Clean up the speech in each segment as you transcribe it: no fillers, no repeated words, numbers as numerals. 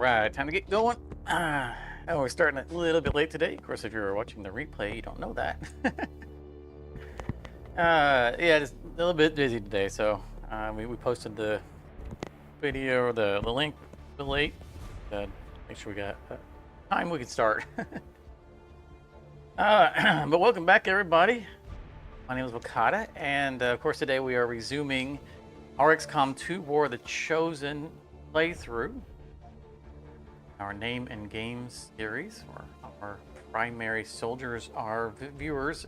Right, time to get going. Oh, we're starting a little bit late today. Of course, if you're watching the replay, you don't know that. Yeah, just a little bit busy today, so we posted the video, the link a bit late. Make sure we got time we can start. But welcome back, everybody. My name is Wakata, and of course, today we are resuming our XCOM 2 War of the Chosen playthrough. Our name and games series, where our primary soldiers are viewers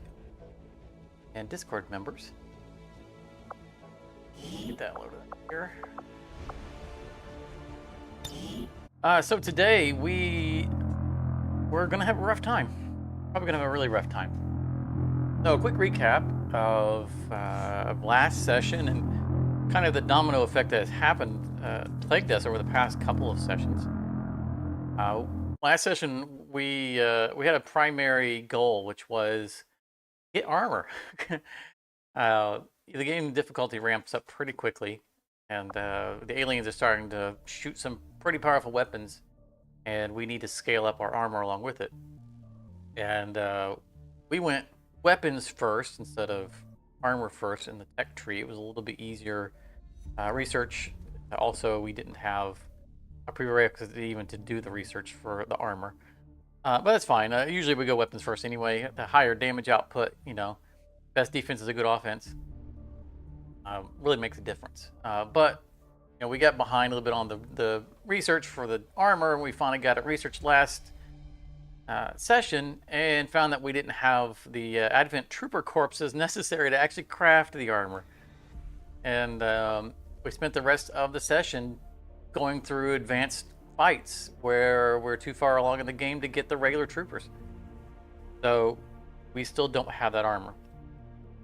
and Discord members. Get that loaded up here. So today we're gonna have a rough time. Probably gonna have a really rough time. So a quick recap of last session and kind of the domino effect that has happened, plagued us over the past couple of sessions. Last session, we had a primary goal, which was get armor. The game difficulty ramps up pretty quickly, and the aliens are starting to shoot some pretty powerful weapons, and we need to scale up our armor along with it. And we went weapons first instead of armor first in the tech tree. It was a little bit easier research. Also, we didn't have a prerequisite even to do the research for the armor, but that's fine. Usually we go weapons first anyway. The higher damage output, best defense is a good offense. Really makes a difference. But we got behind a little bit on the research for the armor. We finally got it researched last session and found that we didn't have the Advent trooper corpses necessary to actually craft the armor, and we spent the rest of the session going through advanced fights where we're too far along in the game to get the regular troopers. So we still don't have that armor.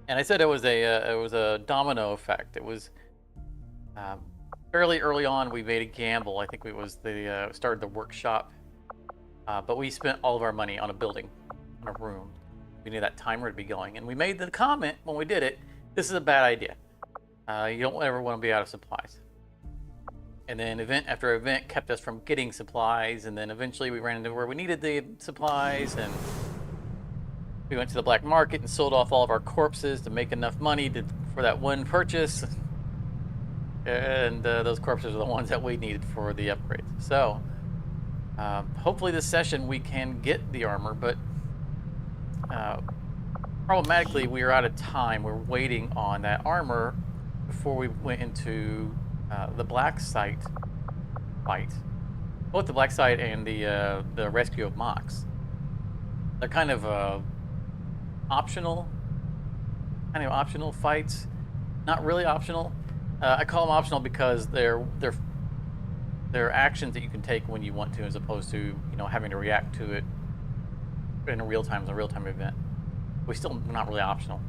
And I said it was a domino effect. It was fairly early on. We made a gamble. I think it was started the workshop, but we spent all of our money on a building, on a room. We needed that timer to be going, and we made the comment when we did it: this is a bad idea. You don't ever want to be out of supplies. And then event after event kept us from getting supplies, and then eventually we ran into where we needed the supplies, and we went to the black market and sold off all of our corpses to make enough money for that one purchase. And those corpses are the ones that we needed for the upgrades. So hopefully this session we can get the armor, but problematically we are out of time. We're waiting on that armor before we went into the Blacksite fight. Both the Blacksite and the rescue of Mox. They're kind of optional fights. Not really optional. I call them optional because they're actions that you can take when you want to, as opposed to having to react to it in real time as a real time event. We're still not really optional.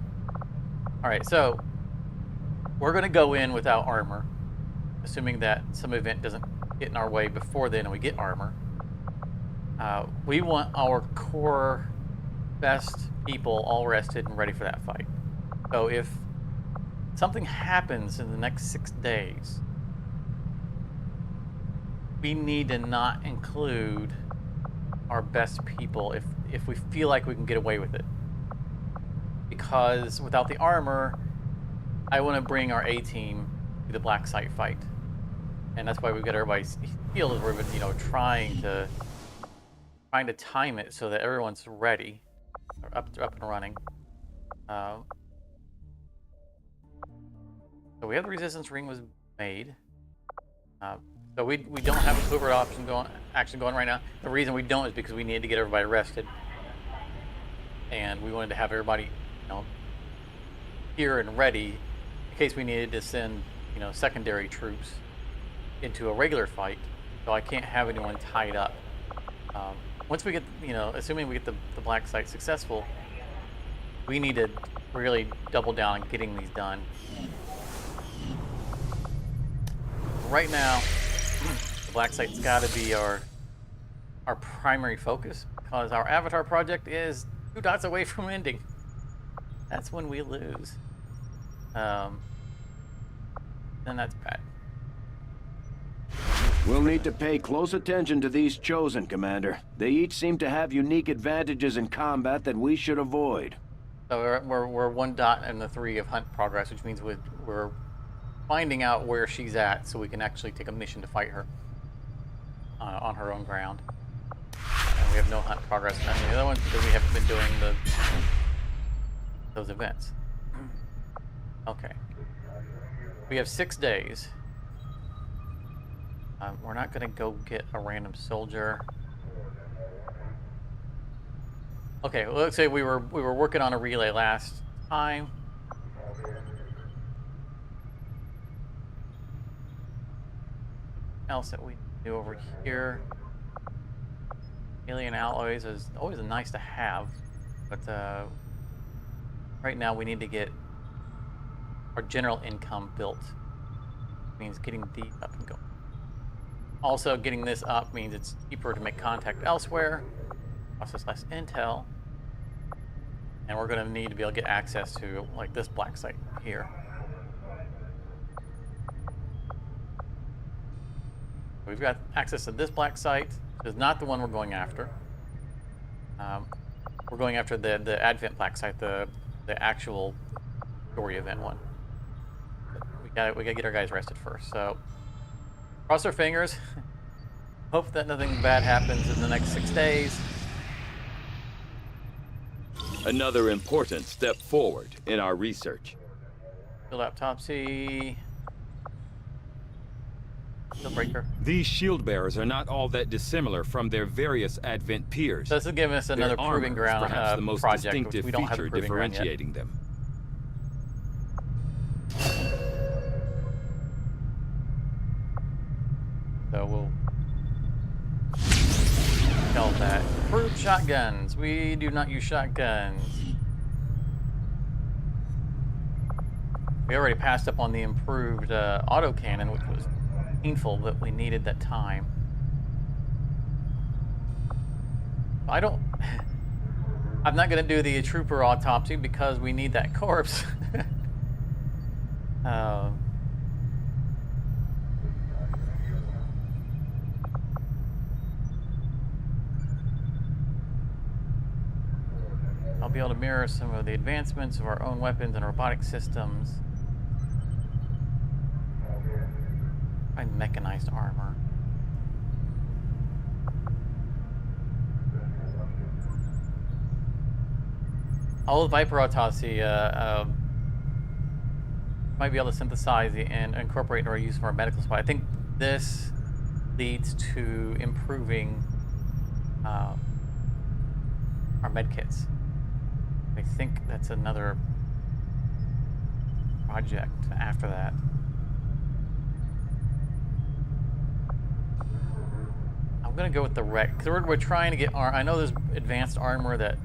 All right, so we're going to go in without armor, assuming that some event doesn't get in our way before then and we get armor. We want our core best people all rested and ready for that fight. So if something happens in the next 6 days, we need to not include our best people if we feel like we can get away with it. Because without the armor, I want to bring our A-team to the Blacksite fight. And that's why we've got everybody's healed, is we've been, trying to time it so that everyone's ready, or up and running. So we have the resistance ring was made. So we don't have a covert action going right now. The reason we don't is because we needed to get everybody rested, and we wanted to have everybody, here and ready in case we needed to send, secondary troops into a regular fight. So I can't have anyone tied up. Once we get, assuming we get the Blacksite successful, we need to really double down on getting these done. Right now, the Blacksite's got to be our primary focus, because our Avatar project is 2 dots away from ending. That's when we lose. Then that's bad. We'll need to pay close attention to these chosen, Commander. They each seem to have unique advantages in combat that we should avoid. So we're 1 dot in the 3 of hunt progress, which means we're finding out where she's at so we can actually take a mission to fight her on her own ground. And we have no hunt progress on any of the other ones because we haven't been doing those events. Okay. We have 6 days. We're not going to go get a random soldier. Okay, well, let's say we were working on a relay last time. Else that we do over here. Alien alloys is always nice to have, but right now we need to get our general income built. Means getting these up and going. Also, getting this up means it's cheaper to make contact elsewhere, costs us less intel, and we're going to need to be able to get access to like this Blacksite here. We've got access to this Blacksite. It's not the one we're going after. We're going after the Advent Blacksite, the actual story event one. We gotta get our guys rested first. So cross our fingers. Hope that nothing bad happens in the next 6 days. Another important step forward in our research. Build autopsy. Deal breaker. These shield bearers are not all that dissimilar from their various Advent peers. So this is giving us another Their proving armor is ground perhaps the most project, distinctive which we don't have a feature proving ground yet. differentiating them. So we'll tell that. Improved shotguns. We do not use shotguns. We already passed up on the improved autocannon, which was painful, but we needed that time. I'm not going to do the trooper autopsy because we need that corpse. I'll be able to mirror some of the advancements of our own weapons and robotic systems. Find mechanized armor. All of Viper autopsy might be able to synthesize and incorporate into our use of our medical supply. I think this leads to improving our med kits. I think that's another project after that. I'm gonna go with the wreck because we're trying to get I know there's advanced armor that,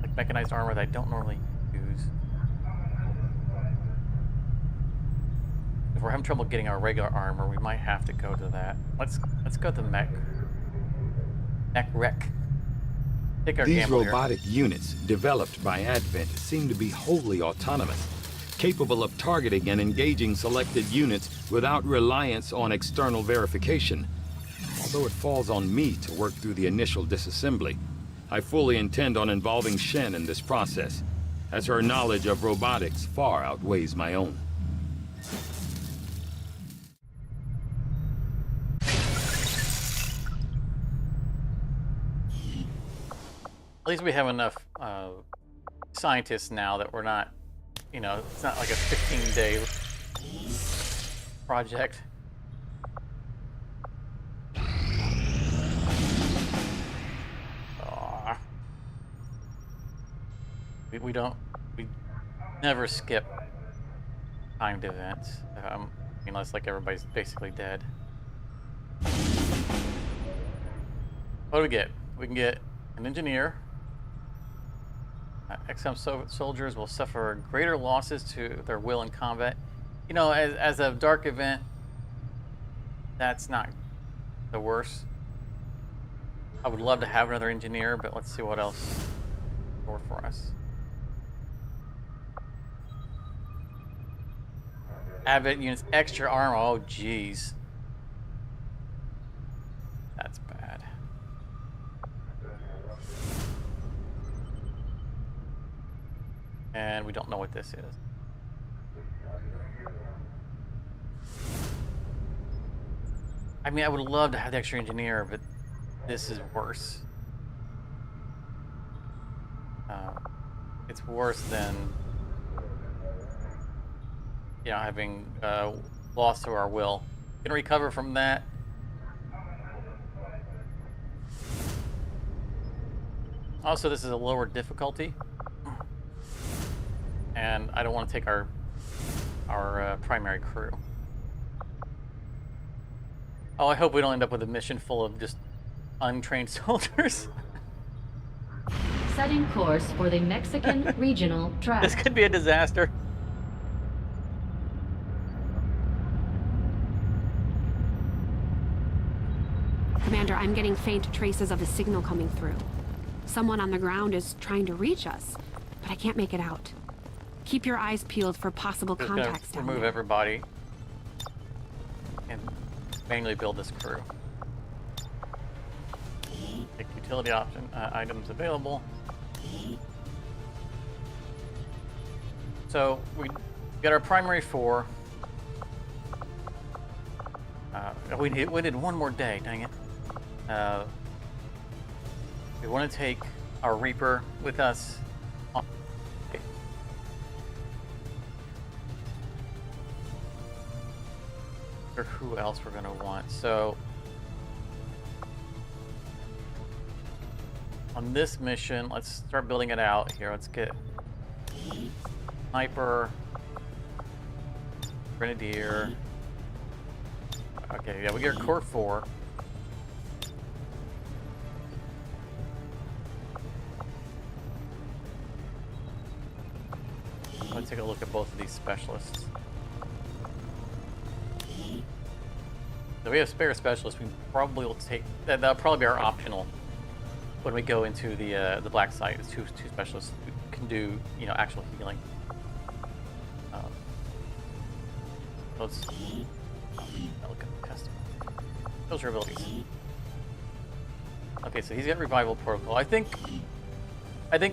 like mechanized armor, that I don't normally use. If we're having trouble getting our regular armor, we might have to go to that. Let's go to the mech wreck. These robotic units developed by Advent seem to be wholly autonomous, capable of targeting and engaging selected units without reliance on external verification. Although it falls on me to work through the initial disassembly, I fully intend on involving Shen in this process, as her knowledge of robotics far outweighs my own. At least we have enough scientists now that we're not, it's not like a 15-day project. We never skip timed events, unless like everybody's basically dead. What do we get? We can get an engineer. XCOM soldiers will suffer greater losses to their will in combat. As a dark event, that's not the worst. I would love to have another engineer, but let's see what else works for us. Advent units extra armor. Oh, geez. And we don't know what this is. I mean, I would love to have the extra engineer, but this is worse. It's worse than, you know, having lost to our will. Can recover from that. Also, this is a lower difficulty, and I don't want to take our primary crew. Oh, I hope we don't end up with a mission full of just untrained soldiers. Setting course for the Mexican regional track. This could be a disaster. Commander, I'm getting faint traces of a signal coming through. Someone on the ground is trying to reach us, but I can't make it out. Keep your eyes peeled for possible Just contacts gonna down remove there. everybody and manually build this crew. Take utility option items available. So we got our primary 4. We did one more day. Dang it. We want to take our Reaper with us. Or who else we're gonna want? So on this mission, let's start building it out here. Let's get sniper, grenadier. Okay, yeah, we got core 4. Let's take a look at both of these specialists. So we have spare specialists. We probably will take that'll probably be our optional when we go into the Blacksite. It's two specialists who can do, you know, actual healing. Let's look at the custom. Those are abilities. Okay, so he's got revival protocol. I think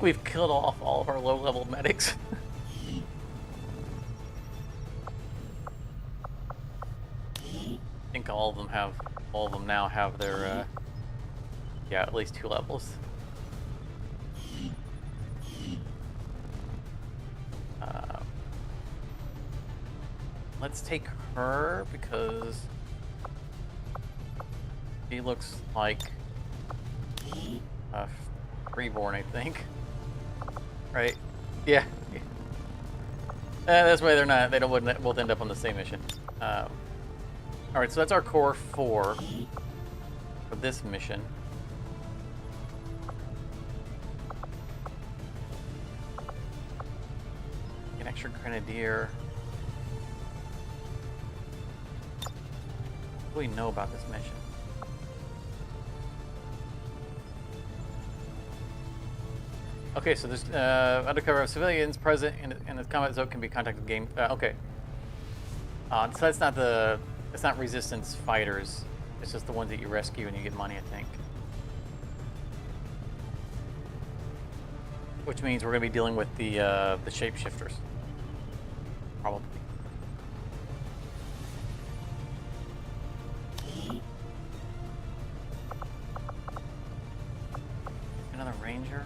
we've killed off all of our low-level medics. I think all of them now have their yeah, at least 2 levels. Let's take her because she looks like a freeborn, I think. Right? Yeah. That's why they wouldn't both end up on the same mission. Alright, so that's our core 4 for this mission. An extra grenadier. What do we know about this mission? Okay, so there's undercover civilians present in the combat zone can be contacted game. Okay. So that's not resistance fighters. It's just the ones that you rescue and you get money, I think. Which means we're going to be dealing with the shapeshifters. Probably. Another ranger?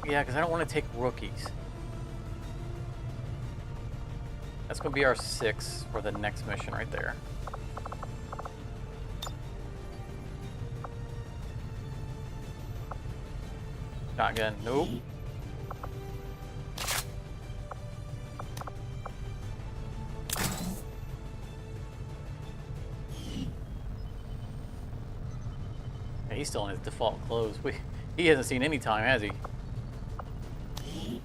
Yeah, because I don't want to take rookies. That's going to be our 6 for the next mission right there. Shotgun, nope. Yeah, he's still in his default clothes. He hasn't seen any time, has he? You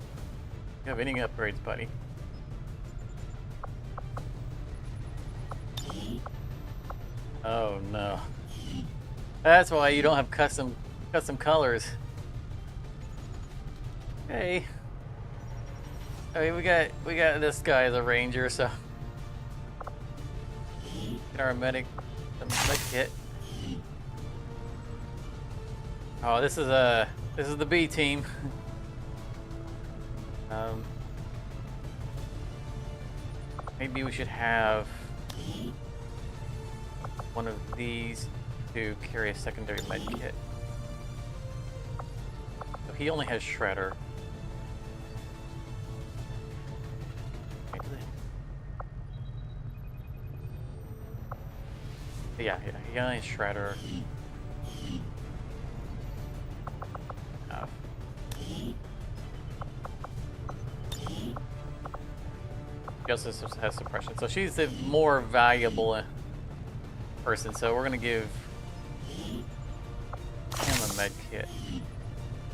have any upgrades, buddy? Oh no. That's why you don't have custom colors. Hey. I mean, we got this guy as a ranger, so get our medic kit. Oh, this is the B team. Um, maybe we should have one of these to carry a secondary med kit. So he only has Shredder. Yeah, he only has Shredder. She also has suppression, so she's the more valuable person. So we're gonna give him a med kit.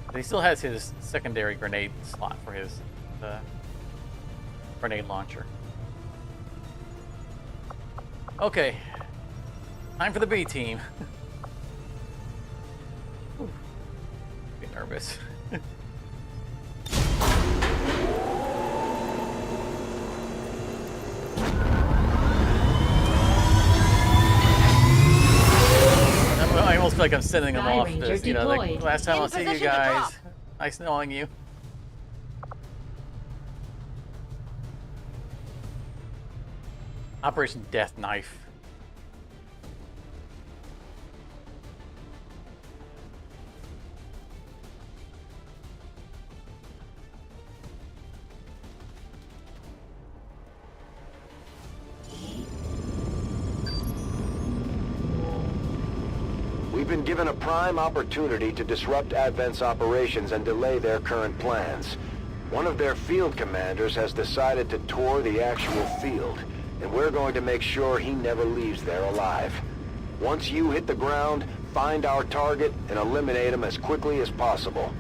But he still has his secondary grenade slot for his grenade launcher. Okay, time for the B team. Get nervous. I almost feel like I'm sending them Sky off Ranger this, you know, like deployed. last time In I'll see you position to guys. drop. Nice knowing you. Operation Death Knife. We've been given a prime opportunity to disrupt Advent's operations and delay their current plans. One of their field commanders has decided to tour the actual field, and we're going to make sure he never leaves there alive. Once you hit the ground, find our target and eliminate him as quickly as possible.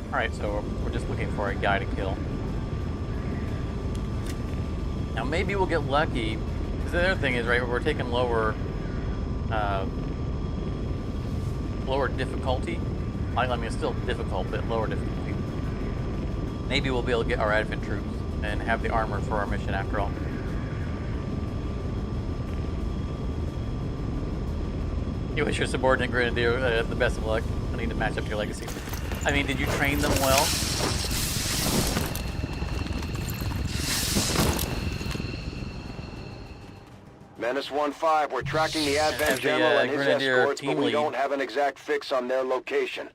Alright, so we're just looking for a guy to kill. Now maybe we'll get lucky, because the other thing is, right, we're taking lower difficulty. I mean, it's still difficult, but lower difficulty. Maybe we'll be able to get our Advent troops and have the armor for our mission after all. You wish your subordinate Grenadier the best of luck. I need to match up to your legacy. I mean, did you train them well? Menace 1-5, we're tracking the Advent As the, General and his Grenadier escorts, but team we lead. don't have an exact fix on their location.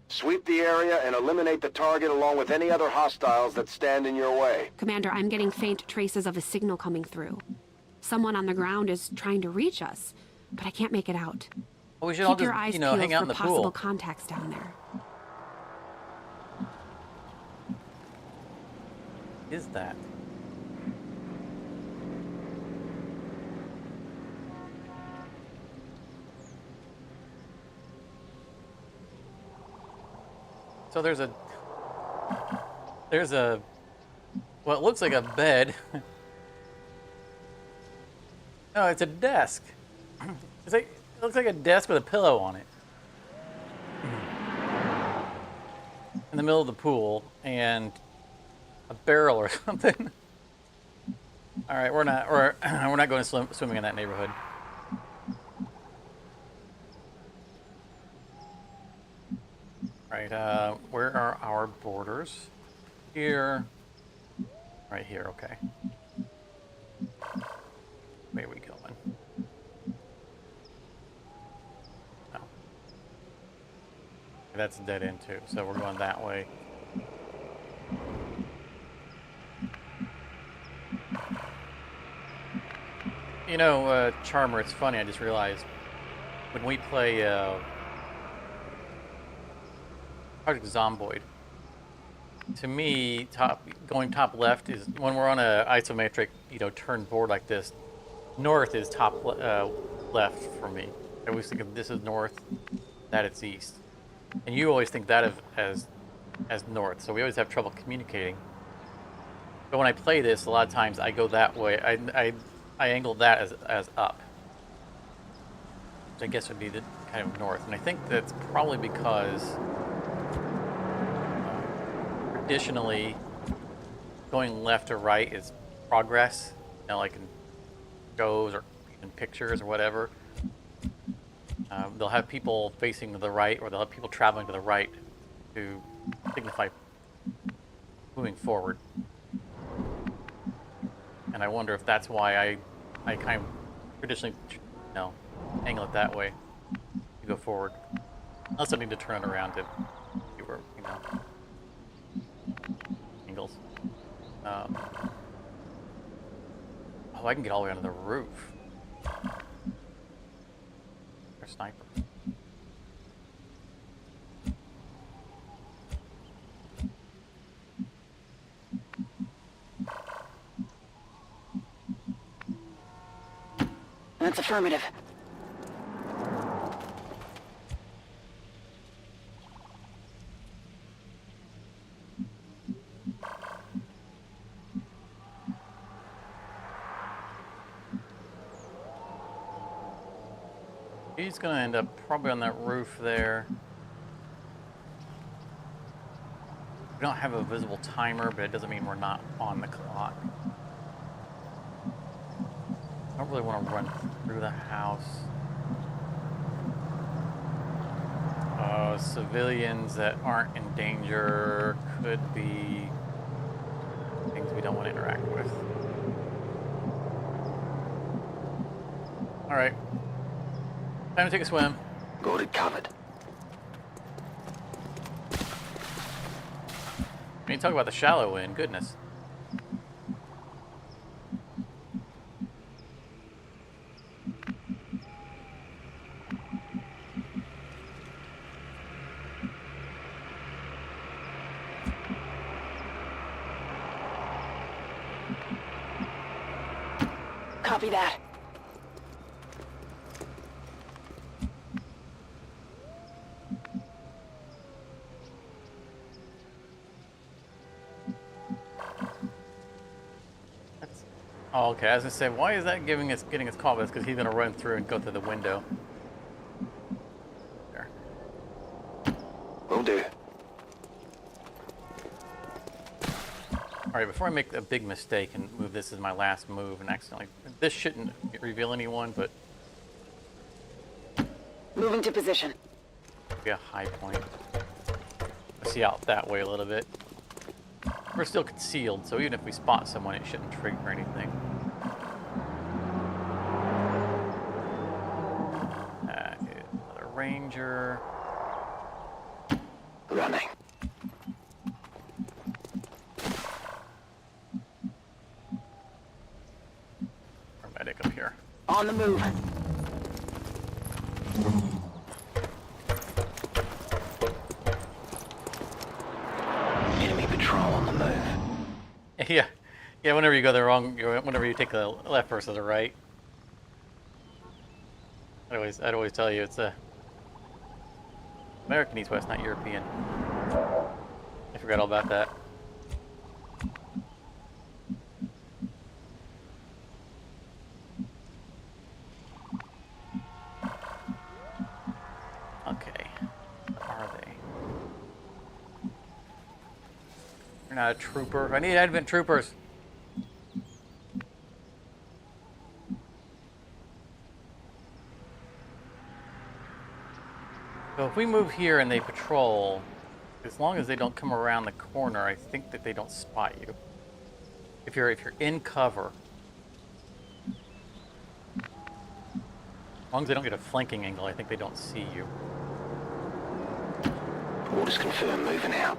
Sweep the area and eliminate the target along with any other hostiles that stand in your way. Commander, I'm getting faint traces of a signal coming through. Someone on the ground is trying to reach us, but I can't make it out. Well, we should all Keep your just, eyes you know, peeled hang out for in the possible pool. contacts down there. Is that? So there's a well, it looks like a bed. No, it's a desk. It's like, it looks like a desk with a pillow on it. In the middle of the pool, and a barrel or something. All right, we're not going swimming in that neighborhood. Right, where are our borders? Here. Right here, okay. Where are we going? No. That's a dead end too, so we're going that way. You know, Charmer, it's funny, I just realized when we play Project Zomboid, to me, going top left is when we're on a isometric, you know, turn board like this. North is top left for me. I always think of this as north, that it's east, and you always think that as north. So we always have trouble communicating. But when I play this, a lot of times I go that way. I angle that as up, which I guess would be the kind of north, and I think that's probably because traditionally going left or right is progress, you know, like in shows or in pictures or whatever. They'll have people facing to the right, or they'll have people traveling to the right to signify moving forward. And I wonder if that's why I kind of traditionally, angle it that way to go forward. Unless I need to turn it around to see where, angles. Oh, I can get all the way onto the roof. Or sniper. That's affirmative. He's gonna end up probably on that roof there. We don't have a visible timer, but it doesn't mean we're not on the clock. I don't really want to run through the house. Civilians that aren't in danger could be things we don't want to interact with. All right. Time to take a swim. Got it covered. I mean, talk about the shallow end, goodness. Copy that. Oh, okay, I was gonna say, why is that getting us caught? That's because he's gonna run through and go through the window. There. Will do. Alright, before I make a big mistake and move this as my last move and accidentally... This shouldn't reveal anyone, but... Moving to position. Be a high point. Let's see out that way a little bit. We're still concealed, so even if we spot someone, it shouldn't trigger anything. Another ranger. Running. Our medic up here. On the move. Enemy patrol on the move. Yeah, whenever you go the wrong... Whenever you take the left versus the right. I'd always tell you it's American East West, not European. I forgot all about that. Okay, where are they? You're not a trooper. I need Advent troopers. So if we move here and they patrol, as long as they don't come around the corner, I think that they don't spot you. If you're in cover, as long as they don't get a flanking angle, I think they don't see you. Orders confirmed, moving out.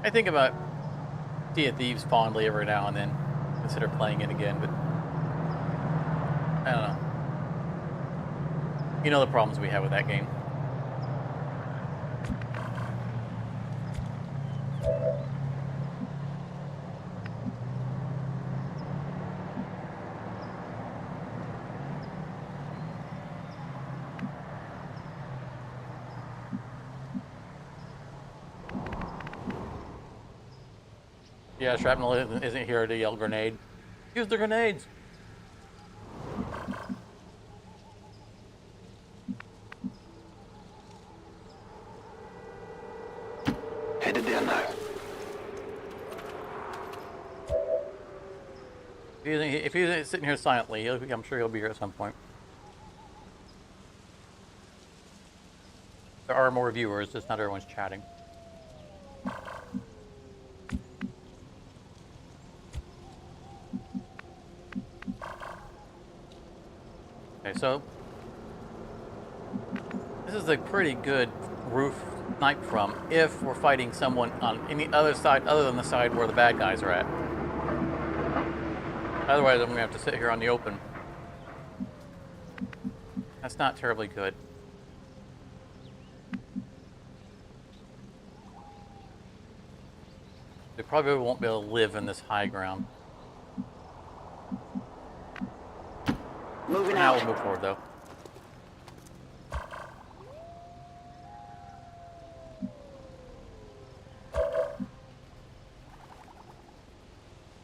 I think about Sea of Thieves fondly every now and then. Consider playing it again, but I don't know. You know the problems we have with that game. Yeah, shrapnel isn't here to yell grenade. Use the grenades! Headed there now. If he's sitting here silently, I'm sure he'll be here at some point. There are more viewers, just not everyone's chatting. Okay, so this is a pretty good roof snipe from if we're fighting someone on any other side other than the side where the bad guys are at. Otherwise, I'm gonna have to sit here on the open. That's not terribly good. They probably won't be able to live in this high ground. Moving Now out. we'll move forward, though.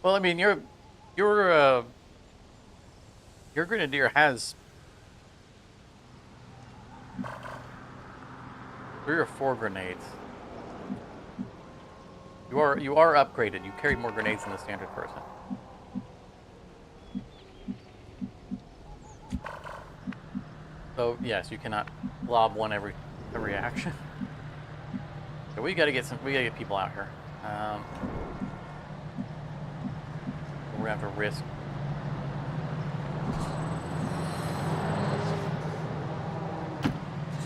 Well, I mean, your grenadier has 3 or 4 grenades. You are upgraded. You carry more grenades than the standard person. So yes, you cannot lob one every action. So we gotta get people out here. We're gonna have to risk.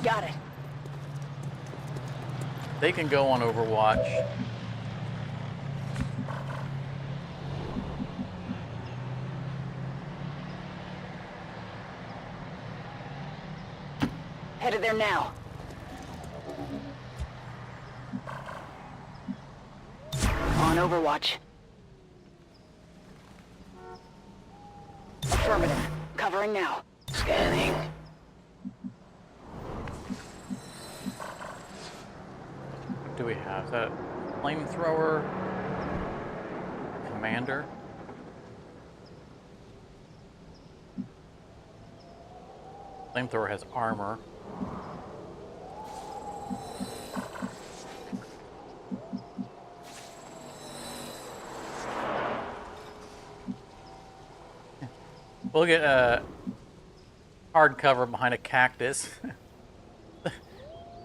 Got it. They can go on Overwatch. Headed there now. On Overwatch. Affirmative. Covering now. Scanning. What do we have? Is that a flamethrower? Commander? Flamethrower has armor. We'll get hard cover behind a cactus.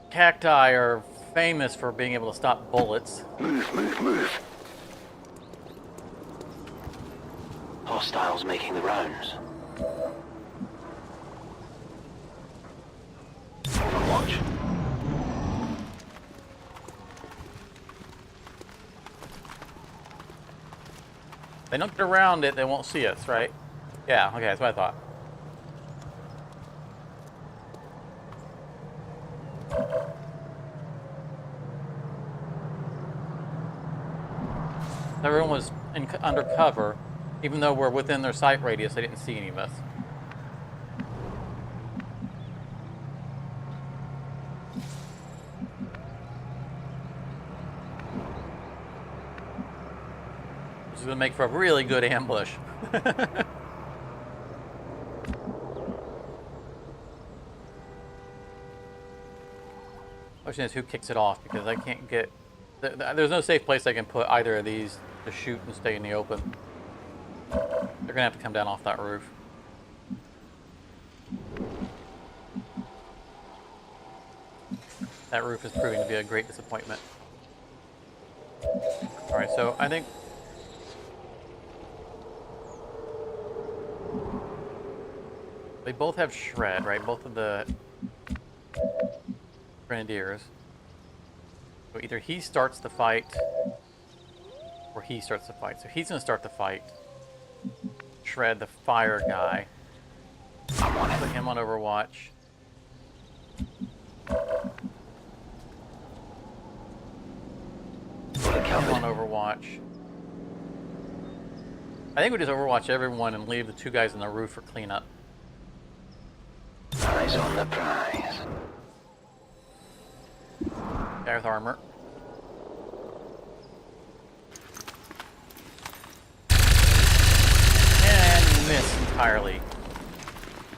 Cacti are famous for being able to stop bullets. Move. Hostiles making the rounds. Overwatch. They don't get around it, they won't see us, right? Yeah, okay, that's what I thought. Everyone was under cover, even though we're within their sight radius, they didn't see any of us. This is going to make for a really good ambush. Question is who kicks it off, because I can't get... There's no safe place I can put either of these to shoot and stay in the open. They're going to have to come down off that roof. That roof is proving to be a great disappointment. Alright, so I think... They both have shred, right? Both of the grenadiers. So either he starts the fight, or he starts the fight. So he's going to start the fight. Shred the fire guy. I want to put him on Overwatch. Put him on Overwatch. I think we just Overwatch everyone and leave the 2 guys on the roof for cleanup. Eyes on the prize. Guy with armor. And miss entirely.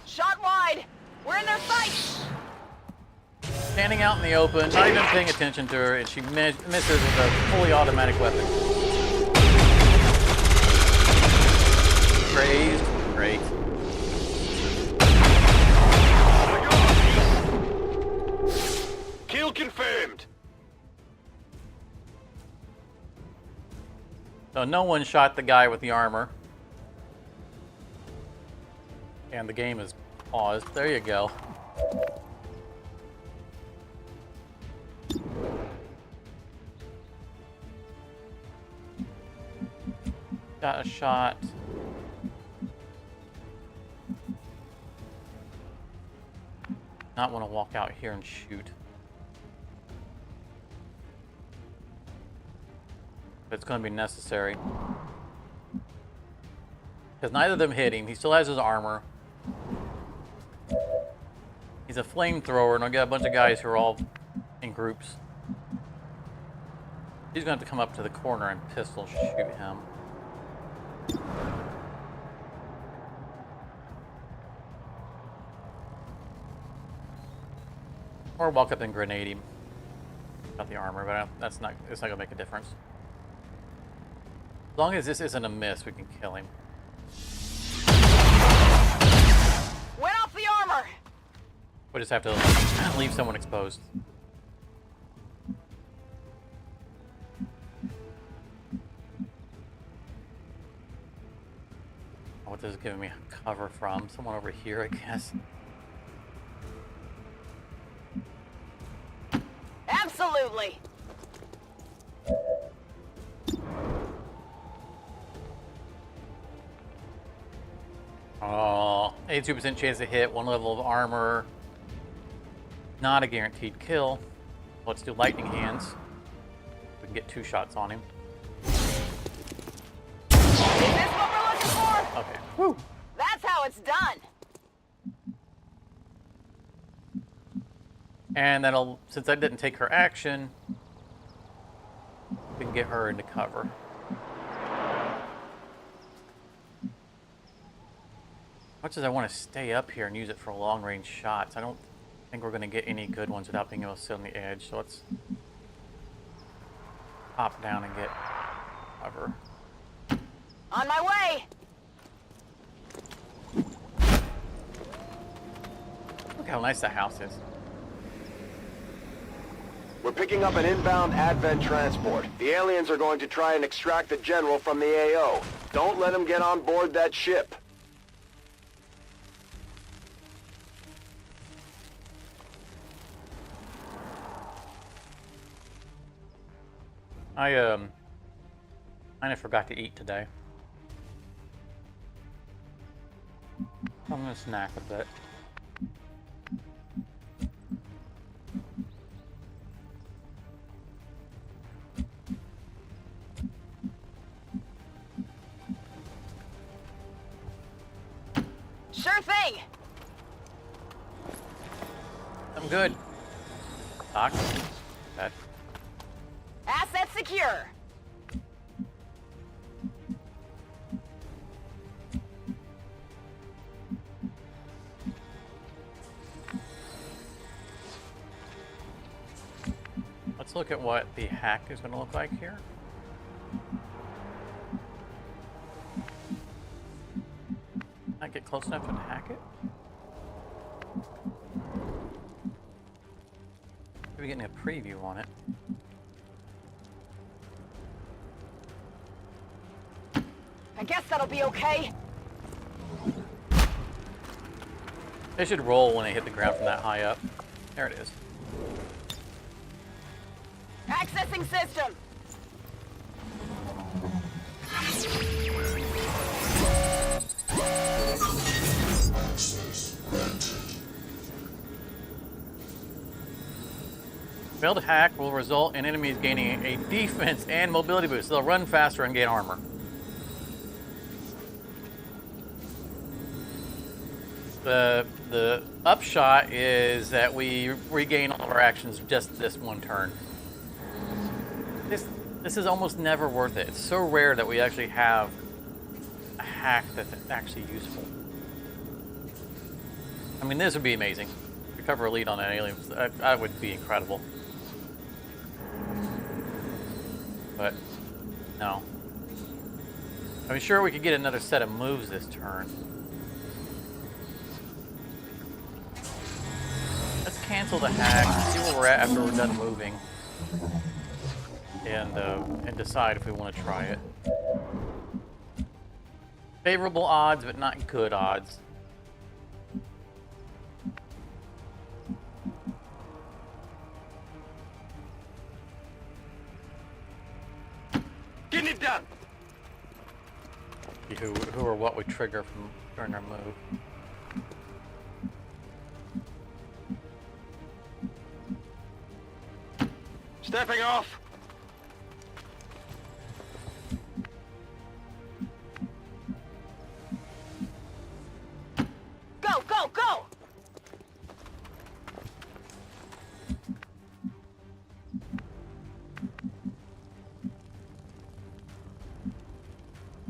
Shot wide! We're in their sight! Standing out in the open, not even paying attention to her, and she misses with a fully automatic weapon. Grazed. Great. Kill confirmed. So no one shot the guy with the armor. And the game is paused. There you go. Got a shot. Not want to walk out here and shoot. But it's going to be necessary. Because neither of them hit him. He still has his armor. He's a flamethrower, and I'll get a bunch of guys who are all in groups. He's going to have to come up to the corner and pistol shoot him. Or walk up and grenade him. Got the armor, but it's not gonna make a difference. As long as this isn't a miss, we can kill him. Went off the armor! We just have to leave someone exposed. What this is giving me cover from? Someone over here, I guess. Absolutely! Oh, 82% chance to hit, 1 level of armor. Not a guaranteed kill. Let's do lightning hands. We can get 2 shots on him. Is this what we're looking for? Okay. Woo! That's how it's done! And that'll, since I didn't take her action, we can get her into cover. Much as I want to stay up here and use it for long-range shots, I don't think we're going to get any good ones without being able to sit on the edge. So let's hop down and get cover. On my way! Look how nice that house is. We're picking up an inbound Advent transport. The aliens are going to try and extract the general from the AO. Don't let them get on board that ship. I kind of forgot to eat today. I'm gonna snack a bit. Sure thing! I'm good. Doc. Bad. Asset secure! Let's look at what the hack is going to look like here. Can I get close enough to hack it? Maybe getting a preview on it. I guess that'll be okay. They should roll when they hit the ground from that high up. There it is. Accessing system! Failed hack will result in enemies gaining a defense and mobility boost. They'll run faster and gain armor. The upshot is that we regain all our actions just this one turn. This is almost never worth it. It's so rare that we actually have a hack that's actually useful. I mean, this would be amazing. Recover a lead on an alien. That would be incredible. But no. I'm sure we could get another set of moves this turn. Let's cancel the hack, see where we're at after we're done moving, and decide if we want to try it. Favorable odds, but not good odds. Getting it done. Who or what would trigger from during our move. Stepping off. Go, go, go!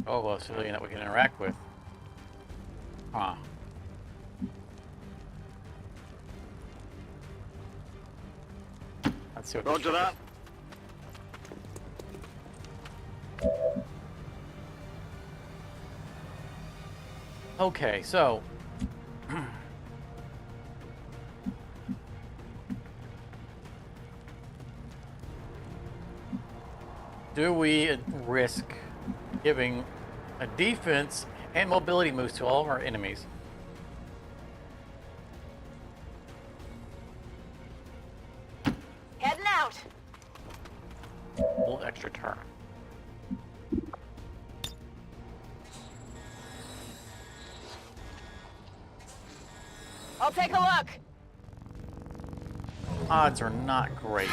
Oh, well, a civilian that we can interact with. Huh. Let's see what Roger that. Okay, so do we risk giving a defense and mobility moves to all of our enemies? Heading out. A little extra turn. I'll take a look. Odds are not great.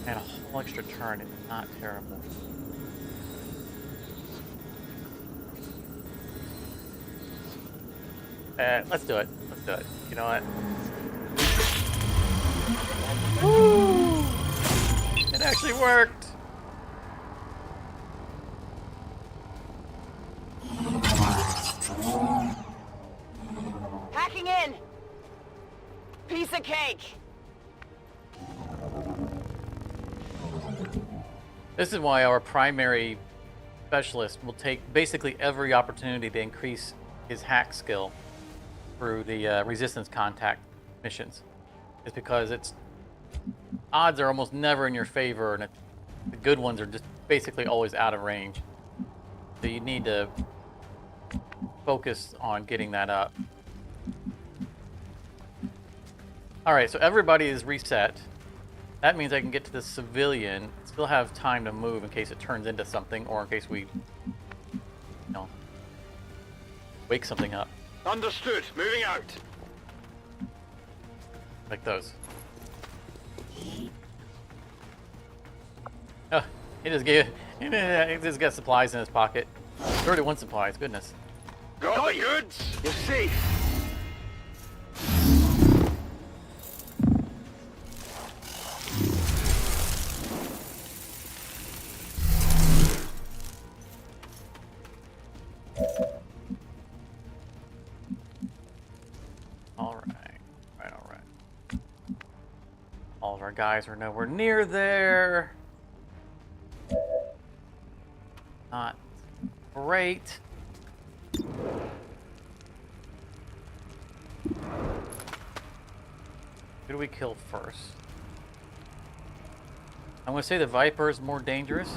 And a whole extra turn is not terrible. Let's do it. Let's do it. You know what? Woo! It actually worked. Hacking in. Piece of cake. This is why our primary specialist will take basically every opportunity to increase his hack skill through the resistance contact missions. It's because its odds are almost never in your favor, and the good ones are just basically always out of range. So you need to focus on getting that up. Alright, so everybody is reset. That means I can get to the civilian, still have time to move in case it turns into something, or in case we, wake something up. Understood. Moving out. Like those. Oh, he just got supplies in his pocket. 31 supplies, goodness. Got the goods. You're safe. All of our guys are nowhere near there. Not great. Who do we kill first? I'm going to say the Viper is more dangerous.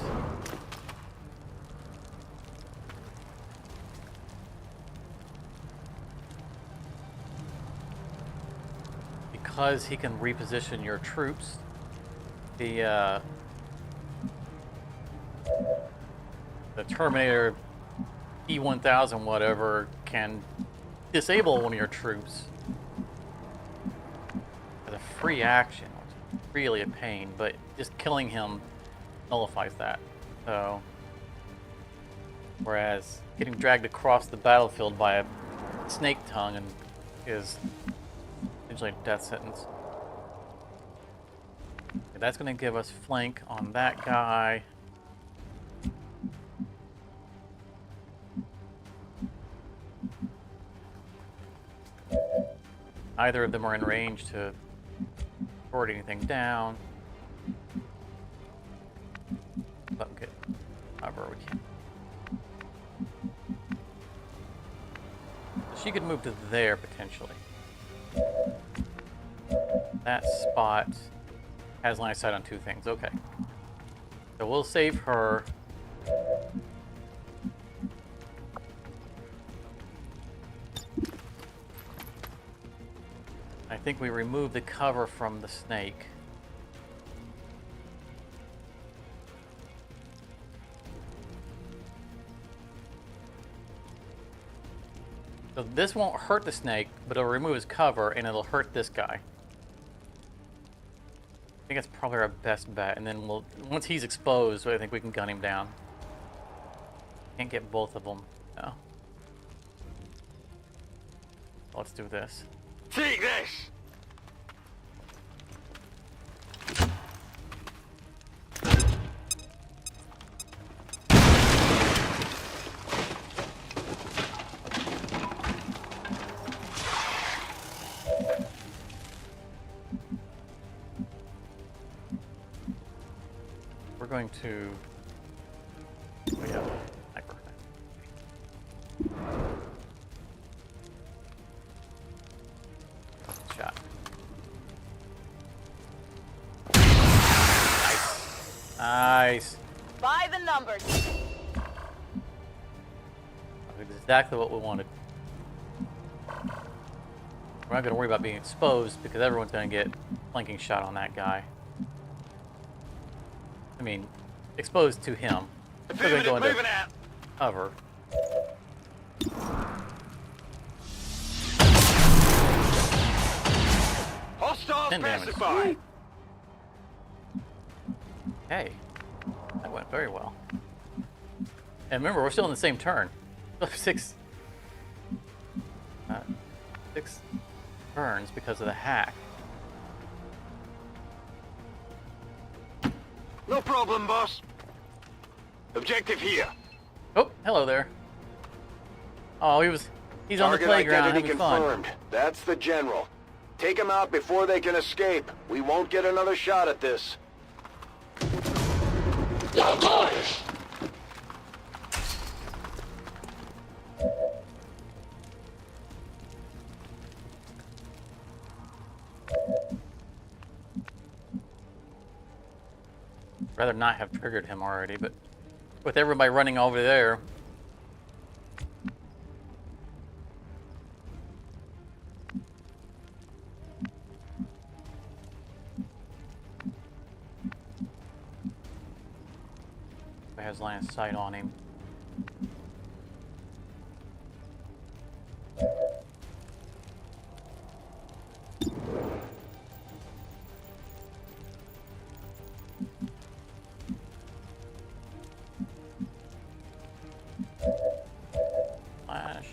Because he can reposition your troops. The Terminator E-1000 whatever can disable one of your troops as a free action, which is really a pain, but just killing him nullifies that. So, whereas getting dragged across the battlefield by a snake tongue is essentially a death sentence. Okay, that's going to give us flank on that guy. Either of them are in range to board anything down. But get cover we can. So she could move to there potentially. That spot has line of sight on two things. Okay. So we'll save her. I think we remove the cover from the snake. So this won't hurt the snake, but it'll remove his cover and it'll hurt this guy. I think that's probably our best bet, and then we'll, once he's exposed, I think we can gun him down. Can't get both of them. No. Let's do this. Take this! We're going to... Oh yeah, sniper. Shot. Nice. Nice. By the numbers. That's exactly what we wanted. We're not going to worry about being exposed because everyone's going to get flanking shot on that guy. I mean, exposed to him. Still going to go into cover. Hostile 10 damage. pacified. Hey, that went very well. And remember, we're still in the same turn. Six turns because of the hack. No problem, boss. Objective here. Oh, hello there. Oh, he's on the Target playground identity having fun. confirmed. That's the general. Take him out before they can escape. We won't get another shot at this. Rather not have triggered him already, but with everybody running over there. Has line of sight on him. Flash.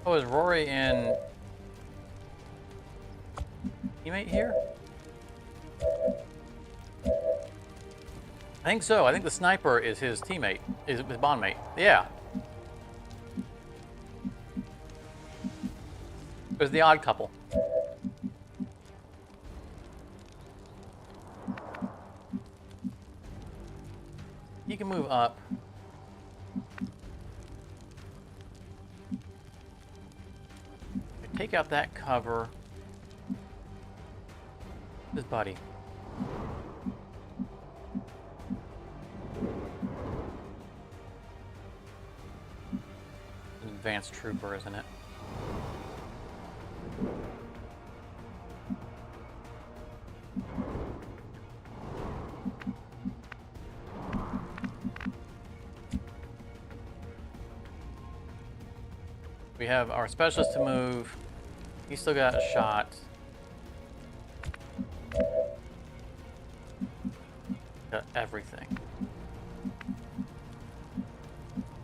Oh, is Rory in teammate here? I think so. I think the sniper is his teammate, is his bondmate. Yeah. It was the odd couple. He can move up. Take out that cover. His buddy. Advanced trooper, isn't it? We have our specialist to move. He's still got a shot. Got everything.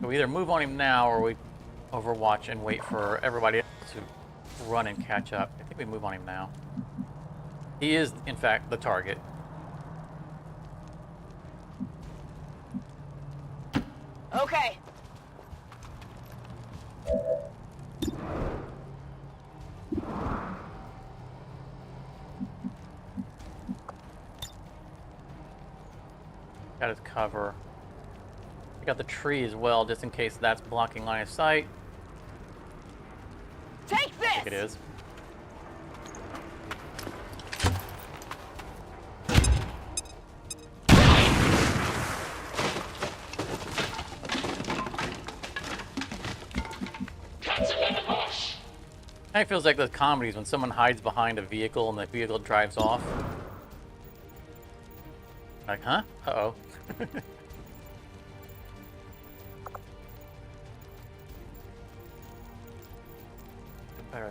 So we either move on him now or we overwatch and wait for everybody else to run and catch up. I think we move on him now. He is, in fact, the target. Okay. Got his cover. We got the tree as well, just in case that's blocking line of sight. Take this! I think it is. Kind of feels like those comedies when someone hides behind a vehicle and the vehicle drives off. Like, huh? Uh-oh.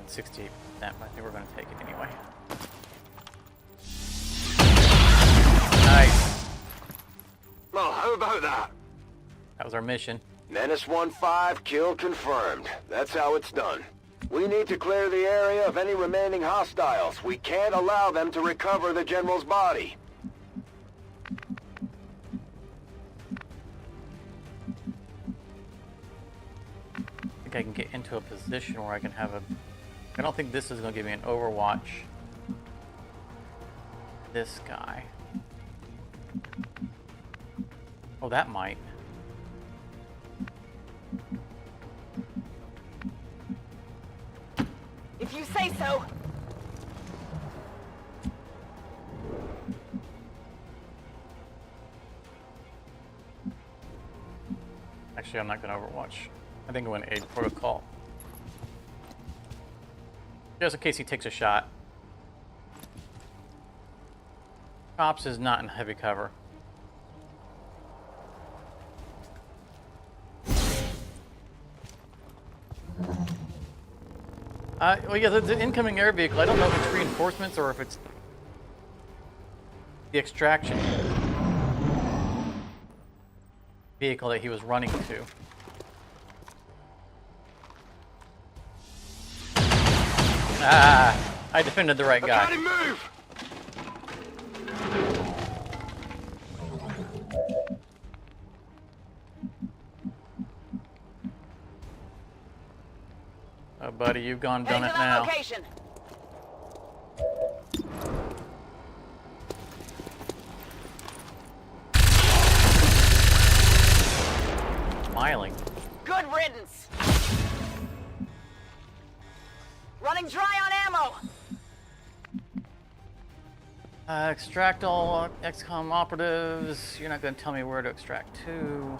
68%, but I think we're going to take it anyway. Nice. Well, how about that? That was our mission. Menace 1-5, kill confirmed. That's how it's done. We need to clear the area of any remaining hostiles. We can't allow them to recover the General's body. I think I can get into a position where I can have a... I don't think this is going to give me an overwatch. This guy. Oh, that might. If you say so. Actually, I'm not going to overwatch. I think I'm going to aid protocol. Just in case he takes a shot. Cops is not in heavy cover. Well, yeah, the incoming air vehicle, I don't know if it's reinforcements or if it's the extraction vehicle that he was running to. Ah, I defended the right guy. Got him, move! Oh, buddy, you've done it Heading to that now. location. Smiling. Good riddance. Running dry on ammo. Extract all XCOM operatives. You're not going to tell me where to extract to.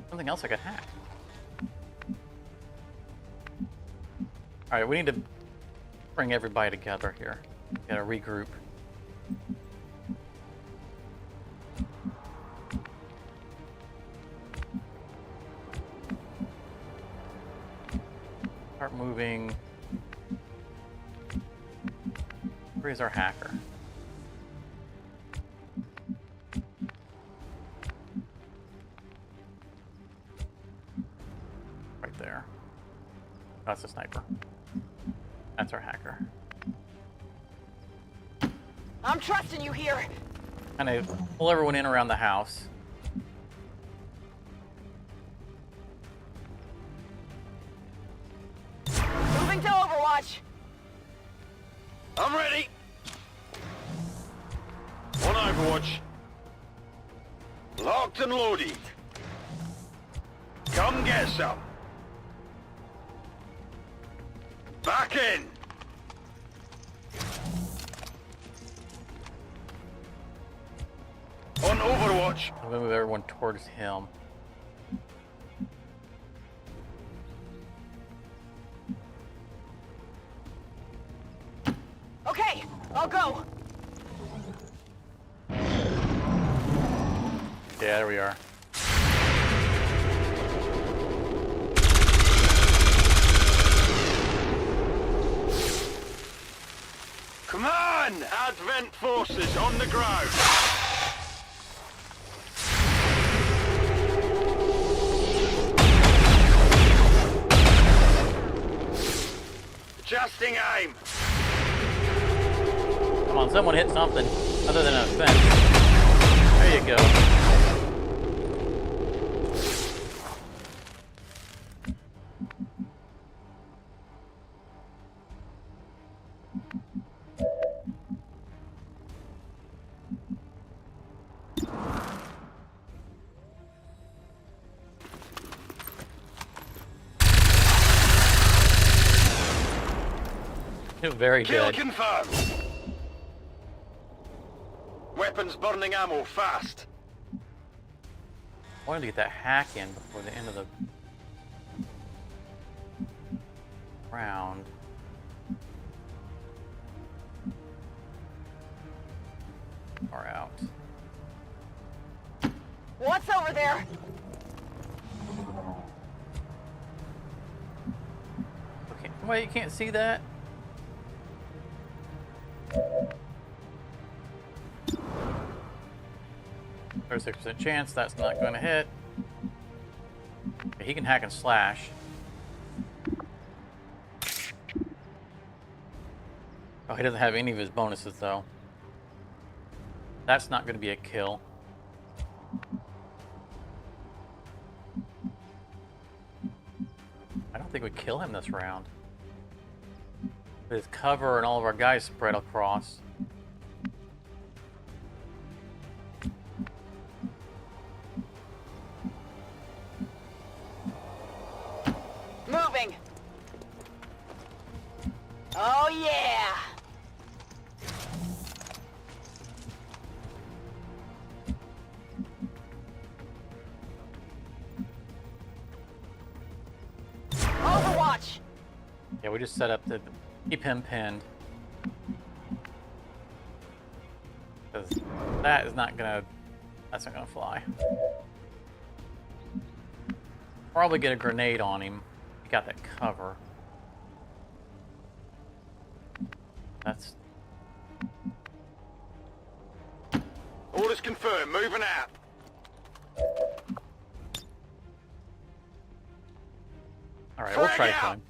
Something else I could hack. Alright, we need to bring everybody together here. Gotta regroup. Start moving. Where's our hacker? Right there. That's a sniper. That's our hacker. I'm trusting you here. Kind of pull everyone in around the house. Moving to Overwatch. I'm ready. On Overwatch. Locked and loaded. Come get some. Back in. On Overwatch. I'm gonna move everyone towards him. Okay, I'll go. Yeah, there we are. Come on! Advent forces on the ground. Adjusting aim. Come on, someone hit something other than a fence. There you go. Very Kill good. confirmed. Weapons burning ammo fast. I wanted to get that hack in before the end of the round. Far out. What's over there? Okay, wait, you can't see that? 36% chance that's not going to hit. Okay, he can hack and slash. Oh, he doesn't have any of his bonuses though. That's not going to be a kill. I don't think we kill him this round. With his cover and all of our guys spread across. Moving. Oh yeah. Overwatch. Yeah, we just set up to keep him pinned. Because that's not gonna fly. Probably get a grenade on him. He got that cover. That's... Orders confirmed. Moving out. Alright, we'll try to kill him.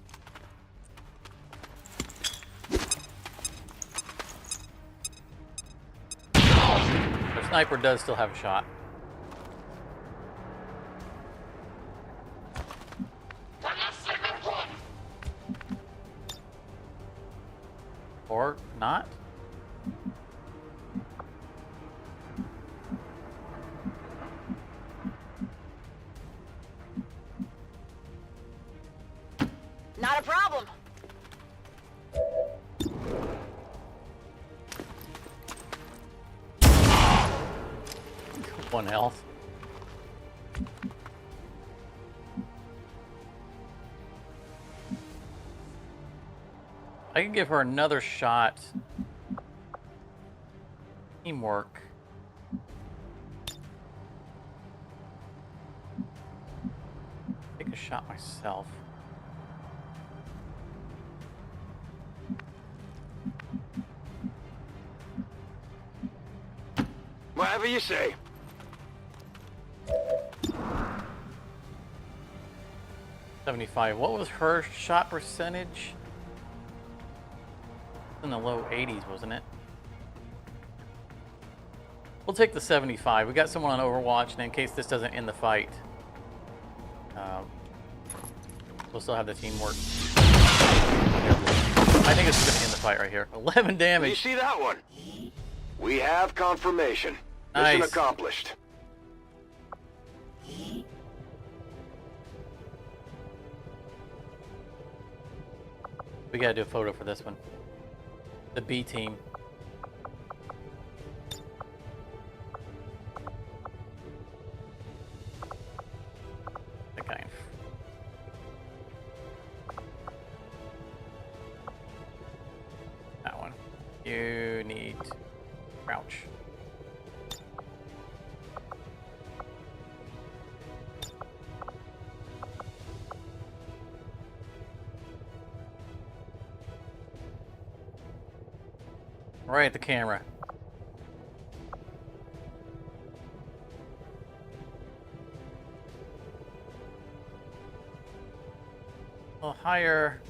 The sniper does still have a shot. Or not? Not a problem. One health. I can give her another shot. Teamwork. Take a shot myself. Whatever you say. $75. What was her shot percentage? In the low 80s, wasn't it? We'll take the 75. We got someone on Overwatch, and in case this doesn't end the fight, we'll still have the teamwork. I think it's going to end the fight right here. 11 You damage. see that one? We have confirmation. Nice. Mission accomplished. We got to do a photo for this one. The B team. The guy. That one. You need crouch. Right at the camera. A little higher.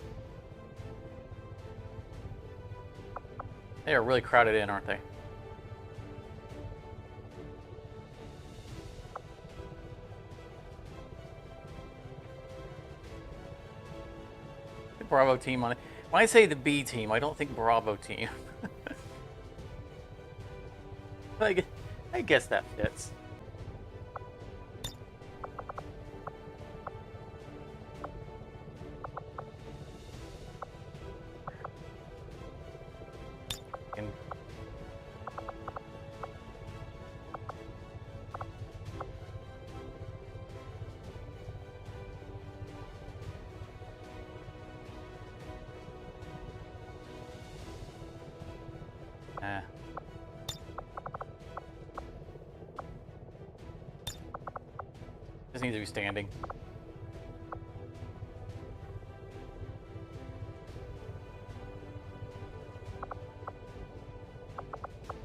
They are really crowded in, aren't they? The Bravo team on it. When I say the B team, I don't think Bravo team. I guess that fits. Ah. Just needs to be standing.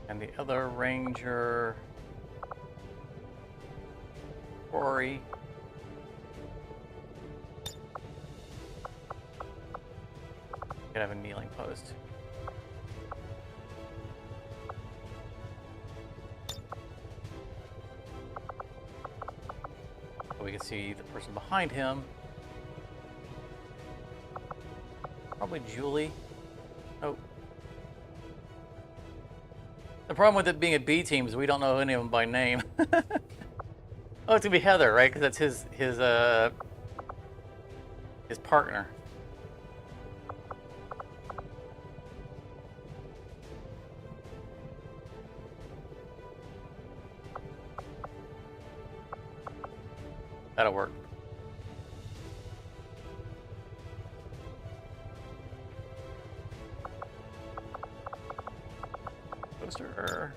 And the other ranger, Rory. Could have a kneeling post. We can see the person behind him. Probably Julie. Oh. The problem with it being a B team is we don't know any of them by name. Oh, it's gonna be Heather, right? Because that's his partner. That'll work. Poster.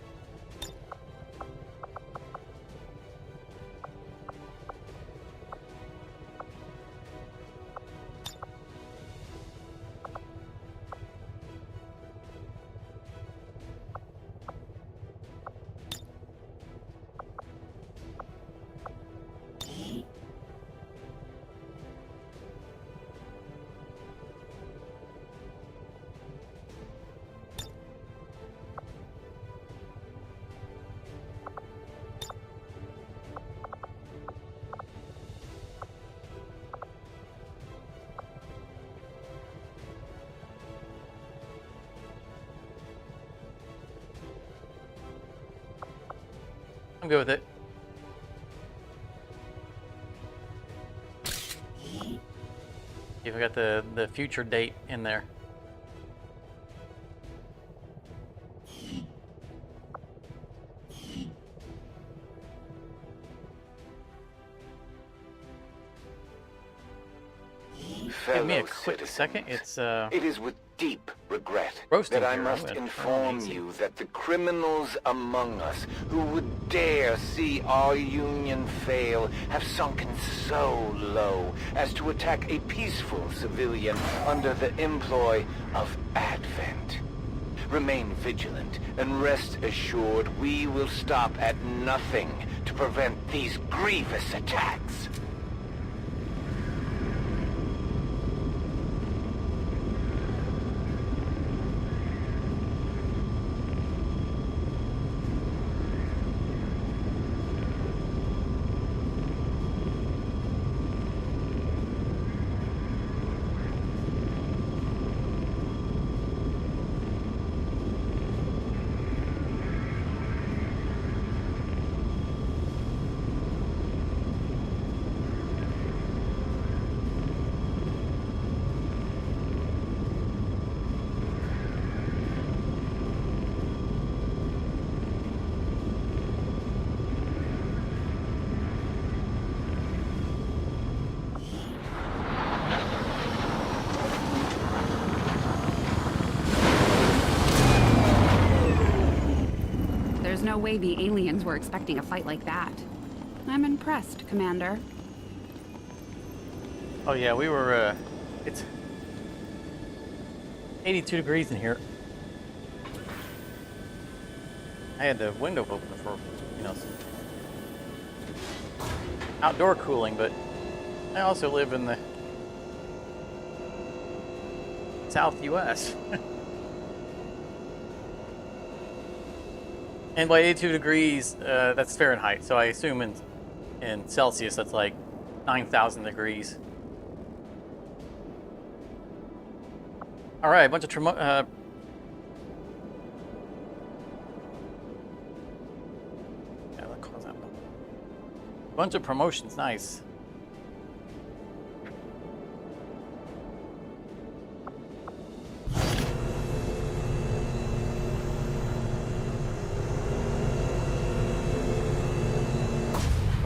I'm good with it. Even got the future date in there. Give me a quick second. It's It is with deep regret roasting that I here. must I'm inform easy. you that the criminals among us who would dare see our union fail have sunken so low as to attack a peaceful civilian under the employ of Advent. Remain vigilant and rest assured we will stop at nothing to prevent these grievous attacks. There's no way the aliens were expecting a fight like that. I'm impressed, Commander. Oh yeah, we were. It's 82 degrees in here. I had the window open for, some outdoor cooling, but I also live in the South U.S. And by 82 degrees, that's Fahrenheit. So I assume in Celsius, that's like 9,000 degrees. All right, a bunch of yeah, let's close that. Bunch of promotions, nice.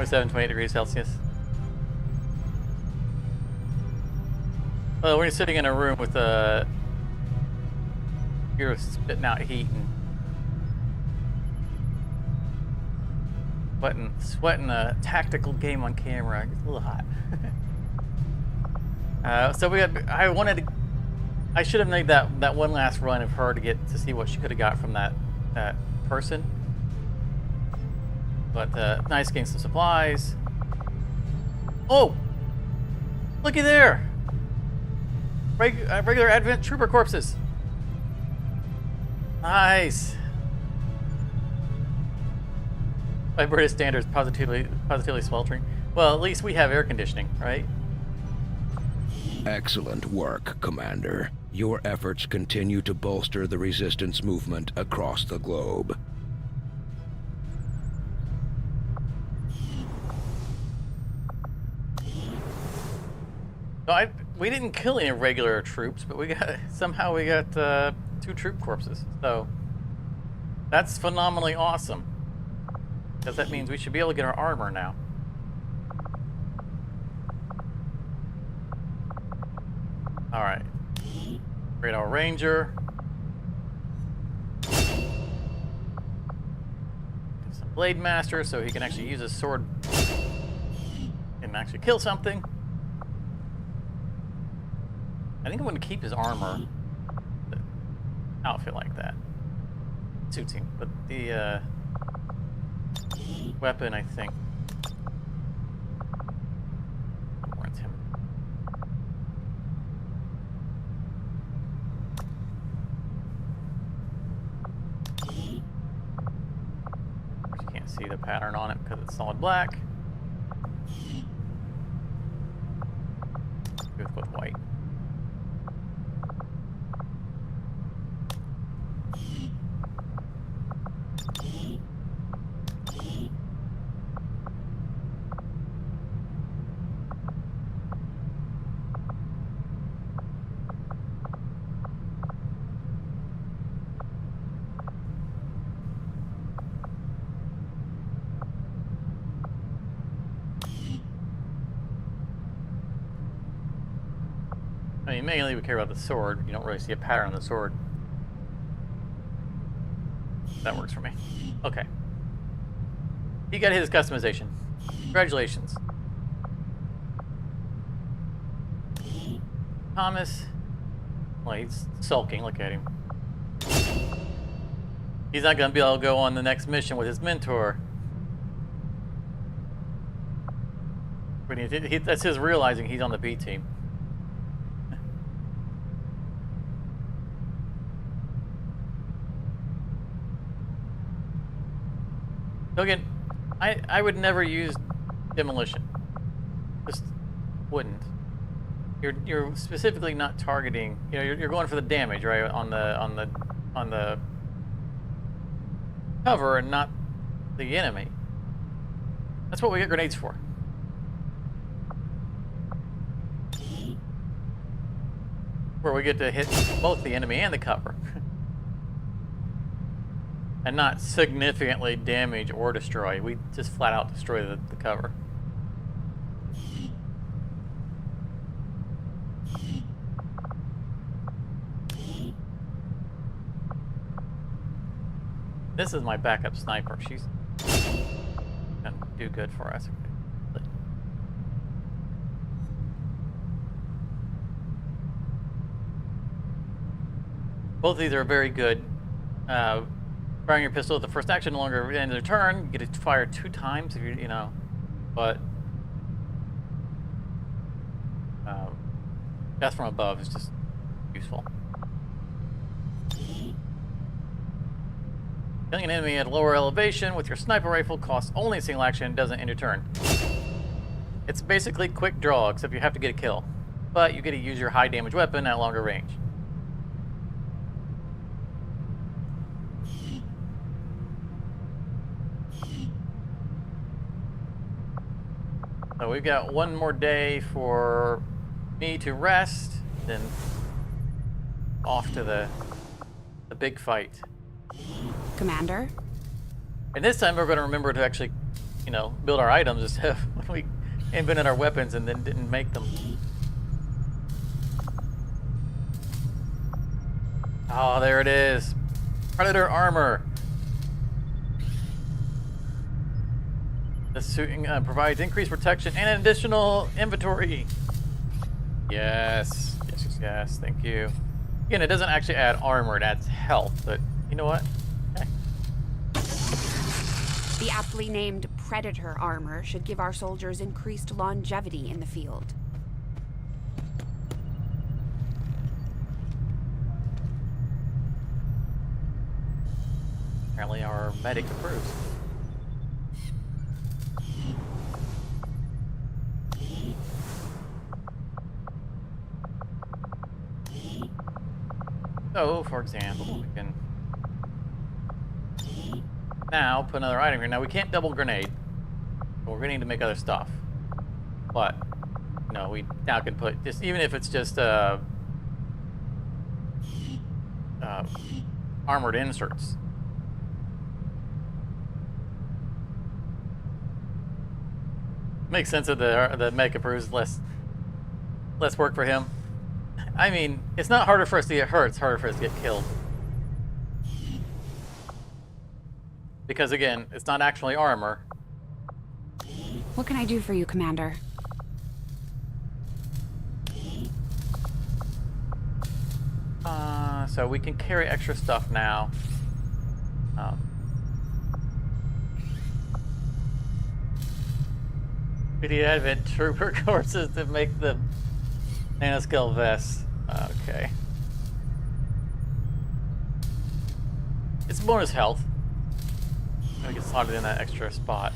Seven, 28 degrees Celsius. Well, we're sitting in a room with you're spitting out heat, and Sweating a tactical game on camera. It's a little hot. So we got. I should have made that one last run of her to see what she could have got from that person. But nice getting some supplies. Oh, looky there! Regular Advent Trooper corpses. Nice. By British standards, positively sweltering. Well, at least we have air conditioning, right? Excellent work, Commander. Your efforts continue to bolster the resistance movement across the globe. So we didn't kill any regular troops, but somehow we got 2 troop corpses. So that's phenomenally awesome. Because that means we should be able to get our armor now. Alright. Create our ranger. Get some blade master so he can actually use his sword and actually kill something. I think I'm going to keep his armor. The outfit like that. Suits him. But the weapon, I think. Warrants him. You can't see the pattern on it because it's solid black. Go with white. I mean, mainly we care about the sword. You don't really see a pattern on the sword. That works for me. Okay. He got his customization. Congratulations. Thomas. Well, he's sulking. Look at him. He's not going to be able to go on the next mission with his mentor. But that's his realizing he's on the B team. So again, I would never use demolition. Just wouldn't. You're specifically not targeting. You know, you're going for the damage, right? On the cover and not the enemy. That's what we get grenades for. Where we get to hit both the enemy and the cover. And not significantly damage or destroy. We just flat out destroy the cover. This is my backup sniper. She's gonna do good for us. Both of these are very good. Firing your pistol at the first action, no longer end of the turn. You get to fire 2 times if you know, but death from above is just useful. Killing an enemy at a lower elevation with your sniper rifle costs only a single action and doesn't end your turn. It's basically quick draw, except you have to get a kill, but you get to use your high damage weapon at longer range. So we've got one more day for me to rest, then off to the big fight. Commander? And this time we're going to remember to actually, you know, build our items instead of when we invented our weapons and then didn't make them. Oh, there it is. Predator armor. This suit provides increased protection and an additional inventory. Yes. Yes, yes, yes. Thank you. Again, it doesn't actually add armor, it adds health, but you know what? Okay. The aptly named Predator armor should give our soldiers increased longevity in the field. Apparently our medic approves. So, for example, we can now put another item here. Now we can't double grenade, but we're going to need to make other stuff. But, you know, we now can put just, even if it's just armored inserts. Makes sense that the medic approves less work for him. I mean, it's not harder for us to get hurt, it's harder for us to get killed. Because again, it's not actually armor. What can I do for you, Commander? So we can carry extra stuff now. We need Advent Trooper courses to make the nanoscale vests. Okay. It's bonus health. We can slot it in that extra spot.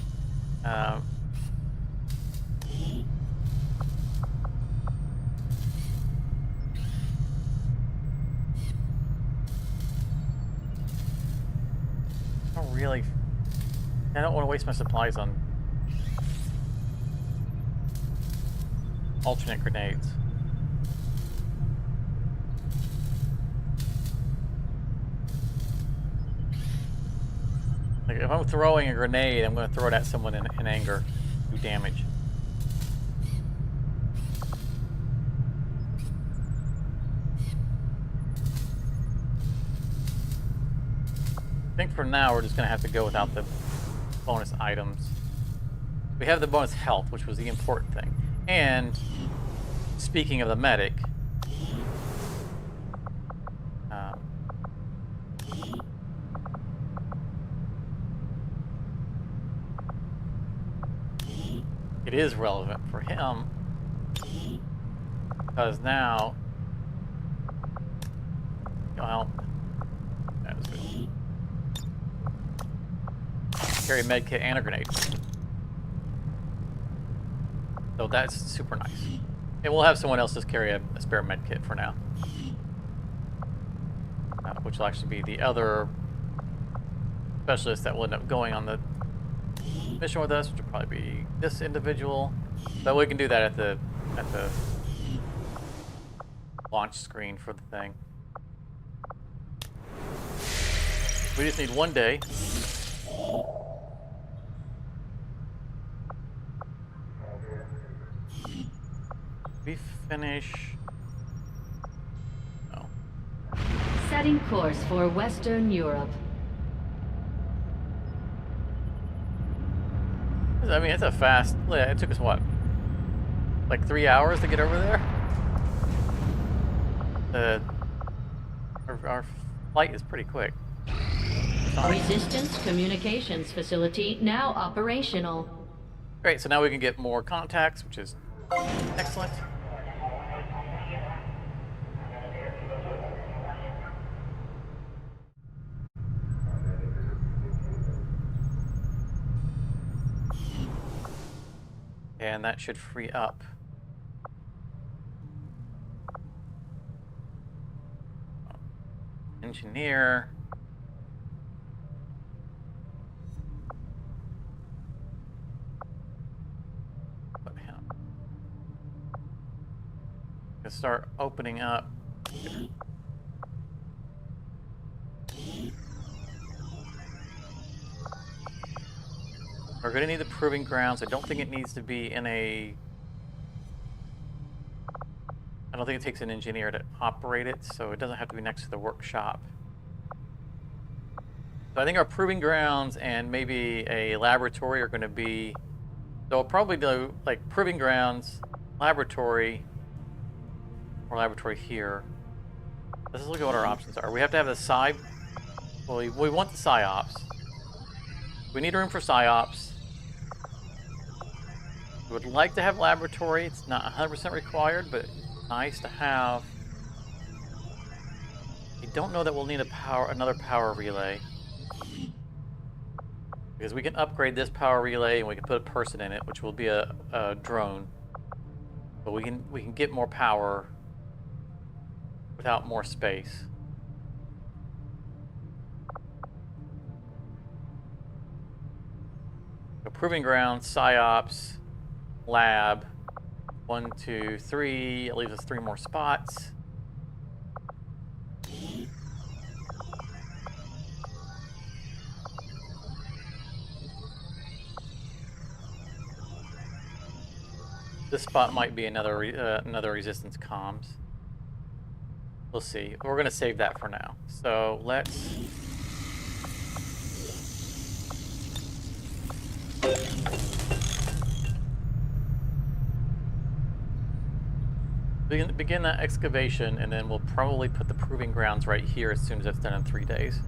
I don't want to waste my supplies on alternate grenades. Like if I'm throwing a grenade, I'm going to throw it at someone in anger, do damage. I think for now we're just going to have to go without the bonus items. We have the bonus health, which was the important thing. And speaking of the medic, it is relevant for him because now, well, that was good. Carry a med kit and a grenade. So that's super nice. And we'll have someone else just carry a spare med kit for now. Which will actually be the other specialist that will end up going on the mission with us, which will probably be this individual. But we can do that at the launch screen for the thing. We just need 1 day. We finish. No. Setting course for Western Europe. I mean, it's a fast. It took us what? Like 3 hours to get over there? Our flight is pretty quick. Resistance communications facility now operational. Great, so now we can get more contacts, which is excellent. And that should free up. Engineer. Put him. Let's start opening up. We're going to need the proving grounds. I don't think it needs to be in a... I don't think it takes an engineer to operate it, so it doesn't have to be next to the workshop. So I think our proving grounds and maybe a laboratory are going to be So we'll probably do like proving grounds, laboratory, or laboratory here. Let's look at what our options are. We have to have the psi. Well, we want the psyops. We need room for psyops. We would like to have laboratory. It's not 100% required, but nice to have. I don't know that we'll need another power relay. Because we can upgrade this power relay and we can put a person in it, which will be a drone. But we can get more power without more space. So proving ground, psyops, lab. 1, 2, 3. It leaves us 3 more spots. This spot might be another resistance comms. We'll see. We're going to save that for now. So let's... begin that excavation, and then we'll probably put the proving grounds right here as soon as it's done in 3 days.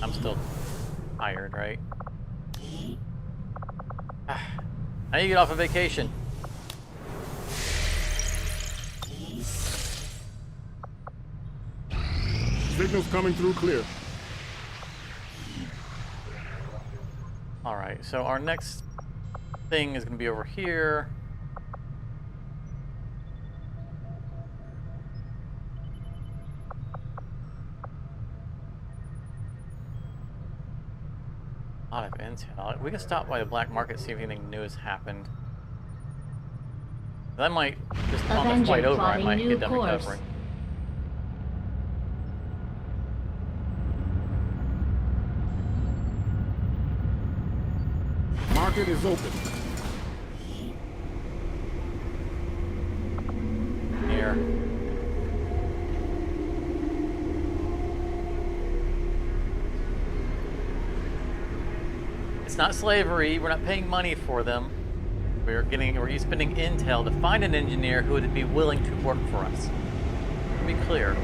I'm still tired, right? I need to get off of vacation. Signal's coming through clear. Alright, so our next thing is going to be over here. A lot of intel. We can stop by the black market, see if anything new has happened. That might, just on the Avenger flight over, I plotting might new get them course. recovering. Market is open. Here. It's not slavery. We're not paying money for them. We're spending intel to find an engineer who would be willing to work for us. To be clear,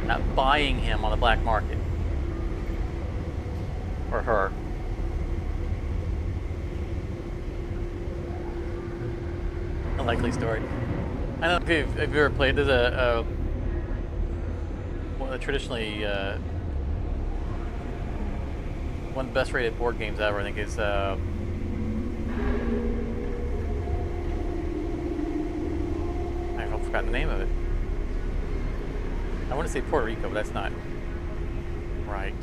not buying him on the black market. Or her. A likely story. I don't know if you've ever played. There's one of the traditionally one of the best rated board games ever. I think is I've forgotten the name of it. I want to say Puerto Rico, but that's not right.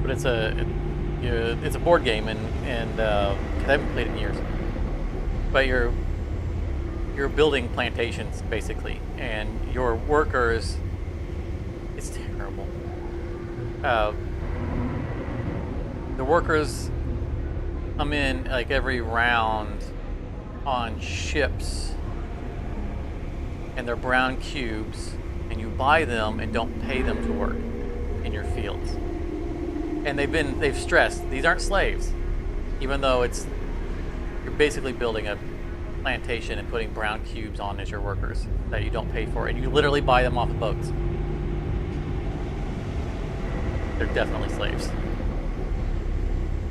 But it's a board game, and I haven't played it in years. But you're building plantations basically, and your workers. It's terrible. The workers come in like every round on ships, and they're brown cubes, and you buy them and don't pay them to work in your fields. And they've stressed these aren't slaves, even though you're basically building a plantation and putting brown cubes on as your workers that you don't pay for, and you literally buy them off of boats. They're definitely slaves.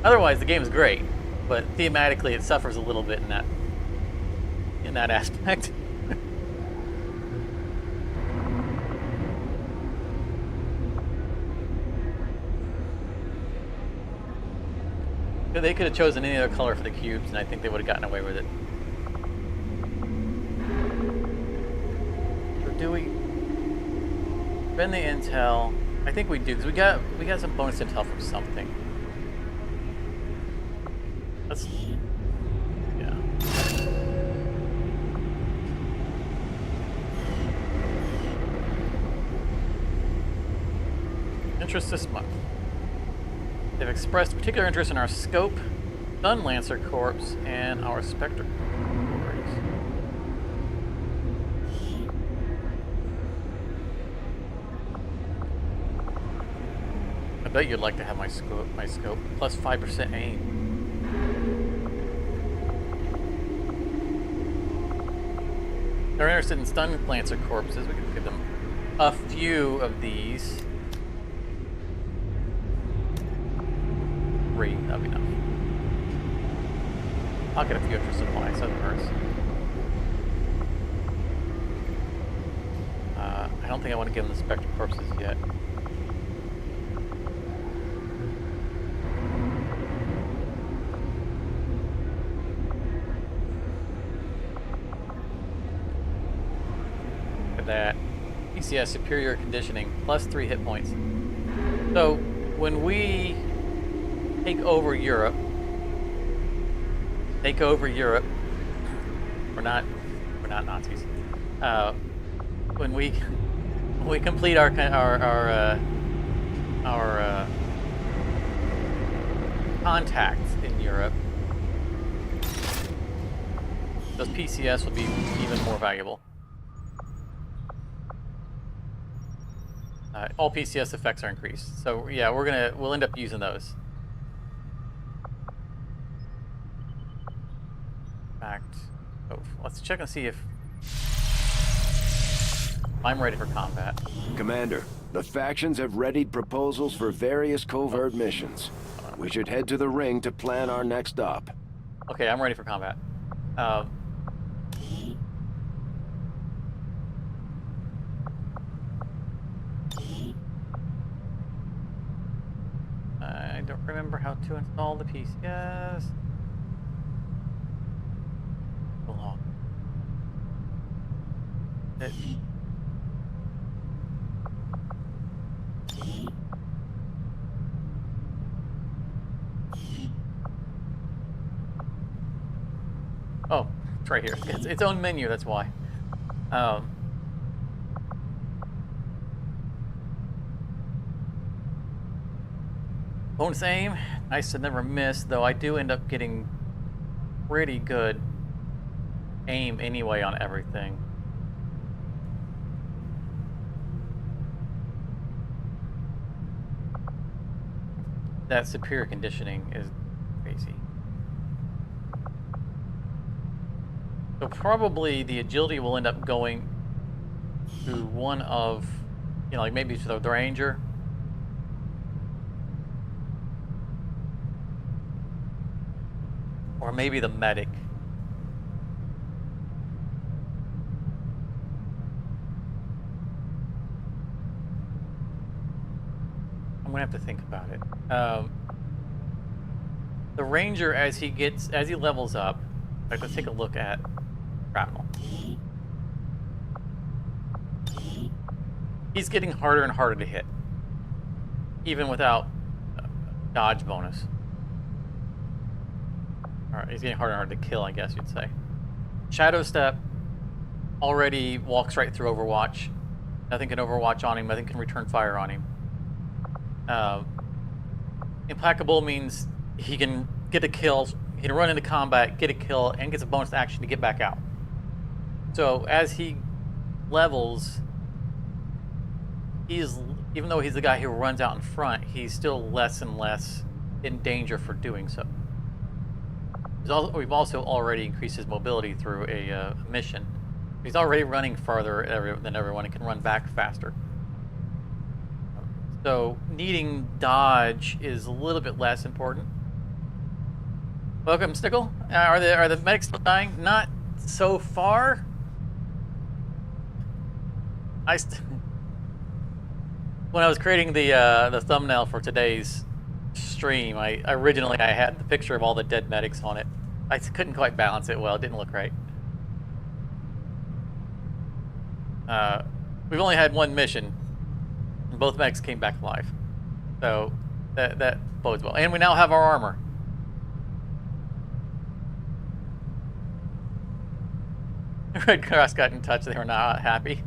Otherwise, the game is great, but thematically, it suffers a little bit in that aspect. They could have chosen any other color for the cubes, and I think they would have gotten away with it. So do we spend the intel? I think we do, because we got some bonus intel from something. Let's, yeah. Interest this month. They've expressed particular interest in our Scope, Sun Lancer Corps, and our Spectre. bet you'd like to have my scope. Plus 5% aim. They're interested in stun plants or corpses. We can give them a few of these. 3, that'd be enough. I'll get a few extra supplies, that hurts. I don't think I want to give them the spectral corpses yet. Look at that. PCS superior conditioning, plus 3 hit points. So when we take over Europe, we're not Nazis. When we complete our contacts in Europe, those PCS will be even more valuable. All PCS effects are increased, so yeah, we'll end up using those. In fact, let's check and see if I'm ready for combat. Commander, the factions have readied proposals for various covert missions. We should head to the ring to plan our next op. Okay, I'm ready for combat. I don't remember how to install the PCS. So long. Oh, it's right here. It's its own menu, that's why. Bonus aim, nice to never miss, though I do end up getting pretty good aim anyway on everything. That superior conditioning is crazy. So probably the agility will end up going to one of, like maybe to the ranger. Or maybe the medic. I'm gonna have to think about it. The ranger, as he levels up, like, let's take a look at shrapnel. He's getting harder and harder to hit, even without dodge bonus. Alright, he's getting harder and harder to kill, I guess you'd say. Shadow Step already walks right through Overwatch. Nothing can Overwatch on him, nothing can return fire on him. Implacable means he can get a kill, he can run into combat, get a kill, and gets a bonus action to get back out. So as he levels, even though he's the guy who runs out in front, he's still less and less in danger for doing so. We've also already increased his mobility through a mission. He's already running farther than everyone and can run back faster. So needing dodge is a little bit less important. Welcome, Stickle. Are the medics still dying? Not so far. When I was creating the thumbnail for today's stream, I originally had the picture of all the dead medics on it. I couldn't quite balance it well. It didn't look right. We've only had one mission, and both medics came back alive. So that bodes well. And we now have our armor. Red Cross got in touch. They were not happy.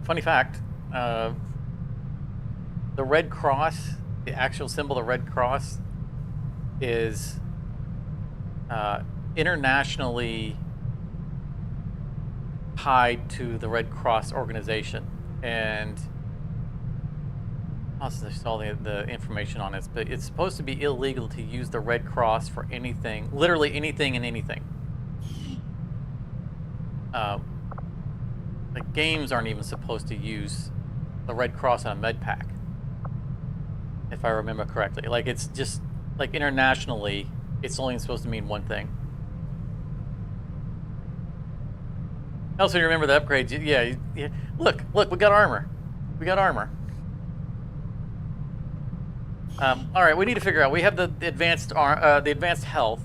Funny fact, the Red Cross, the actual symbol of the Red Cross, is internationally tied to the Red Cross organization, and I saw the information on this, but it's supposed to be illegal to use the Red Cross for anything, literally anything and anything. The games aren't even supposed to use the Red Cross on a med pack, if I remember correctly. Like, it's just, like, internationally, it's only supposed to mean one thing. Also, you remember the upgrades? Yeah. Look, we got armor. We got armor. All right, we need to figure out. We have the advanced health.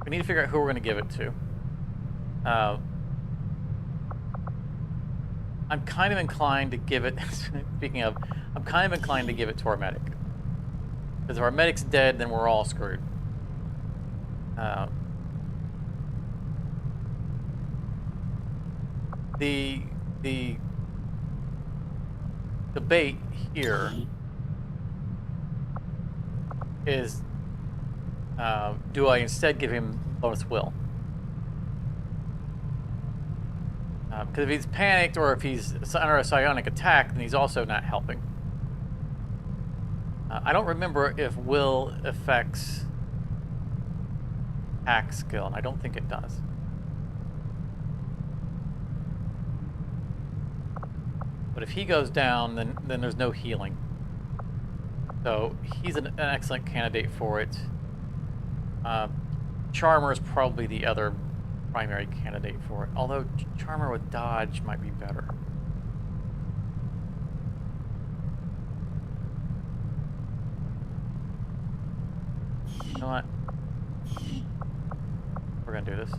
We need to figure out who we're going to give it to. I'm kind of inclined to give it. Speaking of, I'm kind of inclined to give it to our medic. Because if our medic's dead, then we're all screwed. The debate here is, do I instead give him bonus will? Because if he's panicked or if he's under a psionic attack, then he's also not helping. I don't remember if will affects attack skill, and I don't think it does. But if he goes down, then there's no healing. So he's an excellent candidate for it. Charmer is probably the other primary candidate for it. Although Charmer with dodge might be better. You know what? We're gonna do this.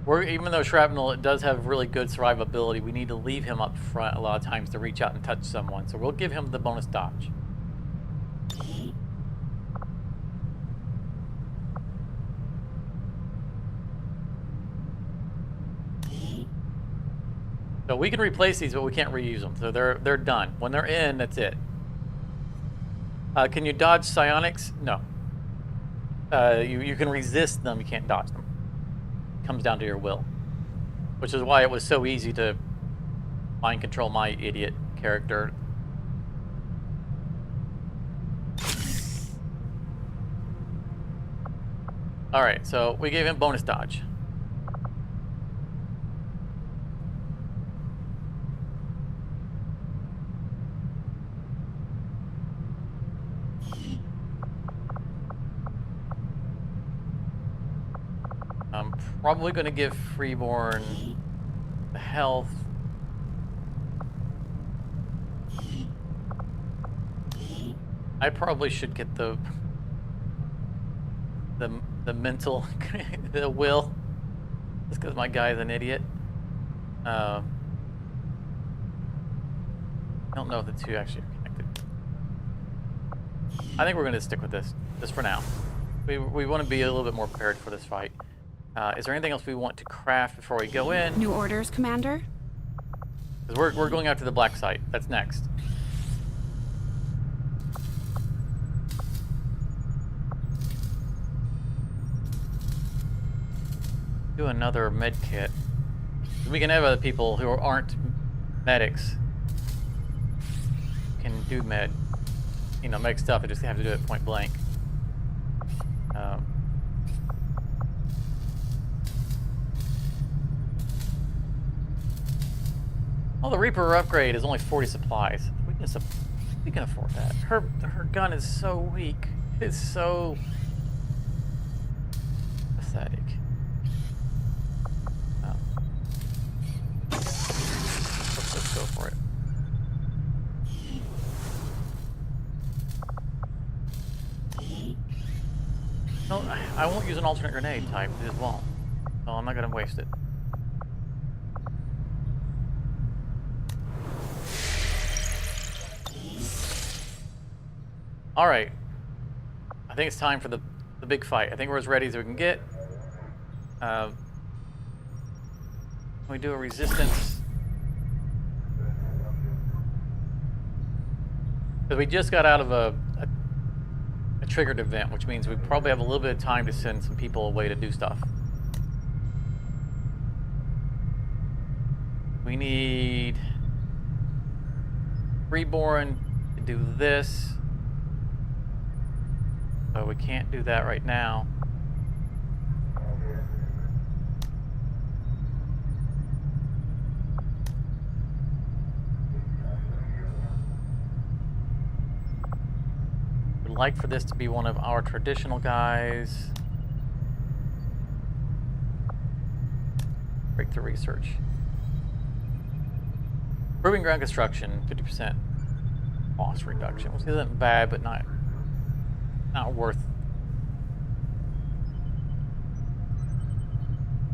Even though Shrapnel, it does have really good survivability, we need to leave him up front a lot of times to reach out and touch someone. So we'll give him the bonus dodge. So we can replace these, but we can't reuse them. So they're done. When they're in, that's it. Can you dodge psionics? No. You can resist them. You can't dodge them. It comes down to your will, which is why it was so easy to mind control my idiot character. All right, so we gave him bonus dodge. I'm probably going to give Freeborn the health. I probably should get the mental, the will, just because my guy's an idiot. I don't know if the two actually are connected. I think we're going to stick with this, just for now. We want to be a little bit more prepared for this fight. Is there anything else we want to craft before we go in? New orders, Commander? Because we're going after the Blacksite. That's next. Do another med kit. We can have other people who aren't medics can do med stuff. They just have to do it point blank. Well, the Reaper upgrade is only 40 supplies. We can afford that. Her gun is so weak. It's so pathetic. Let's go for it. No, I won't use an alternate grenade type. It just won't. So I'm not going to waste it. All right. I think it's time for the big fight. I think we're as ready as we can get. We do a resistance. Because we just got out of a a triggered event, which means we probably have a little bit of time to send some people away to do stuff. We need Reborn to do this. So we can't do that right now. We'd like for this to be one of our traditional guys. Breakthrough research. Proving ground construction, 50% cost reduction, which isn't bad, but not worth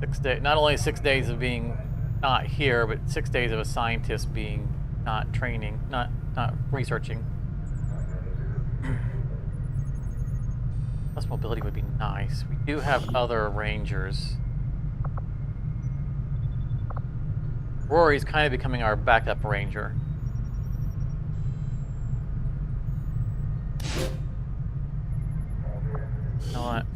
6 days. Not only 6 days of being not here, but 6 days of a scientist being not training, not researching. Plus mobility would be nice. We do have other rangers. Rory's kind of becoming our backup ranger. You know what?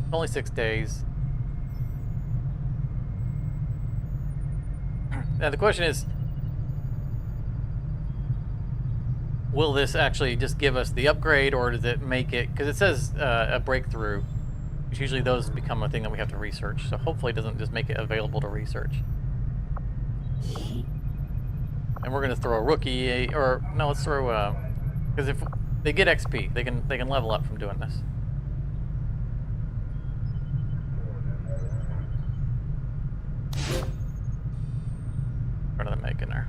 It's only 6 days. Now the question is, will this actually just give us the upgrade, or does it make it, because it says a breakthrough, which usually those become a thing that we have to research, so hopefully it doesn't just make it available to research. And we're going to throw a rookie, or no, let's throw, because if they get XP, they can level up from doing this. What are they making there?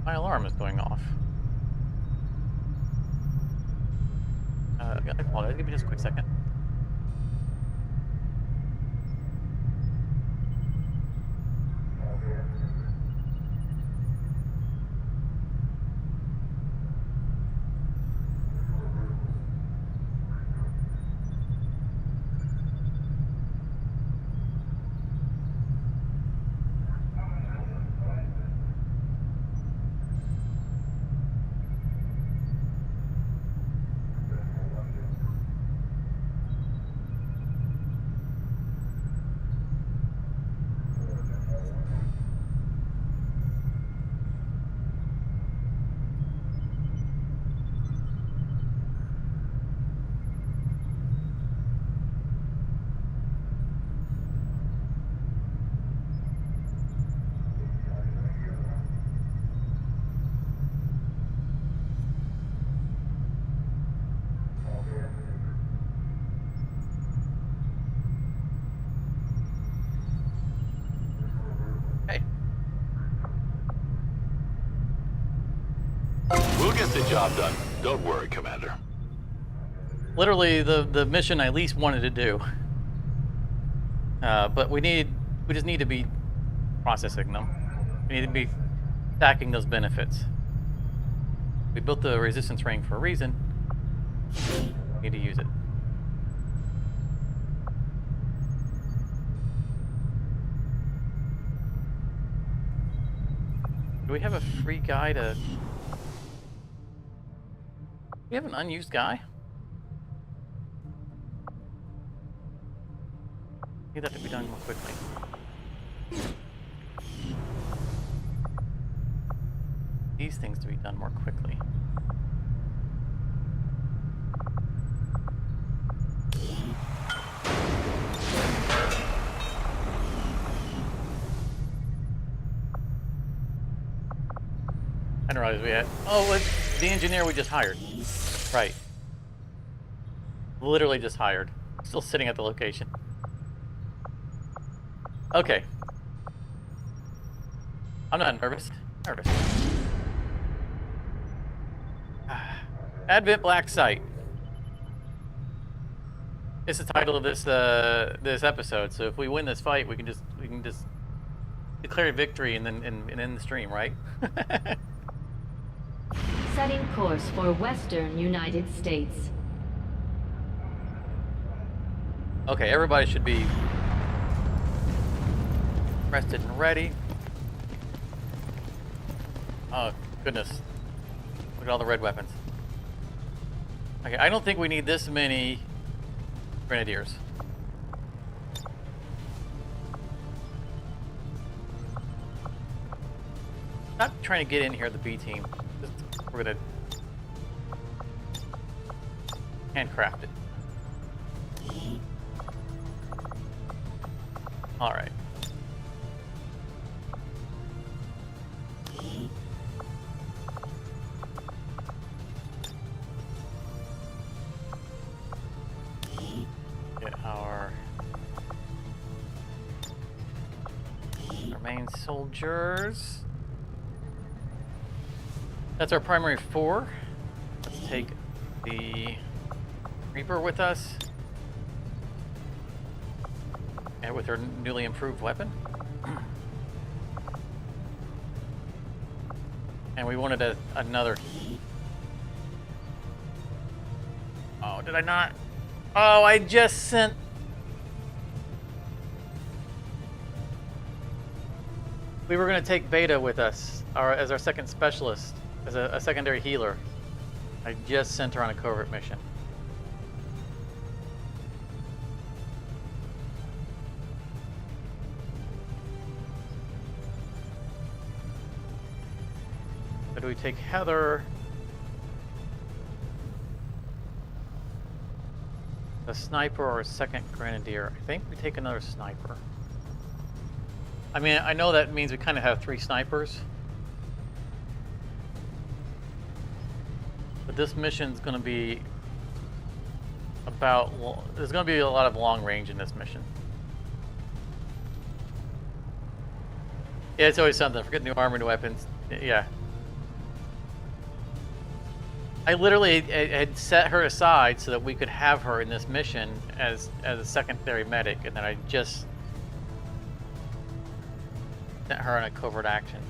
My alarm is going off. I apologize. Give me just a quick second. We'll get the job done. Don't worry, Commander. Literally the mission I least wanted to do. But we just need to be processing them. We need to be stacking those benefits. We built the resistance ring for a reason. We need to use it. Do we have a free guy to... Do we have an unused guy? Need that to be done more quickly. These things to be done more quickly. I didn't realize we had... Oh, it's the engineer we just hired. Right. Literally just hired. Still sitting at the location. Okay. I'm not nervous. Advent Blacksite. It's the title of this this episode. So if we win this fight, we can just declare victory and then end the stream, right? Setting course for Western United States. Okay, everybody should be rested and ready. Oh, goodness. Look at all the red weapons. Okay, I don't think we need this many grenadiers. Not trying to get in here, the B team. Just, we're gonna handcraft it. All right. Get our main soldiers. That's our primary 4. Let's take the Reaper with us. And with her newly improved weapon. And we wanted another. Oh, did I not? Oh, I just sent. We were going to take Beta with us as our second specialist, as a secondary healer. I just sent her on a covert mission. So do we take Heather? A sniper or a second grenadier? I think we take another sniper. I mean, I know that means we kind of have 3 snipers. But this mission's going to be about... There's going to be a lot of long range in this mission. Yeah, it's always something. Forget new armor, new weapons. Yeah. I literally had set her aside so that we could have her in this mission as a secondary medic, and then I just sent her on a covert action.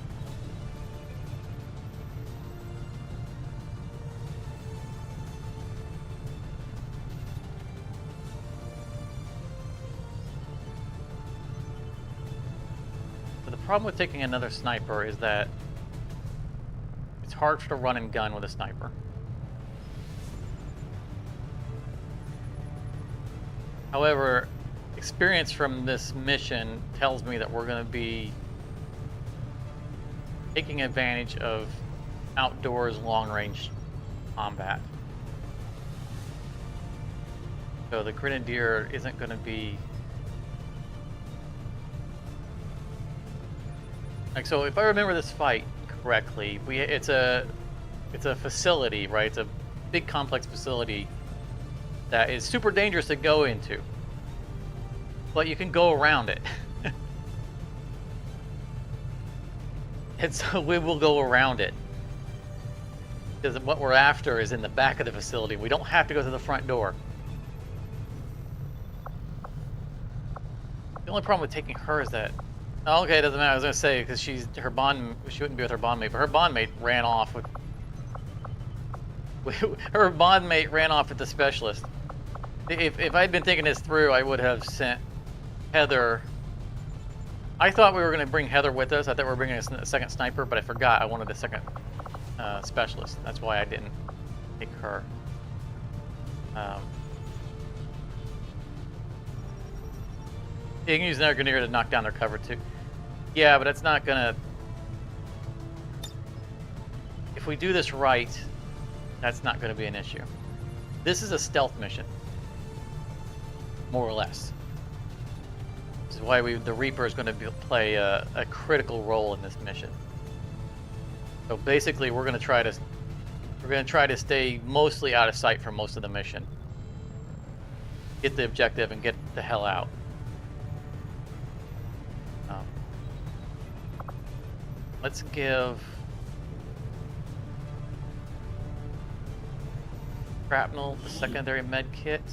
But the problem with taking another sniper is that it's hard to run and gun with a sniper. However, experience from this mission tells me that we're going to be taking advantage of outdoors long-range combat. So the Grenadier isn't going to be... Like, so if I remember this fight correctly, it's a facility, right? It's a big complex facility that is super dangerous to go into, but you can go around it. And so we will go around it, because what we're after is in the back of the facility. We don't have to go to the front door. The only problem with taking her is that, oh, okay, it doesn't matter. I was gonna say, because she wouldn't be with her bondmate, but her bondmate ran off with her bondmate ran off with the specialist. If I'd been thinking this through, I would have sent Heather. I thought we were going to bring Heather with us. I thought we were bringing a second sniper, but I forgot I wanted a second specialist. That's why I didn't take her. You can use another grenadier to knock down their cover too. Yeah, but it's not going to... If we do this right, that's not going to be an issue. This is a stealth mission, more or less. This is why the Reaper is going to play a critical role in this mission. So basically, we're going to try to stay mostly out of sight for most of the mission. Get the objective and get the hell out. Let's give Shrapnel the secondary med kit.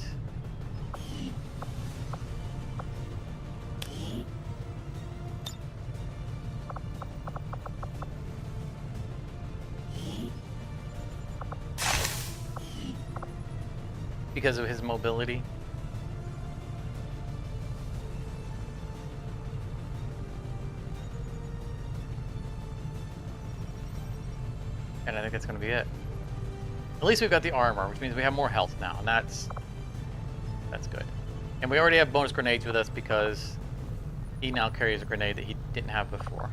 because of his mobility. And I think that's going to be it. At least we've got the armor, which means we have more health now, and that's good. And we already have bonus grenades with us because he now carries a grenade that he didn't have before.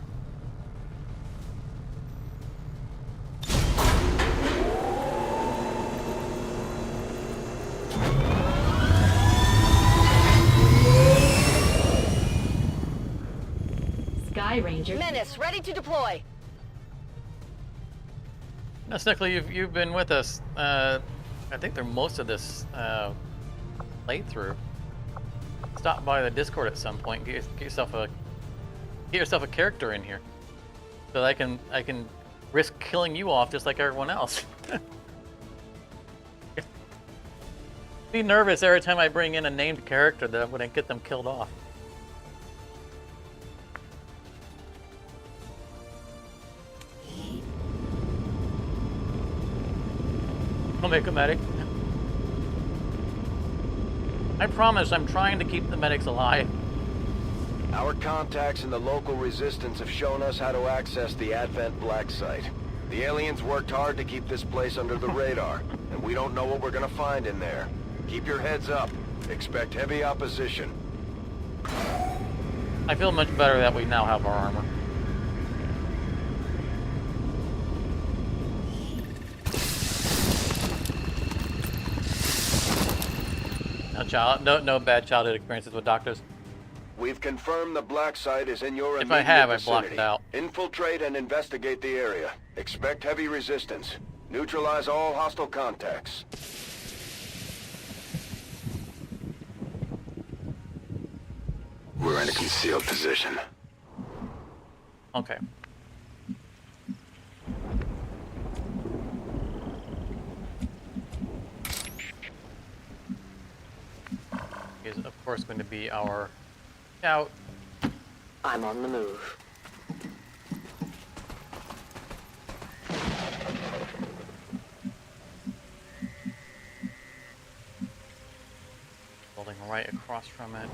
Sky Ranger. Menace, ready to deploy. Now, Snickley, you've been with us. I think through most of this playthrough. Stop by the Discord at some point. And get yourself a character in here, so that I can risk killing you off just like everyone else. Be nervous every time I bring in a named character that I'm going to get them killed off. I'll make a medic. I promise I'm trying to keep the medics alive. Our contacts in the local resistance have shown us how to access the Advent Blacksite. The aliens worked hard to keep this place under the radar, and we don't know what we're gonna find in there. Keep your heads up. Expect heavy opposition. I feel much better that we now have our armor. No bad childhood experiences with doctors. We've confirmed the Blacksite is in your If immediate I have, I vicinity. blocked it out. Infiltrate and investigate the area. Expect heavy resistance. Neutralize all hostile contacts. We're in a concealed position. Okay. Is of course going to be our scout. I'm on the move. Building right across from it.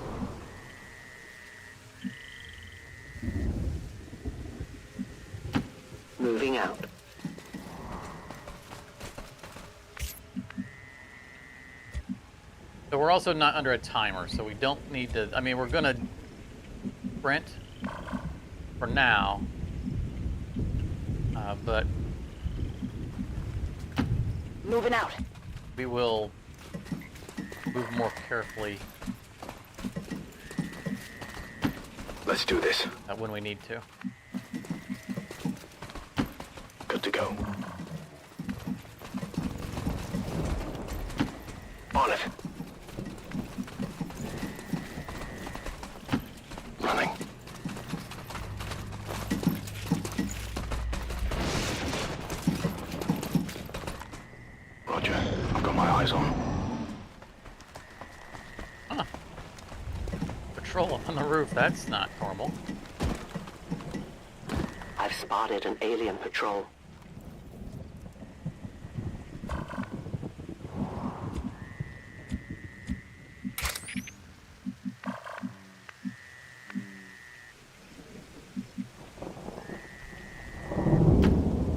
Moving out. So we're also not under a timer, so we don't need to. I mean, we're gonna sprint for now, but Moving out. we will move more carefully Let's do this. when we need to. Good to go. On it. Running. Roger. I've got my eyes on. Huh. Patrol up on the roof. That's not normal. I've spotted an alien patrol.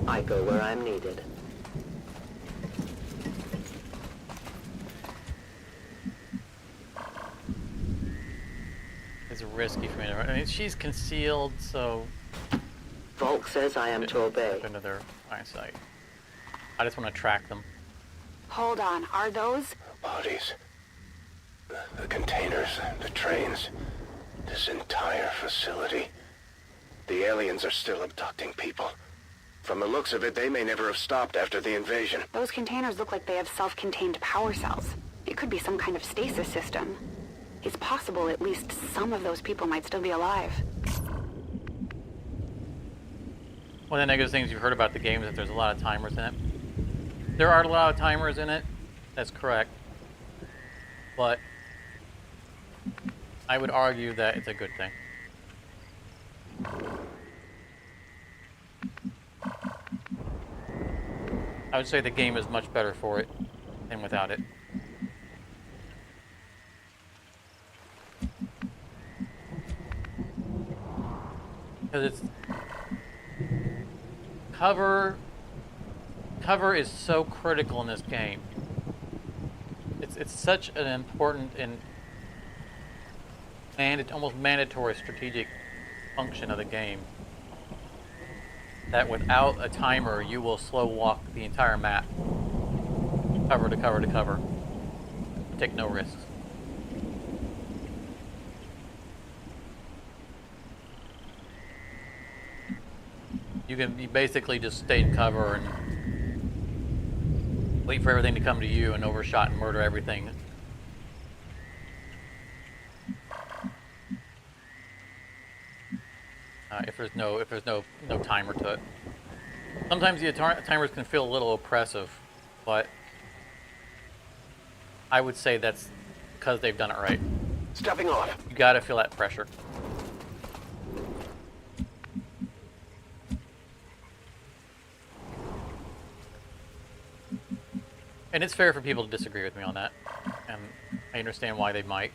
I go where I'm needed. It's risky for me to. I mean, she's concealed, so Volk says I am to obey. into their eyesight. I just want to track them. Hold on, are those? Bodies. The containers, the trains. This entire facility. The aliens are still abducting people. From the looks of it, they may never have stopped after the invasion. Those containers look like they have self-contained power cells. It could be some kind of stasis system. It's possible at least some of those people might still be alive. One of the negative things you've heard about the game is that there's a lot of timers in it. There are a lot of timers in it. That's correct. But I would argue that it's a good thing. I would say the game is much better for it than without it. Because it's cover is so critical in this game. It's such an important and almost mandatory strategic function of the game that without a timer you will slow walk the entire map, cover to cover to cover. Take no risks. You basically just stay in cover and wait for everything to come to you and overshot and murder everything. If there's no timer to it. Sometimes the timers can feel a little oppressive, but I would say that's because they've done it right. Stepping off. You gotta feel that pressure. And it's fair for people to disagree with me on that, and I understand why they might.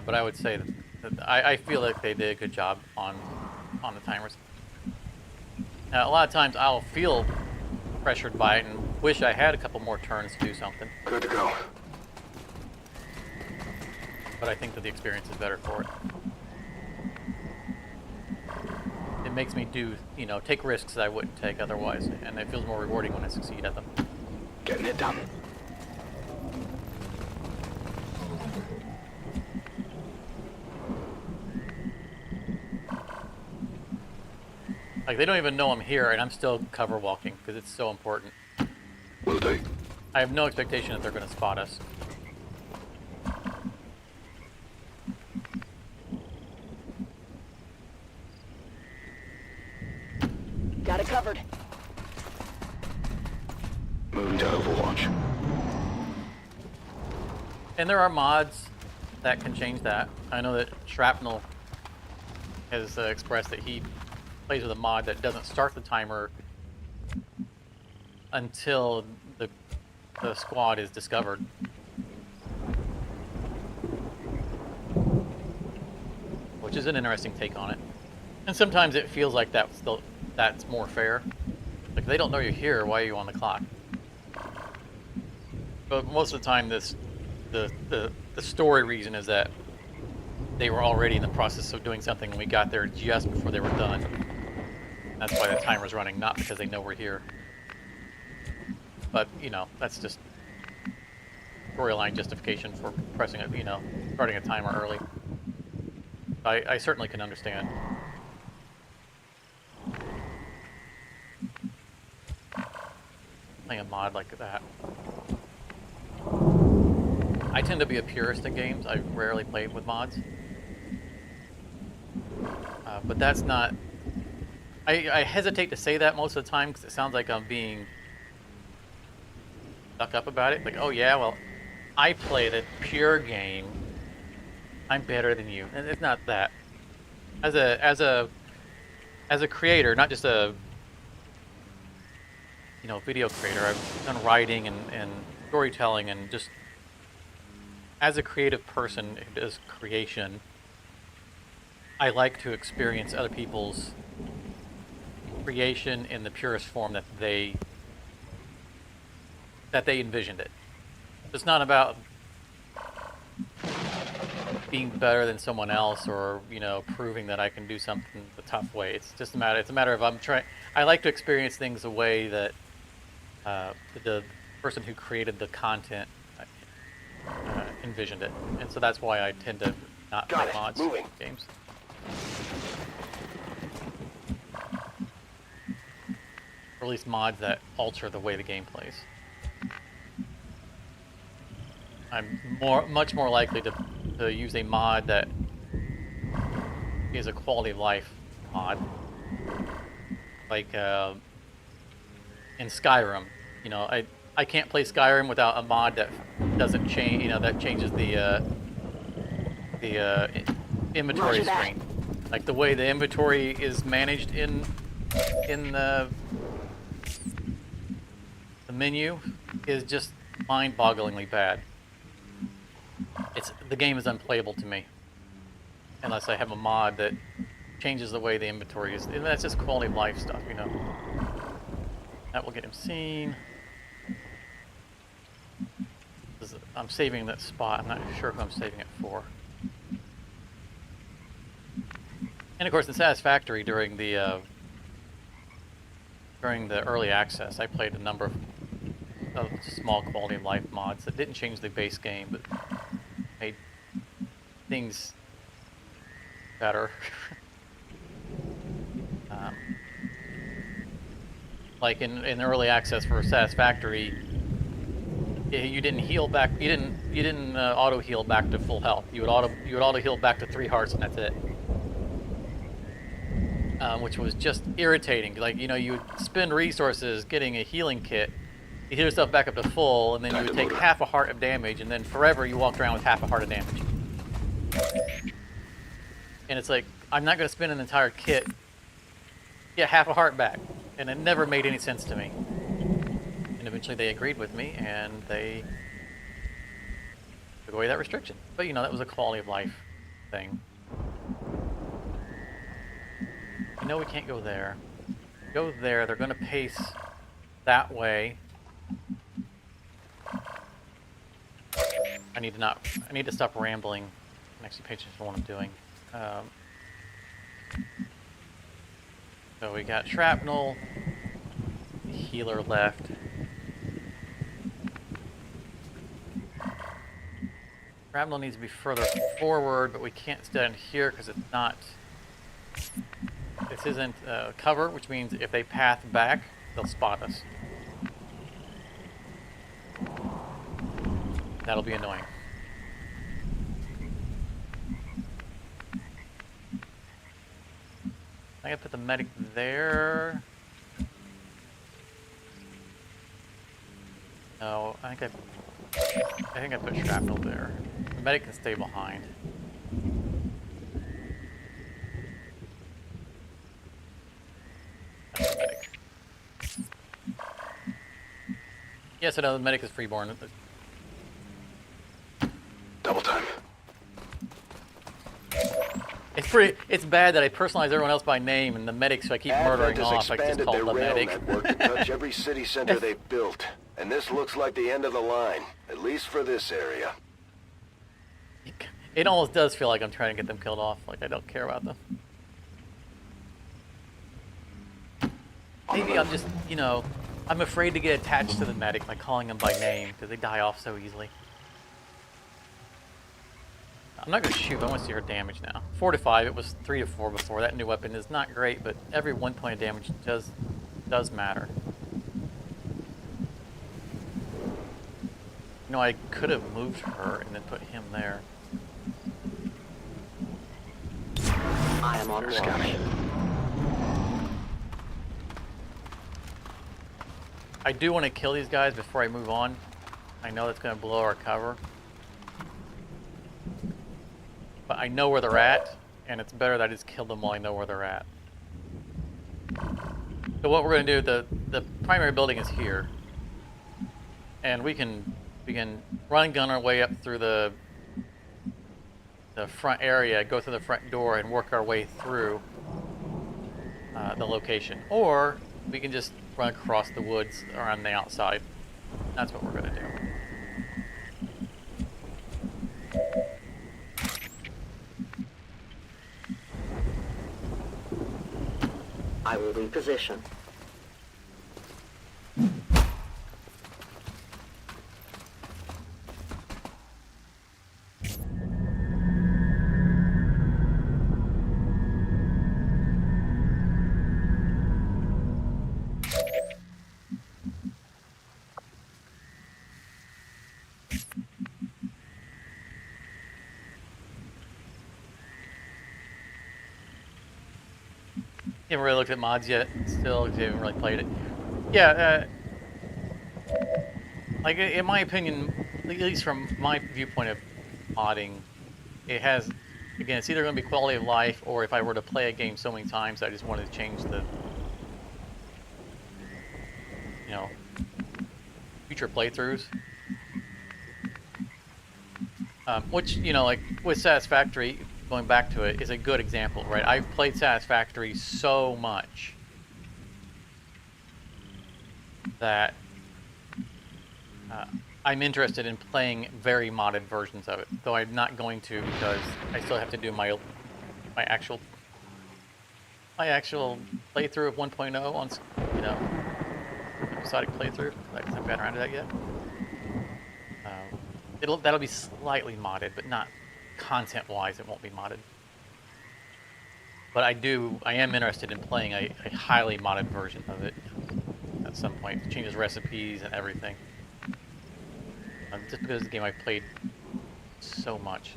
But I would say that I feel like they did a good job on the timers. A lot of times I'll feel pressured by it and wish I had a couple more turns to do something. Good to go. But I think that the experience is better for it. It makes me do, take risks that I wouldn't take otherwise, and it feels more rewarding when I succeed at them. Getting it done. Like, they don't even know I'm here, and I'm still cover walking, because it's so important. Will do. I have no expectation that they're going to spot us. Got it covered. Moving to Overwatch. And there are mods that can change that. I know that Shrapnel has expressed that he plays with a mod that doesn't start the timer until the squad is discovered. Which is an interesting take on it. And sometimes it feels like that's more fair. Like, if they don't know you're here, why are you on the clock? But most of the time, the story reason is that they were already in the process of doing something and we got there just before they were done. That's why the timer's running, not because they know we're here. But, that's just storyline justification for pressing it, starting a timer early. I certainly can understand. Playing a mod like that. I tend to be a purist in games. I rarely play with mods. But that's not... I hesitate to say that most of the time because it sounds like I'm being stuck up about it. Like, oh yeah, well, I played a pure game. I'm better than you. And it's not that. As a creator, not just a video creator, I've done writing and storytelling, and just as a creative person who does creation, I like to experience other people's creation in the purest form that they envisioned it. It's not about being better than someone else or proving that I can do something the tough way. It's just a matter of I like to experience things the way that the person who created the content envisioned it, and so that's why I tend to not play mods in games. Or at least mods that alter the way the game plays. I'm much more likely to use a mod that is a quality of life mod, like in Skyrim. I can't play Skyrim without a mod that doesn't change. That changes the inventory screen, like the way the inventory is managed in the menu is just mind-bogglingly bad. The game is unplayable to me. unless I have a mod that changes the way the inventory is. And that's just quality of life stuff, you know. That will get him seen. I'm saving that spot. I'm not sure who I'm saving it for. And of course, in Satisfactory during the early access, I played a number of small quality of life mods that didn't change the base game, but made things better. Like in early access for Satisfactory, you didn't heal back. You didn't auto heal back to full health. You would auto heal back to 3 hearts, and that's it. Which was just irritating. Like, you know, you would spend resources getting a healing kit, you heal yourself back up to full, and then you would take half a heart of damage, and then forever you walked around with half a heart of damage. And it's like, I'm not going to spend an entire kit, get half a heart back. And it never made any sense to me. And eventually they agreed with me, and they took away that restriction. But, you know, that was a quality of life thing. You know we can't go there. Go there, they're going to pace that way. I need to stop rambling and actually pay attention to what I'm doing. So we got shrapnel, healer left. Shrapnel needs to be further forward, but we can't stand here because it's not. This isn't cover, which means if they path back, they'll spot us. That'll be annoying. I gotta put the medic there. No, I think I put shrapnel there. The medic can stay behind. That's the medic. Yes, I know the medic is freeborn. Double time. It's bad that I personalize everyone else by name, and the medics I keep murdering off. I just call the medic. Network to touch every city center they've built, and this looks like the end of the line, at least for this area. It almost does feel like I'm trying to get them killed off, like I don't care about them. Maybe I'm just, you know, I'm afraid to get attached to the medic by calling them by name, because they die off so easily. I'm not going to shoot, I want to see her damage now. 4 to 5, it was 3 to 4 before. That new weapon is not great, but every 1 point of damage does matter. You know, I could have moved her and then put him there. I am on watch. I do want to kill these guys before I move on. I know that's going to blow our cover. But I know where they're at, and it's better that I just kill them while I know where they're at. So what we're going to do, the primary building is here. And we can run and gun our way up through the front area, go through the front door, and work our way through the location. Or we can just run across the woods around the outside. That's what we're going to do. I will reposition. You haven't really looked at mods yet, still, because you haven't really played it. Yeah, like, in my opinion, at least from my viewpoint of modding, it has, again, it's either going to be quality of life, or if I were to play a game so many times, I just wanted to change the, you know, future playthroughs. Which, you know, like, with Satisfactory, going back to it, is a good example, right? I've played Satisfactory so much that I'm interested in playing very modded versions of it, though I'm not going to because I still have to do my actual playthrough of 1.0 on, you know, episodic playthrough. I haven't gotten around to that yet. That'll be slightly modded, but not content-wise. It won't be modded. But I am interested in playing a highly modded version of it at some point. It changes recipes and everything. Just because it's a game I played so much.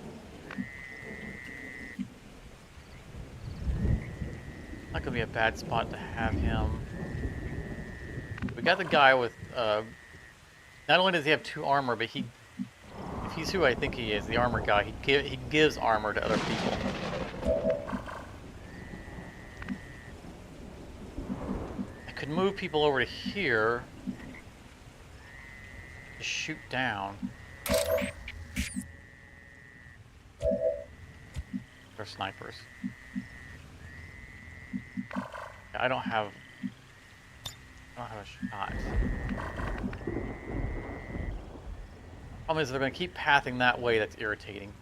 Not gonna be a bad spot to have him. We got the guy with. Not only does he have 2 armor, but if he's who I think he is, the armor guy, he gives armor to other people. I could move people over to here to shoot down. They're snipers. I don't have a shot. Problem is they're going to keep pathing that way. That's irritating.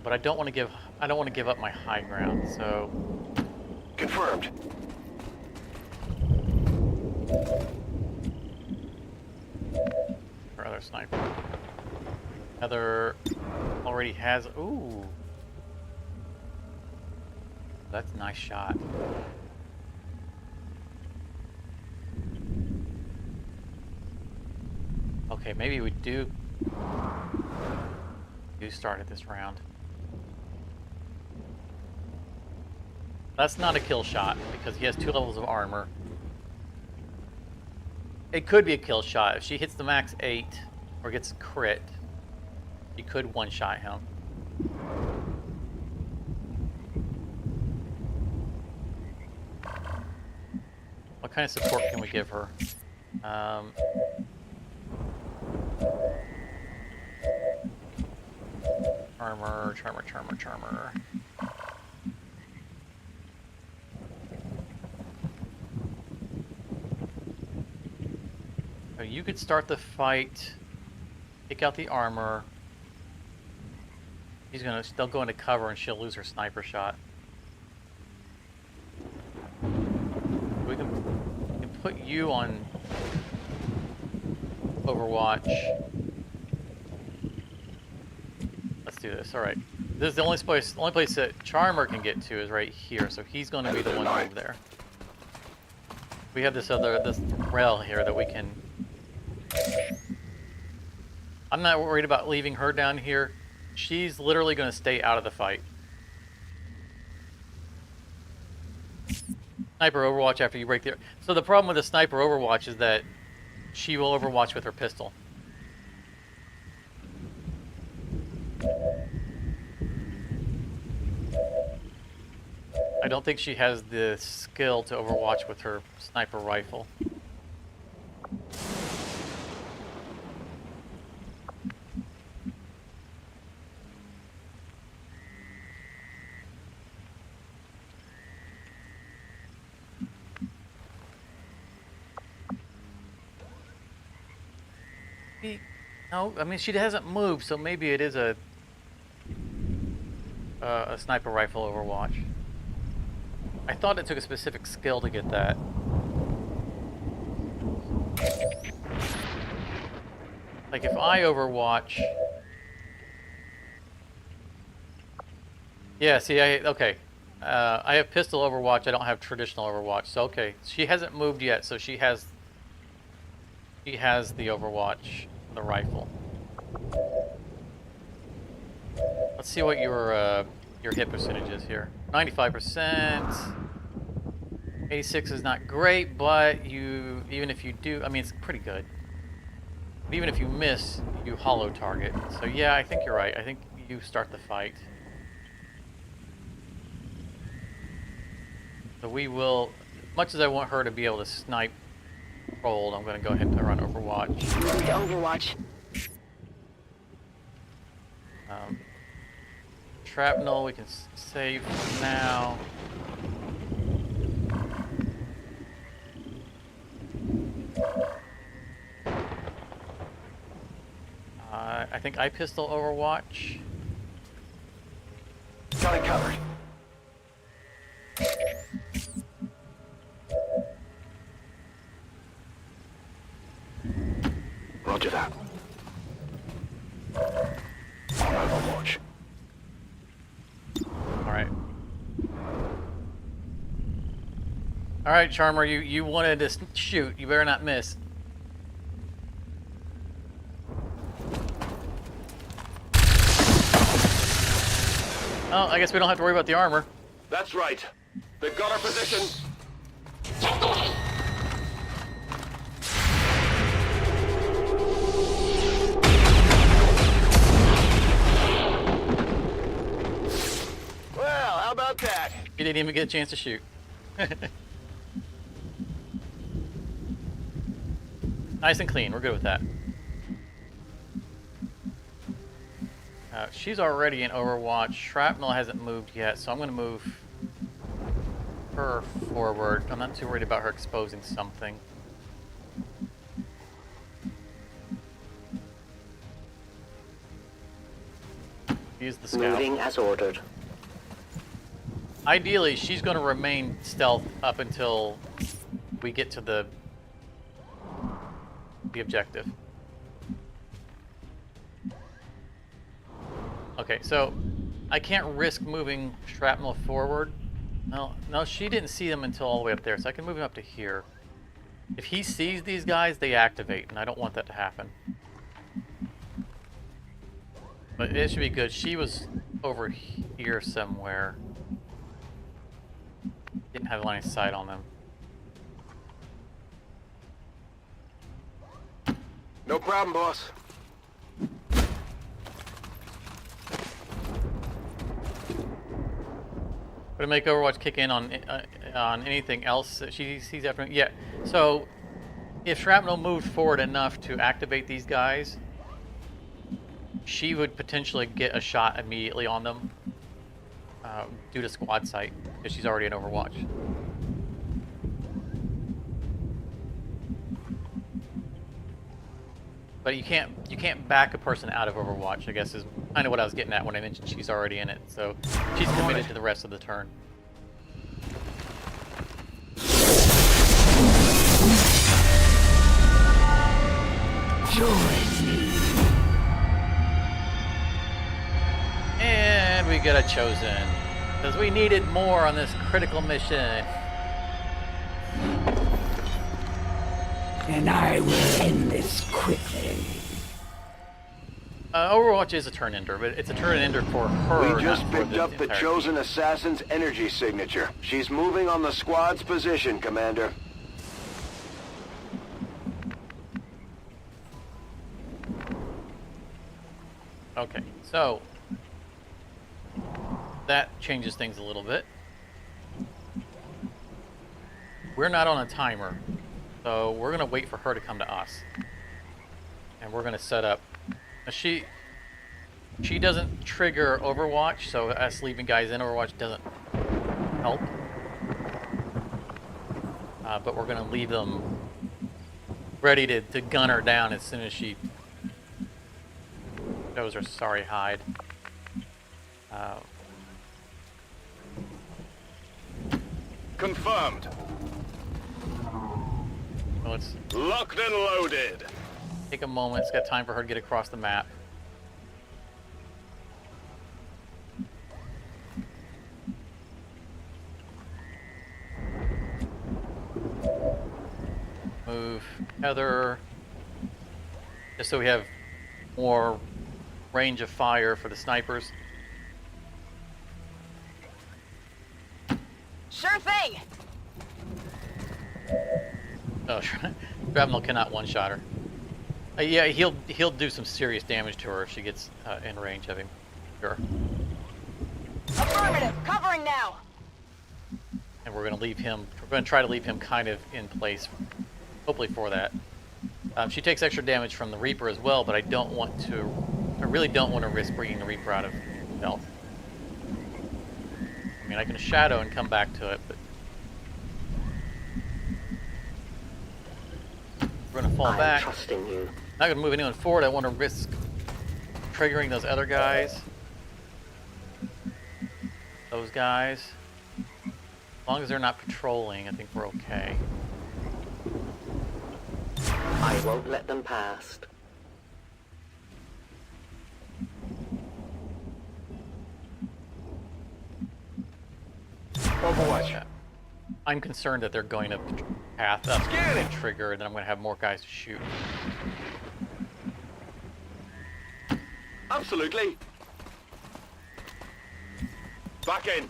But I don't want to give up my high ground. So Confirmed. our other sniper. Heather already has. Ooh, that's a nice shot. Okay, maybe we do start at this round. That's not a kill shot because he has 2 levels of armor. It could be a kill shot. If she hits the max 8 or gets a crit, you could one-shot him. What kind of support can we give her? Charmer. So you could start the fight, take out the armor. They'll go into cover and she'll lose her sniper shot. We can put you on Overwatch. Let's do this. All right. This is the only place that Charmer can get to is right here, so he's going to be the one to move there. We have this rail here that we can. I'm not worried about leaving her down here. She's literally going to stay out of the fight. Sniper Overwatch after you break the. So the problem with the Sniper Overwatch is that she will Overwatch with her pistol. I don't think she has the skill to Overwatch with her sniper rifle. No, I mean she hasn't moved, so maybe it is a sniper rifle Overwatch. I thought it took a specific skill to get that. Like if I Overwatch. Yeah, see, okay. I have pistol Overwatch. I don't have traditional Overwatch. So okay, she hasn't moved yet, so she has the Overwatch, the rifle. Let's see what your hit percentage is here. 95%. 86 is not great, but even if you do, I mean it's pretty good. But even if you miss, you hollow target. So yeah, I think you're right. I think you start the fight. So we will, much as I want her to be able to snipe rolled, I'm going to go ahead and put her on Overwatch. Overwatch. Shrapnel we can save for now. I think eye pistol Overwatch. Got it covered. Roger that. On Overwatch. All right, Charmer, you wanted to shoot. You better not miss. Oh, I guess we don't have to worry about the armor. That's right. They've got our position. Well, how about that? You didn't even get a chance to shoot. Nice and clean. We're good with that. She's already in Overwatch. Shrapnel hasn't moved yet, so I'm going to move her forward. I'm not too worried about her exposing something. Use the scout. Moving as ordered. Ideally, she's going to remain stealth up until we get to the objective. Okay, so I can't risk moving Shrapnel forward. No, she didn't see them until all the way up there, so I can move him up to here. If he sees these guys, they activate, and I don't want that to happen. But it should be good. She was over here somewhere. Didn't have line of sight on them. No problem, boss. Would it make Overwatch kick in on anything else that she sees after? Yeah. So if Shrapnel moved forward enough to activate these guys, she would potentially get a shot immediately on them due to squad sight, because she's already in Overwatch. But you can't back a person out of Overwatch, I guess is kind of what I was getting at when I mentioned she's already in it. So she's committed to the rest of the turn. Join me. And we got a chosen, because we needed more on this critical mission. And I will end this quickly. Overwatch is a turn ender, but it's a turn ender for her. We just not for picked up the entire chosen team. assassin's energy signature. She's moving on the squad's position, Commander. Okay, so that changes things a little bit. We're not on a timer, so we're gonna wait for her to come to us, and we're gonna set up. She doesn't trigger Overwatch, so us leaving guys in Overwatch doesn't help. But we're gonna leave them ready to gun her down as soon as she shows her sorry hide. Confirmed. So let's Locked and loaded. take a moment. It's got time for her to get across the map. Move Heather, just so we have more range of fire for the snipers. Sure thing. Oh, Shrapnel cannot one-shot her. Yeah, he'll do some serious damage to her if she gets in range of him. Sure. Affirmative. Covering now. And we're gonna leave him. We're gonna try to leave him kind of in place, hopefully for that. She takes extra damage from the Reaper as well, but I really don't want to risk bringing the Reaper out of health. I can shadow and come back to it, but we're gonna fall back. Trusting you. Not gonna move anyone forward. I want to risk triggering those other guys. Those guys. As long as they're not patrolling, I think we're okay. I won't let them past. Overwatch. Yeah. I'm concerned that they're going to path up and trigger, and then I'm going to have more guys to shoot. Absolutely. Back in.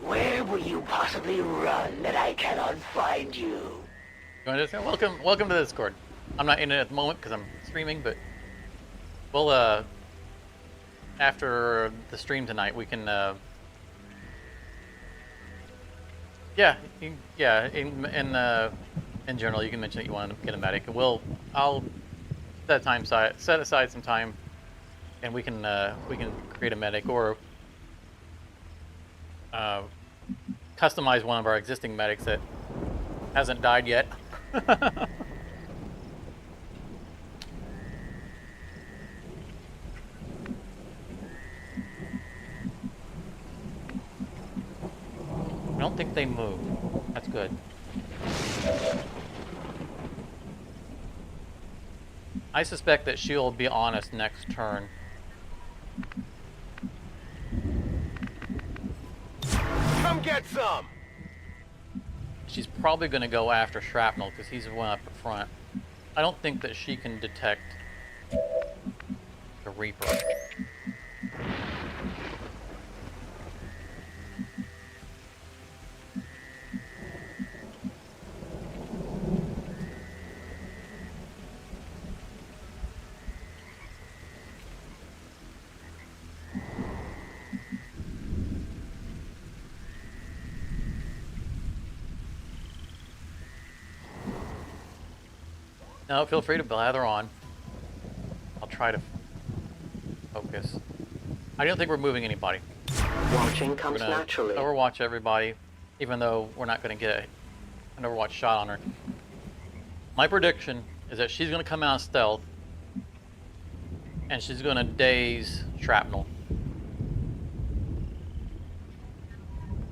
Where will you possibly run that I cannot find you? You want to just, welcome to the Discord. I'm not in it at the moment because I'm streaming, but we'll after the stream tonight we can in general you can mention that you want to get a medic, and I'll set aside some time, and we can create a medic or customize one of our existing medics that hasn't died yet. I don't think they moved. That's good. I suspect that she'll be on us next turn. Come get some. She's probably going to go after Shrapnel because he's the one up in front. I don't think that she can detect the Reaper. No, feel free to blather on. I'll try to focus. I don't think we're moving anybody. Watching comes naturally. Overwatch everybody, even though we're not going to get an Overwatch shot on her. My prediction is that she's going to come out stealth, and she's going to daze Shrapnel.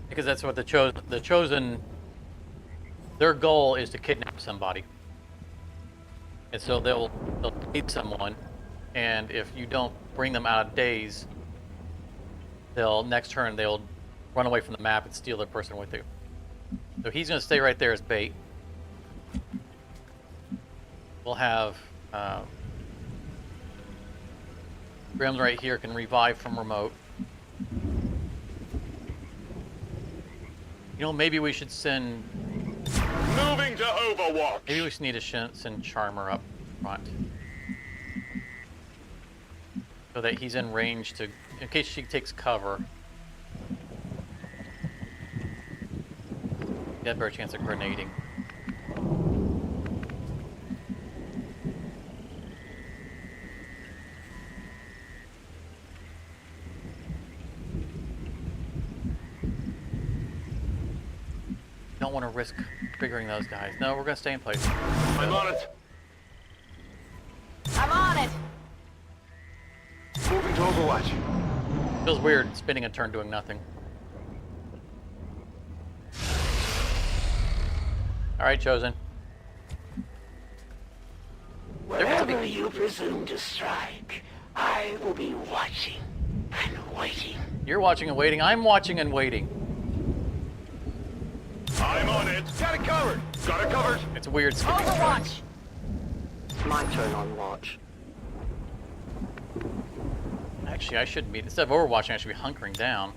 Because that's what the Chosen, their goal is to kidnap somebody. And so they'll beat someone, and if you don't bring them out of daze, next turn they'll run away from the map and steal their person with you. So he's going to stay right there as bait. We'll have Grim's right here, can revive from remote. You know, maybe we should send. Moving to Overwatch. Maybe we just need to send Charmer up front, so that he's in range to, in case she takes cover. Get a better chance of grenading. Don't want to risk triggering those guys. No, we're gonna stay in place. I'm on it. I'm on it. Moving to Overwatch. Feels weird spending a turn doing nothing. All right, Chosen. Wherever you presume to strike, I will be watching and waiting. You're watching and waiting. I'm watching and waiting. I'm on it. Got it covered. Got it covered. It's weird skipping turns. Overwatch. My turn on watch. Actually, I shouldn't be. Instead of overwatching, I should be hunkering down.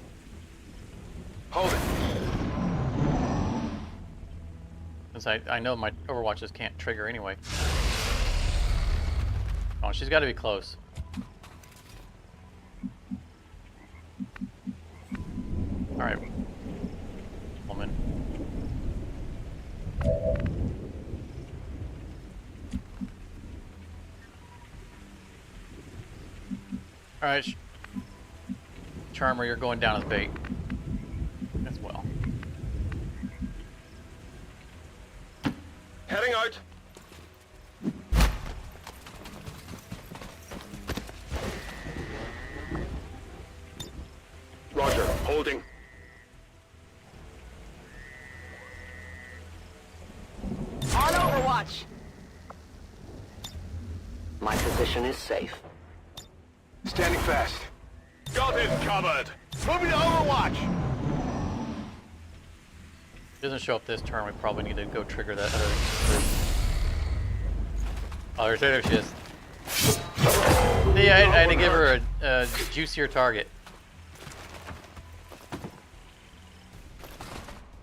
Hold it. Since I know my Overwatches can't trigger anyway. Oh, she's got to be close. Alright. Woman. Alright. Charmer, you're going down as bait. As well. Heading out. Roger, holding. On Overwatch. My position is safe. Standing fast. Got it covered. Moving to Overwatch. If it doesn't show up this turn, we probably need to go trigger that other group. Oh, there she is. See, I had to give her a juicier target.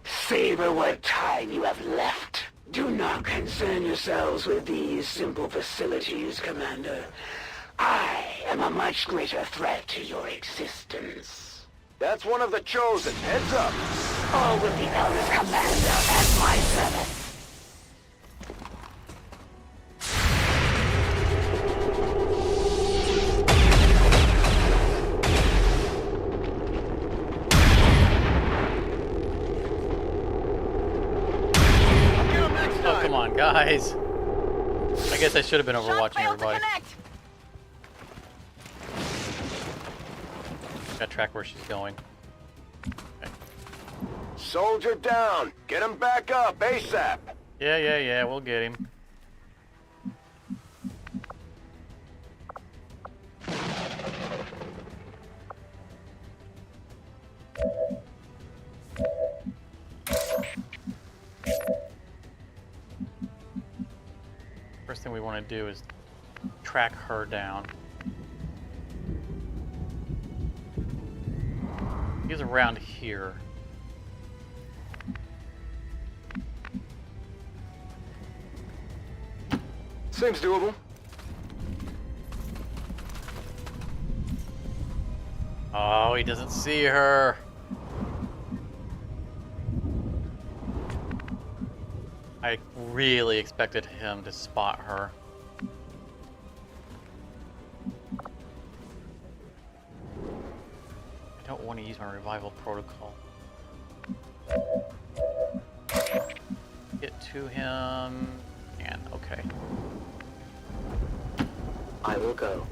Savor what time you have left. Do not concern yourselves with these simple facilities, Commander. I am a much greater threat to your existence. That's one of the Chosen. Heads up. All will be held as Commander at my service. Oh, come on, guys. I guess I should have been overwatching everybody. Gotta track where she's going. Okay. Soldier down. Get him back up ASAP. Yeah, we'll get him. First thing we want to do is track her down. He's around here. Seems doable. Oh, he doesn't see her. I really expected him to spot her. I don't want to use my revival protocol. Get to him. And okay. I will go.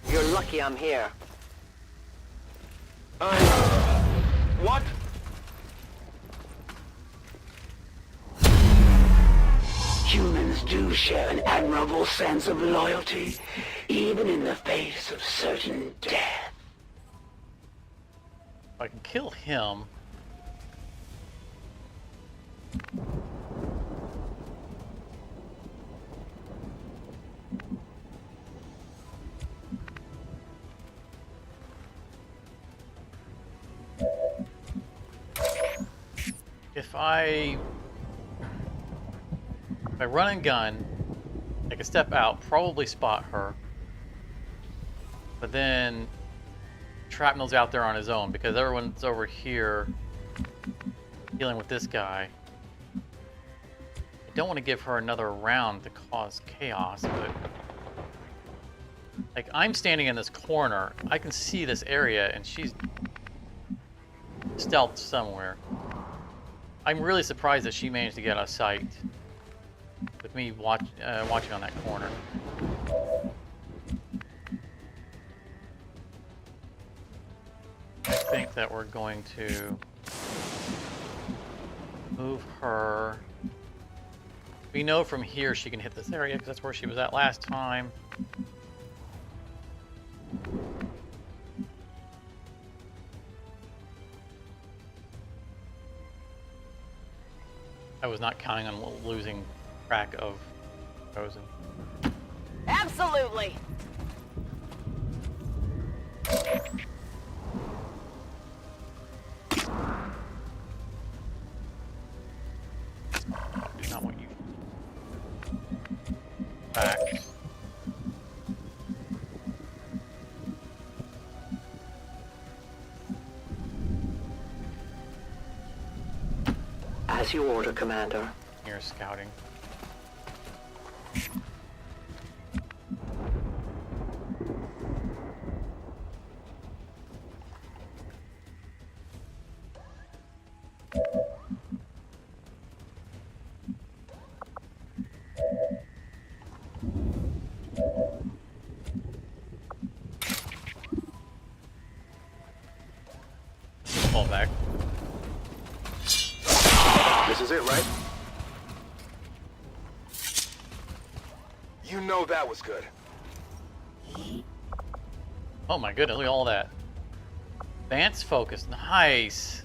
You're lucky I'm here. What? Humans do share an admirable sense of loyalty, even in the face of certain death. If I can kill him. If I run and gun, take a step out, probably spot her. But then Shrapnel's out there on his own because everyone's over here dealing with this guy. I don't want to give her another round to cause chaos, but like I'm standing in this corner, I can see this area and she's stealthed somewhere. I'm really surprised that she managed to get out of sight with me watching on that corner. I think that we're going to move her. We know from here she can hit this area because that's where she was at last time. I was not counting on losing track of Chosen. Absolutely. I do not want you back. As you order, Commander. You're scouting. Fall back. This is it, right? You know that was good. Oh my goodness, look at all that. Advanced focus, nice.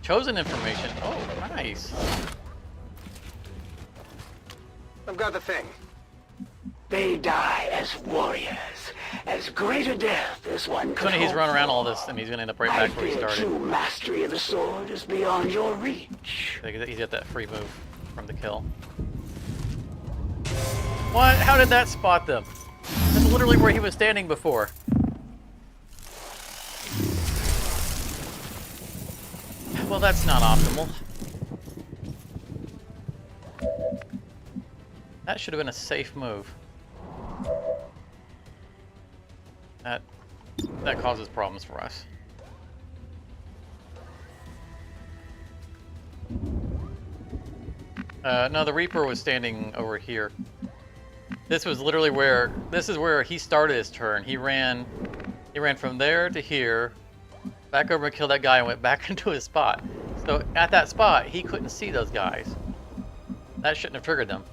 Chosen information, oh, nice. I've got the thing. They die as warriors, as great a death as one could So he's hope run around for. all this, and he's gonna end up right I back where he fear started. true mastery of the sword is beyond your reach. He's got that free move from the kill. What? How did that spot them? That's literally where he was standing before. Well, that's not optimal. That should have been a safe move. That causes problems for us. No, the Reaper was standing over here. This was literally where, this is where he started his turn. He ran from there to here, back over and killed that guy and went back into his spot. So at that spot, he couldn't see those guys. That shouldn't have triggered them.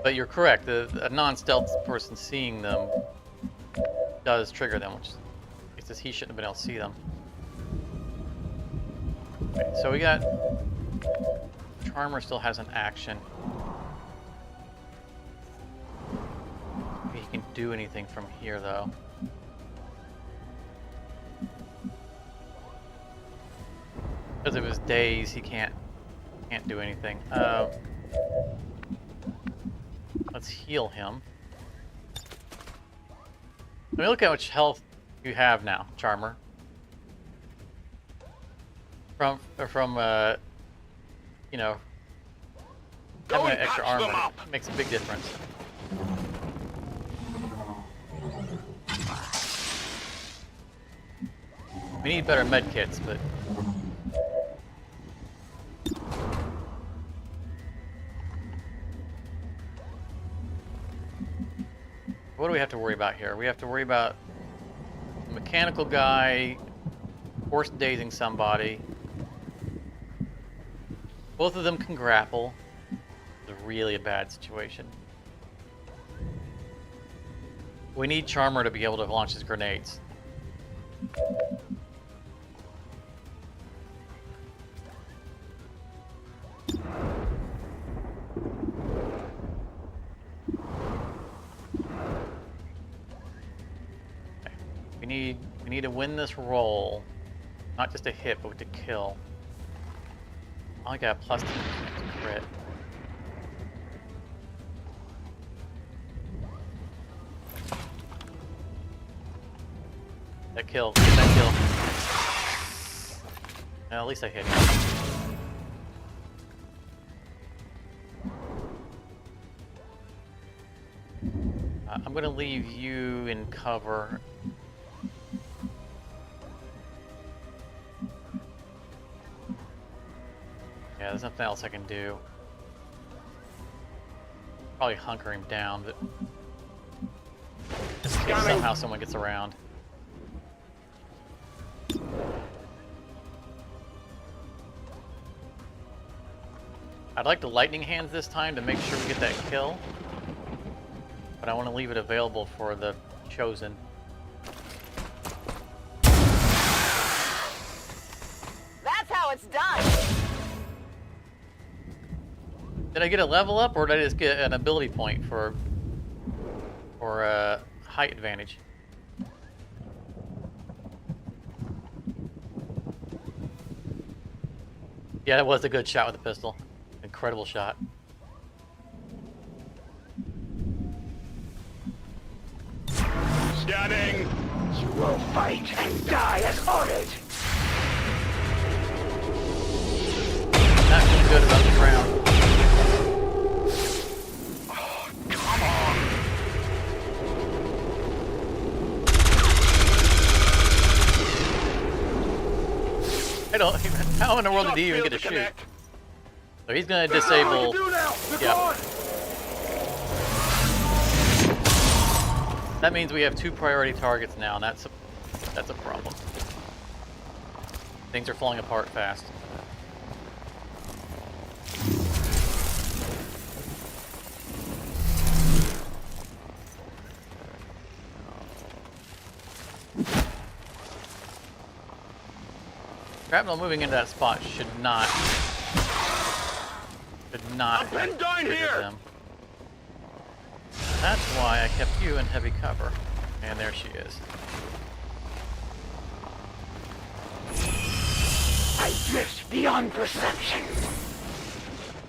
But you're correct, a non-stealth person seeing them does trigger them, which is he shouldn't have been able to see them. Okay, so we got... Charmer still has an action. Maybe he can do anything from here, though. Because of his days, he can't do anything. Let's heal him. Let me look at how much health you have now, Charmer. From you know, having that extra armor makes a big difference. We need better med kits, but what do we have to worry about here? We have to worry about a mechanical guy force dazing somebody. Both of them can grapple. It's really a bad situation. We need Charmer to be able to launch his grenades. We need to win this roll, not just a hit, but to kill. I only got a +2 crit. That kill, get that kill. Well, at least I hit him. I'm gonna leave you in cover. Yeah, there's nothing else I can do. Probably hunker him down, but just in case somehow someone gets around. I'd like to lightning hands this time to make sure we get that kill, but I want to leave it available for the chosen. That's how it's done. Did I get a level up, or did I just get an ability point for height advantage? Yeah, that was a good shot with the pistol. Incredible shot. Scanning. will fight and die as ordered. Not feeling good about the ground. Oh, come on. I don't even. How in the world did he even get a shoot? So he's gonna disable. Yeah. That means we have 2 priority targets now, and that's a problem. Things are falling apart fast. Shrapnel moving into that spot should not I'm pinned down here. them. That's why I kept you in heavy cover. And there she is. I drift beyond perception.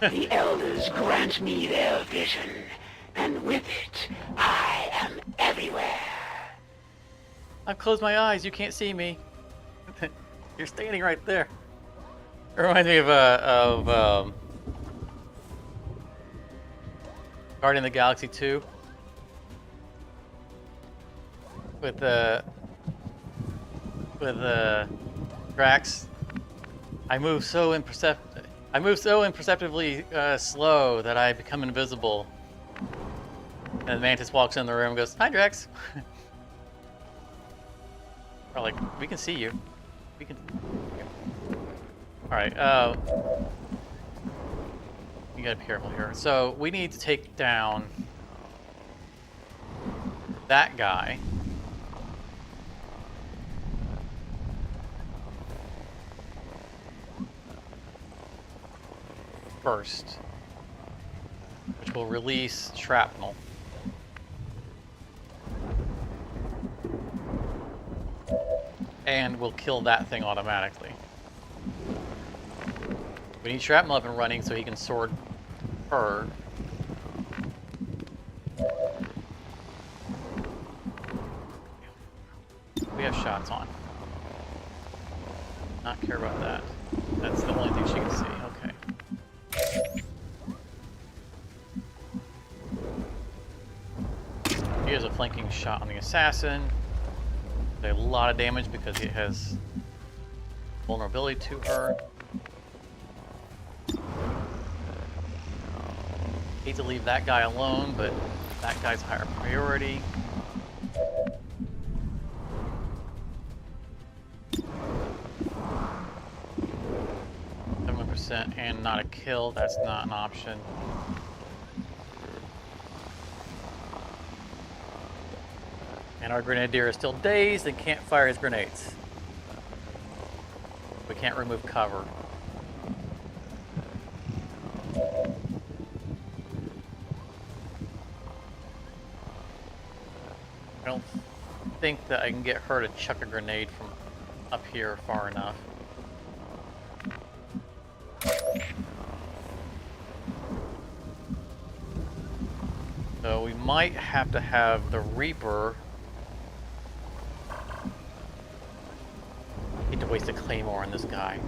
The elders grant me their vision, and with it, I am everywhere. I've closed my eyes. You can't see me. You're standing right there. It reminds me of Guardian of the Galaxy 2 with Drax. I move so imperceptibly slow that I become invisible. And Mantis walks in the room and goes, "Hi, Drax." We're like, "We can see you. We can." All right. You gotta be careful here. So we need to take down that guy. First, which will release shrapnel. And we'll kill that thing automatically. We need shrapnel up and running so he can sword her. We have shots on. Not care about that. That's the only thing she can see. Okay. He has a flanking shot on the assassin. A lot of damage because he has vulnerability to her. Hate to leave that guy alone, but that guy's higher priority. And not a kill, that's not an option. And our grenadier is still dazed and can't fire his grenades. We can't remove cover. I don't think that I can get her to chuck a grenade from up here far enough. So we might have to have the Reaper. Need to waste a claymore on this guy.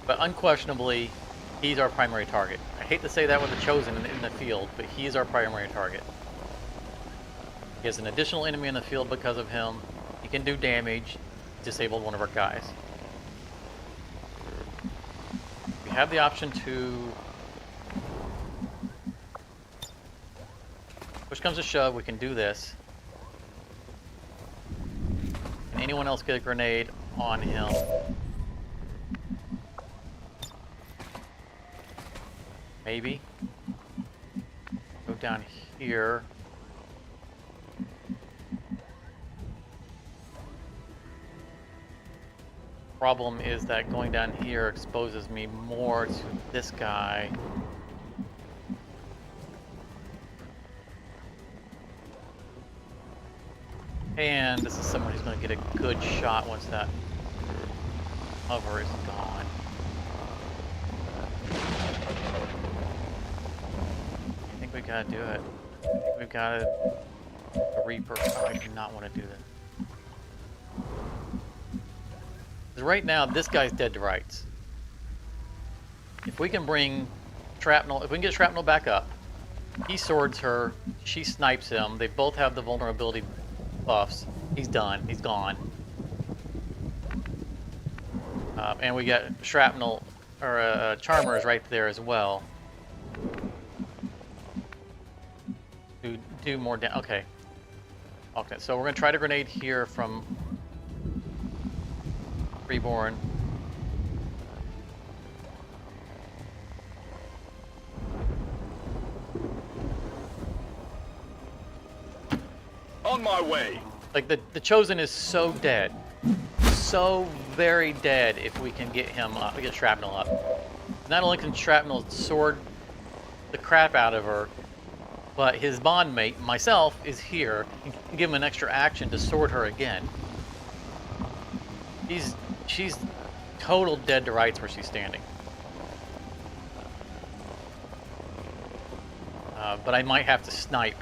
But unquestionably, he's our primary target. I hate to say that with the Chosen in the field, but he is our primary target. He has an additional enemy in the field because of him. He can do damage. Disabled one of our guys. We have the option to... Push comes to shove, we can do this. Can anyone else get a grenade on him? Maybe. Go down here. Problem is that going down here exposes me more to this guy. And this is someone who's going to get a good shot once that cover is gone. I think we gotta do it. I think we've got to Reaper. Oh, I do not want to do that. 'Cause right now, this guy's dead to rights. If we can bring Shrapnel, if we can get Shrapnel back up, he swords her, she snipes him, they both have the vulnerability buffs, he's done, he's gone. And we got Shrapnel, or Charmers right there as well. Do more damage. Okay. Okay, so we're going to try to grenade here from Reborn. On my way. Like, the Chosen is so dead. So very dead if we can get him up, get Shrapnel up. Not only can Shrapnel sword the crap out of her, but his bondmate, myself, is here and can give him an extra action to sword her again. She's total dead to rights where she's standing. But I might have to snipe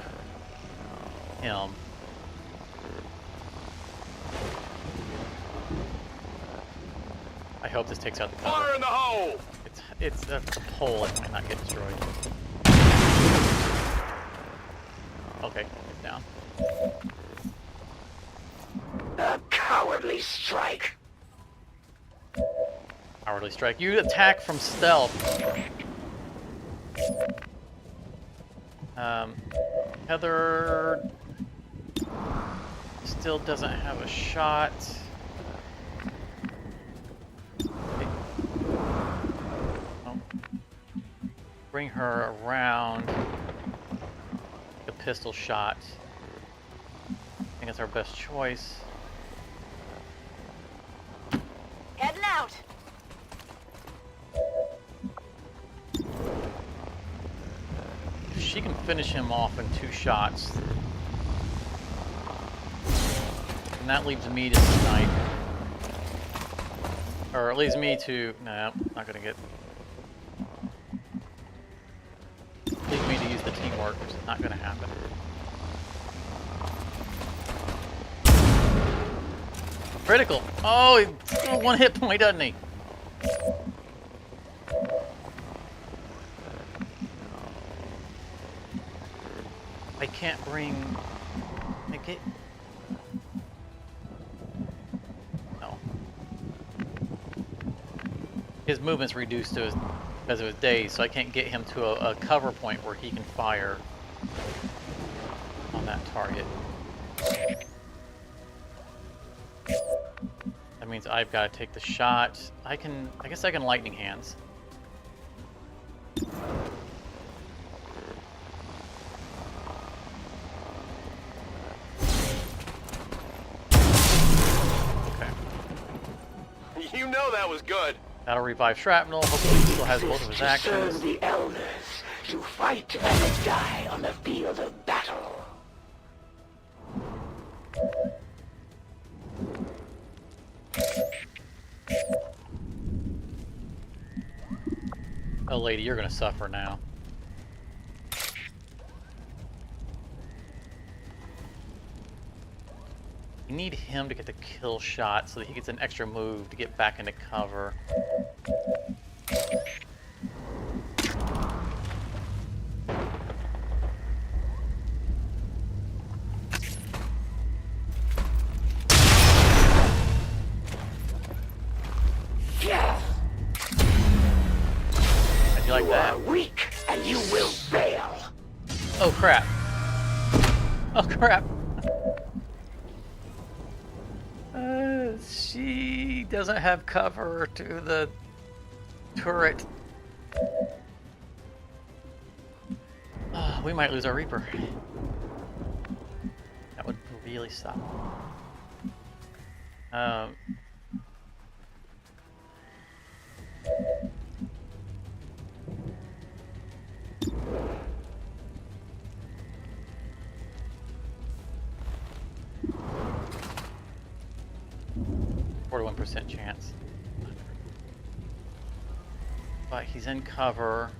him. I hope this takes out the cover. Fire in the hole! It's a hole, it might not get destroyed. Okay, it's down. A cowardly strike. Cowardly strike. You attack from stealth. Heather still doesn't have a shot. Oh. Bring her around. A pistol shot. I think it's our best choice. Heading out. She can finish him off in 2 shots. And that leaves me to snipe. Or it leaves me to... No, not gonna get... Leaves me to use the teamwork, which is not gonna happen. Critical! Oh, he's got 1 hit point, doesn't he? I can't bring... I get... No. His movement's reduced to his, because of his daze, so I can't get him to a cover point where he can fire on that target. That means I've got to take the shot. I guess I can lightning hands. You know that was good. That'll revive Shrapnel. Hopefully he still has both of his To actions. serve the elders, to fight and die on the field of battle. Oh, lady, you're gonna suffer now. You need him to get the kill shot so that he gets an extra move to get back into cover. Yeah. How'd you like You that? are weak, and you will fail. Oh crap. Oh crap. She doesn't have cover to the turret. We might lose our Reaper. That would really suck. 41% chance. But he's in cover.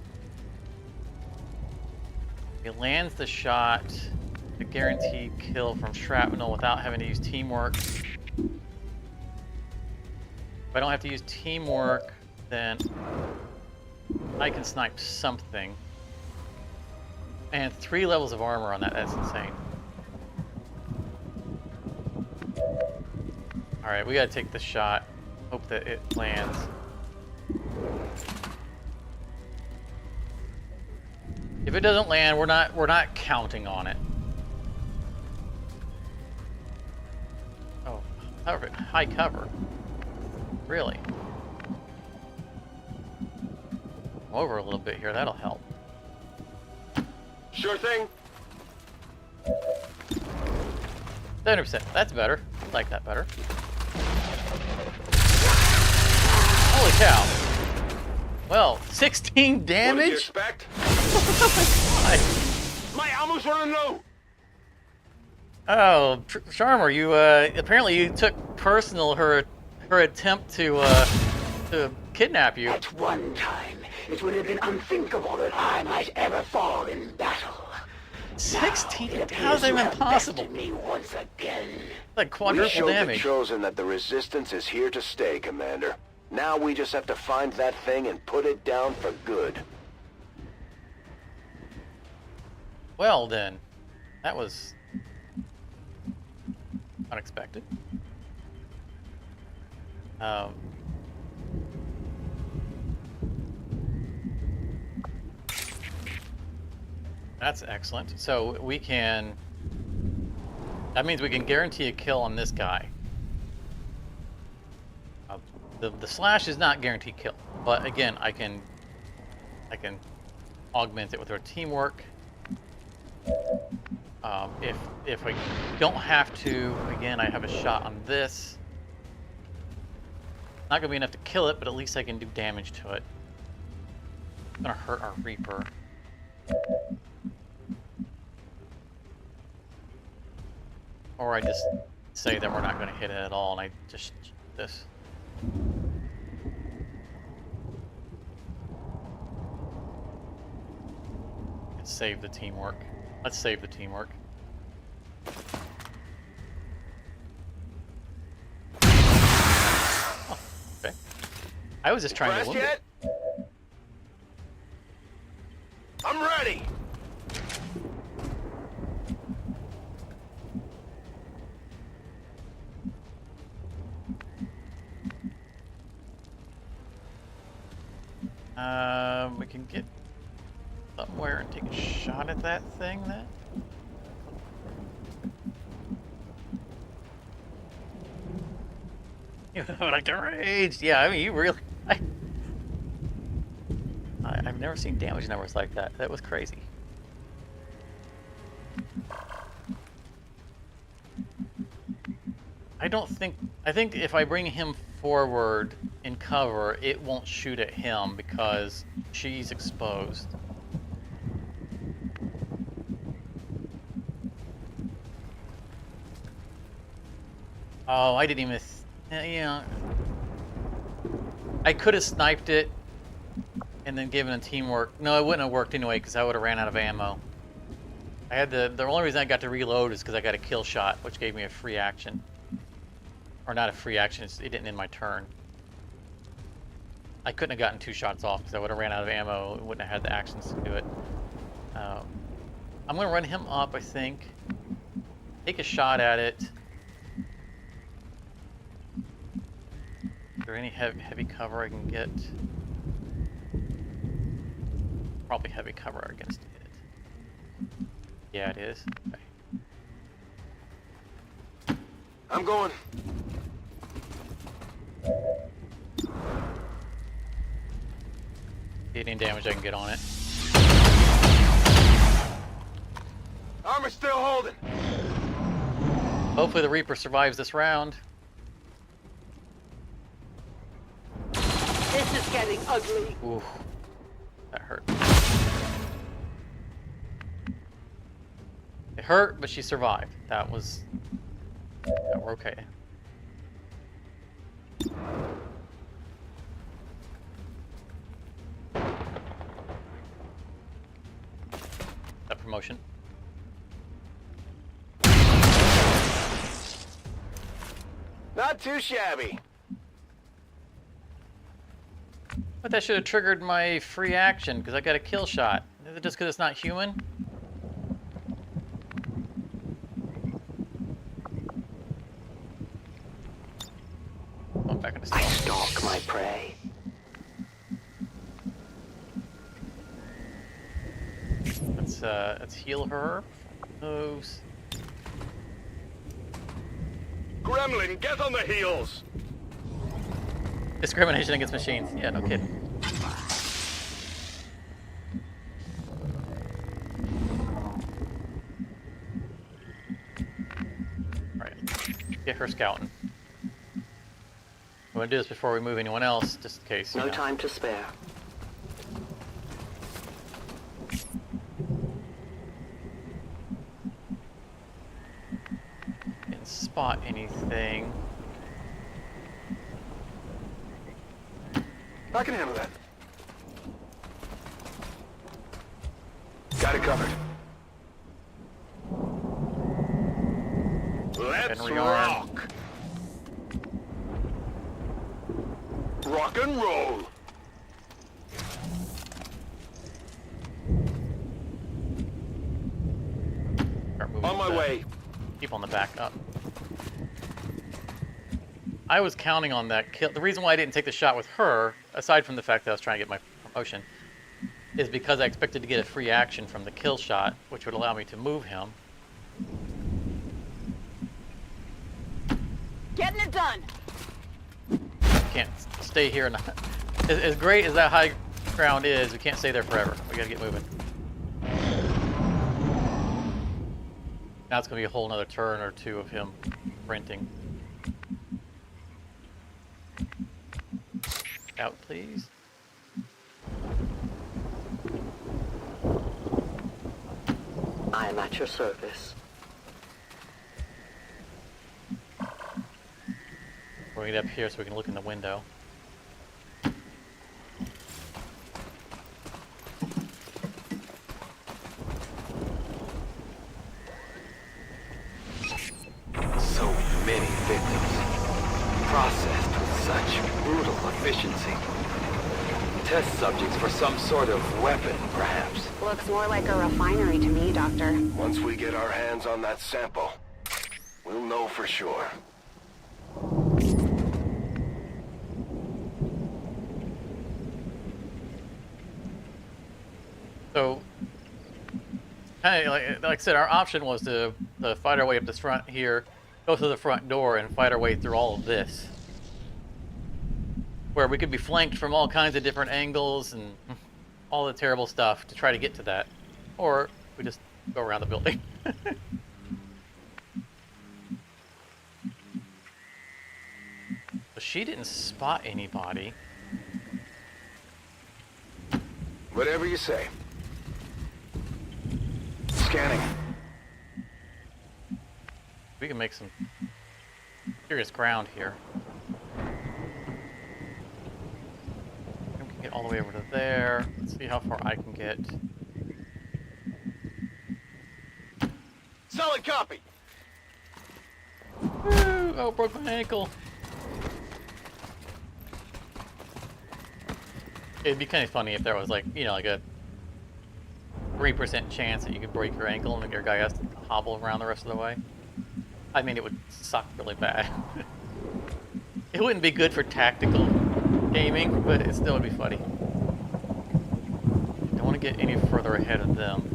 He lands the shot. the guaranteed kill from shrapnel without having to use teamwork. If I don't have to use teamwork, then I can snipe something. And 3 levels of armor on that, that's insane. Alright, we gotta take the shot. Hope that it lands. If it doesn't land, we're not counting on it. Oh, cover, high cover. Really? Over a little bit here, that'll help. Sure thing. 70%, that's better. I like that better. Holy cow. Well, 16 damage? What did you expect? My ammo's running low. Oh, Charmer, you apparently you took personal her attempt to kidnap you. At one time, it would have been unthinkable that I might ever fall in battle. 16? How's that even possible? Me once again. Like We quadruple showed the damage. Chosen that the Resistance is here to stay, Commander. Now we just have to find that thing and put it down for good. Well then, that was unexpected. That's excellent. So we can, that means we can guarantee a kill on this guy. The slash is not guaranteed kill, but again, I can augment it with our teamwork. If I don't have to, again, I have a shot on this. Not gonna be enough to kill it, but at least I can do damage to it. It's gonna hurt our Reaper. Or I just say that we're not gonna hit it at all, and I just shoot this. Let's save the teamwork. Let's save the teamwork. Oh, okay. I was just trying to wound it. I'm ready. We can get somewhere and take a shot at that thing then. You know, like the rage. Yeah, I mean, you really. I've never seen damage numbers like that. That was crazy. I think if I bring him forward in cover, it won't shoot at him because she's exposed. Oh, I didn't even, yeah. I could have sniped it and then given a teamwork. No, it wouldn't have worked anyway because I would have ran out of ammo. I had the only reason I got to reload is because I got a kill shot, which gave me a free action. Or not a free action, it didn't end my turn. I couldn't have gotten 2 shots off because I would have ran out of ammo. It wouldn't have had the actions to do it. I'm going to run him up, I think. Take a shot at it. Is there any heavy cover I can get? Probably heavy cover against it. Yeah, it is. Okay. I'm going. Any damage I can get on it. Armor's still holding. Hopefully the Reaper survives this round. This is getting ugly. Ooh, that hurt. It hurt, but she survived. That was... Yeah, we're okay. That promotion. Not too shabby. But that should have triggered my free action, because I got a kill shot. Is it just because it's not human? Oh, back into I stealth. stalk my prey. Let's heal her. Moves. Gremlin, get on the heels! Discrimination against machines. Yeah, no kidding. Alright. Get her scouting. I'm gonna do this before we move anyone else, just in case. No time to spare. Didn't spot anything. I can handle that. Got it covered. Let's And rearm. rock! Rock and roll! Start moving On my the way. People on the back up. I was counting on that kill. The reason why I didn't take the shot with her, aside from the fact that I was trying to get my promotion, is because I expected to get a free action from the kill shot, which would allow me to move him. Getting it done. Can't stay here. And as great as that high ground is, we can't stay there forever. We gotta get moving. Now it's gonna be a whole nother turn or two of him sprinting. Out, please. I am at your service. We're gonna get up here so we can look in the window. So many victims, processed with such brutal efficiency. Test subjects for some sort of weapon, perhaps. Looks more like a refinery to me, Doctor. Once we get our hands on that sample, we'll know for sure. So, kind of like I said, our option was to fight our way up this front here, go through the front door, and fight our way through all of this. Where we could be flanked from all kinds of different angles and all the terrible stuff to try to get to that. Or we just go around the building. But she didn't spot anybody. Whatever you say. Scanning. We can make some serious ground here. We can get all the way over to there. Let's see how far I can get. Solid copy! Woo! Oh, broke my ankle. It'd be kind of funny if there was like, you know, like a 3% chance that you could break your ankle and your guy has to hobble around the rest of the way. I mean, it would suck really bad. It wouldn't be good for tactical gaming, but it still would be funny. Don't want to get any further ahead of them.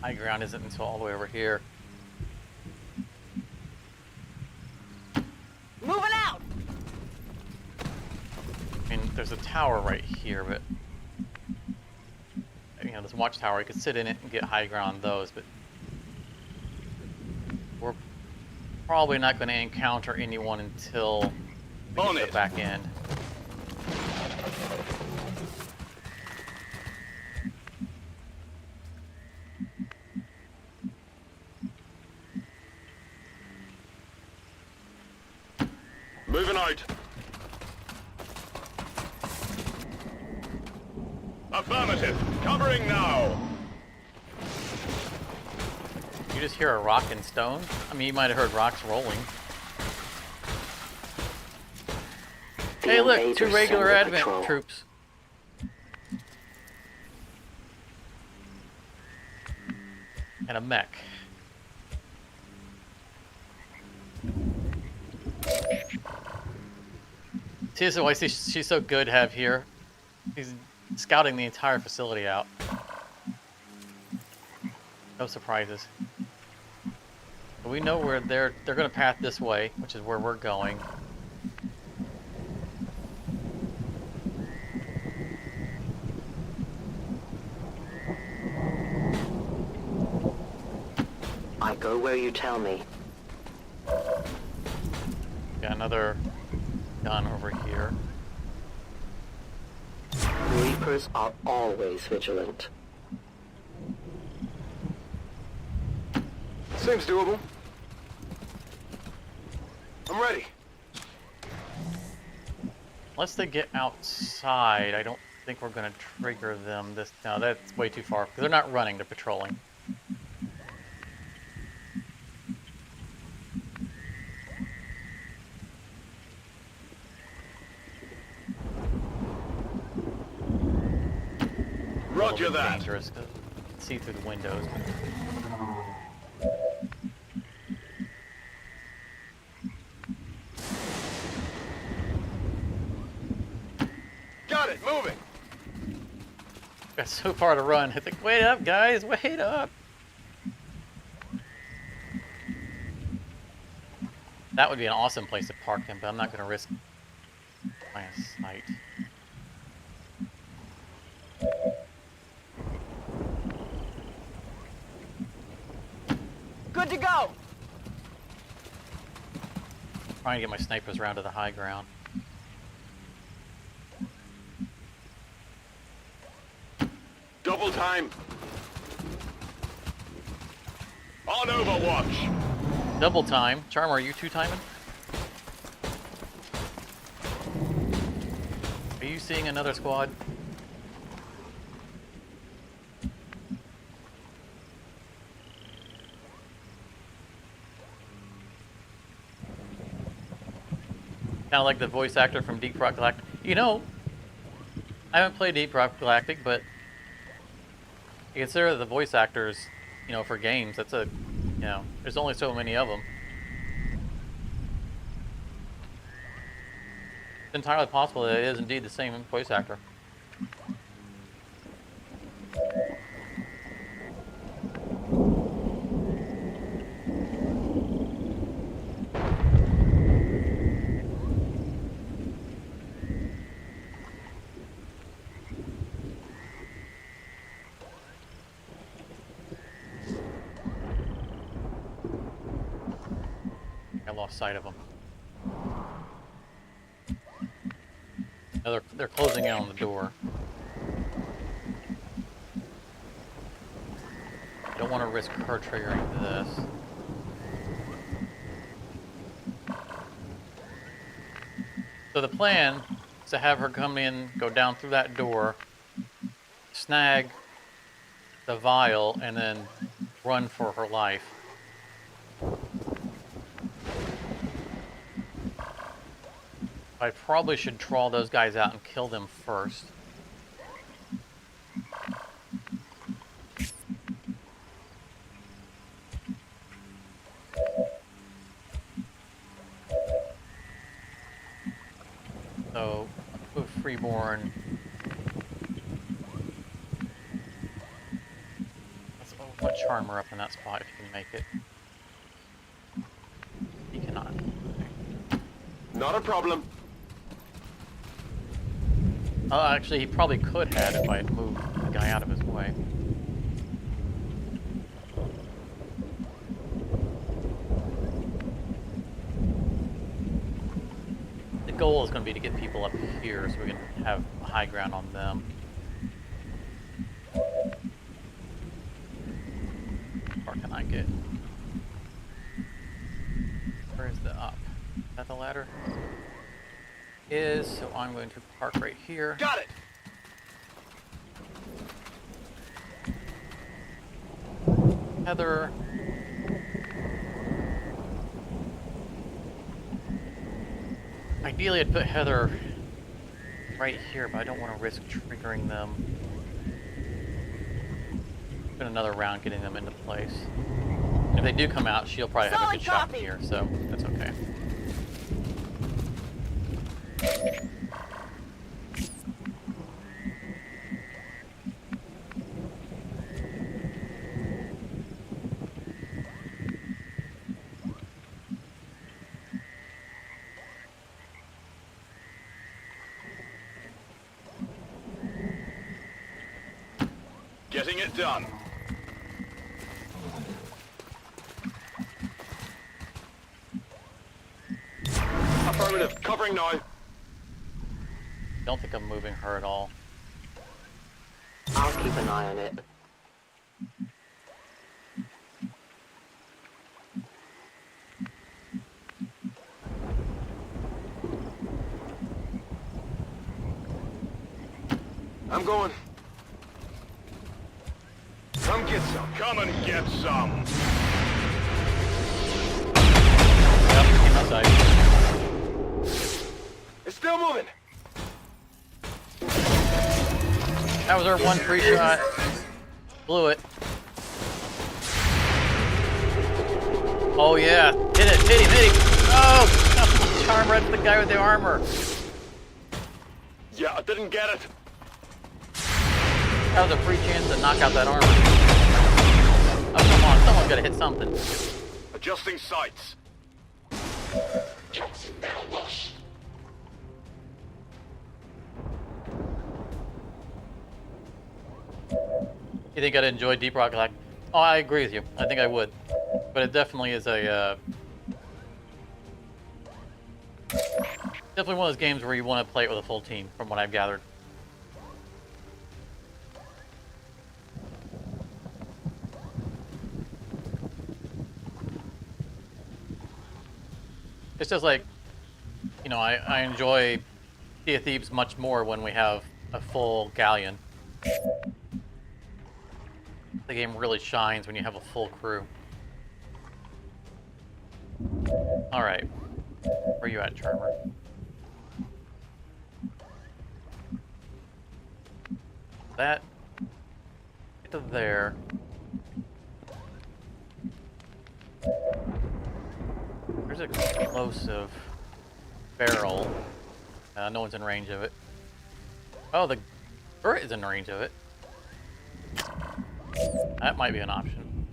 High ground isn't until all the way over here. Moving out. I mean, there's a tower right here, but you know, this watchtower, you could sit in it and get high ground on those, but we're probably not going to encounter anyone until we get to the back end. Moving out. Affirmative. Covering now. you just hear a rock and stone? I mean, you might have heard rocks rolling. Hey, look, 2 regular Advent troops. And a mech. See, this is why she's so good to have here. He's scouting the entire facility out. No surprises. But we know where they're going to path this way, which is where we're going. I go where you tell me. Got another gun over here. Reapers are always vigilant. Seems doable. I'm ready. Unless they get outside, I don't think we're going to trigger them this... No, that's way too far. Because they're not running, they're patrolling. Roger that. Dangerous to see through the windows. Got it, moving. Got so far to run. I think, wait up, guys, wait up. That would be an awesome place to park him, but I'm not going to risk line of sight. Good to go. Trying to get my snipers around to the high ground. Double time. On Overwatch. Double time. Charmer, are you 2-timing? Are you seeing another squad? Kind of like the voice actor from Deep Rock Galactic. You know, I haven't played Deep Rock Galactic, but you consider the voice actors, you know, for games, that's a, you know, there's only so many of them. It's entirely possible that it is indeed the same voice actor. I lost sight of them. Now they're closing in on the door. Don't want to risk her triggering this. So the plan is to have her come in, go down through that door, snag the vial, and then run for her life. I probably should trawl those guys out and kill them first. So, move Freeborn. Let's put Charmer up in that spot if you can make it. He cannot. Not a problem. Oh, actually, he probably could have if I had moved the guy out of his way. The goal is going to be to get people up here so we can have high ground on them. How far can I get? Where is the up? Is that the ladder? Is, so I'm going to park right here. Got it. Heather, Ideally, I'd put Heather right here, but I don't want to risk triggering them. Spend another round getting them into place. If they do come out, she'll probably have a good shot from here, so that's okay. Getting it done. Affirmative. Covering now. Don't think I'm moving her at all. I'll keep an eye on it. I'm going. Come get some. Come and get some. Yep, came outside. It's still moving. That was our one free shot. Blew it. Oh yeah, hit it, hit him. Oh, charm right to the guy with the armor. Yeah, I didn't get it. That was a free chance to knock out that armor. Oh, come on, someone's gotta hit something. Adjusting sights. You think I'd enjoy Deep Rock Galactic? Oh, I agree with you. I think I would. But it definitely is a, definitely one of those games where you want to play it with a full team, from what I've gathered. It's just like, you know, I enjoy Sea of Thieves much more when we have a full galleon. The game really shines when you have a full crew. Alright. Where you at, Charmer? That... Get to there. There's an explosive barrel. No one's in range of it. Oh, the turret is in range of it. That might be an option.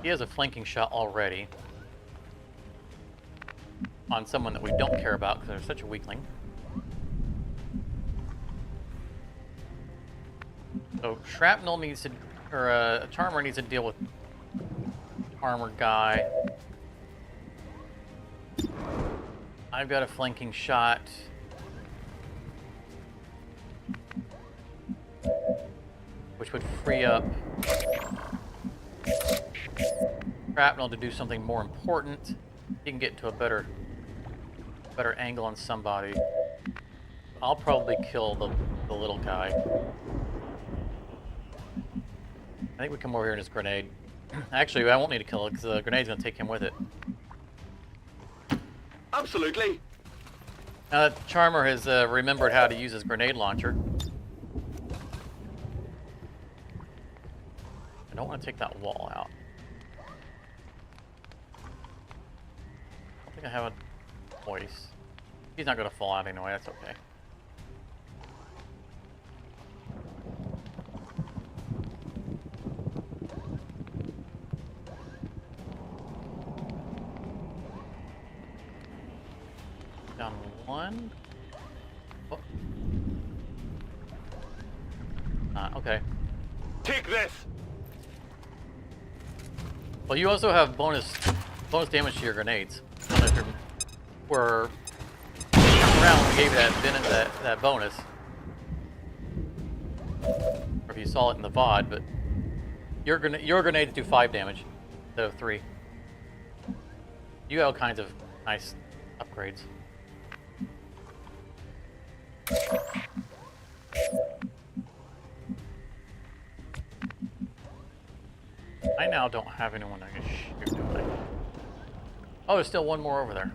He has a flanking shot already on someone that we don't care about because they're such a weakling. So shrapnel needs to, or a charmer needs to deal with armored guy. I've got a flanking shot. Which would free up shrapnel to do something more important. You can get into a better angle on somebody. I'll probably kill the little guy. I think we come over here in his grenade. Actually, I won't need to kill it because the grenade's going to take him with it. Absolutely. Now that Charmer has remembered how to use his grenade launcher. I don't want to take that wall out. I don't think I have a voice. He's not going to fall out anyway, that's okay. Down one. Oh. Okay. Take this. Well, you also have bonus damage to your grenades. I don't know if you were around when we gave you that bonus, or if you saw it in the VOD. But your grenades do 5 damage instead of 3. You have all kinds of nice upgrades. I now don't have anyone I can shoot, do I? Oh, there's still one more over there.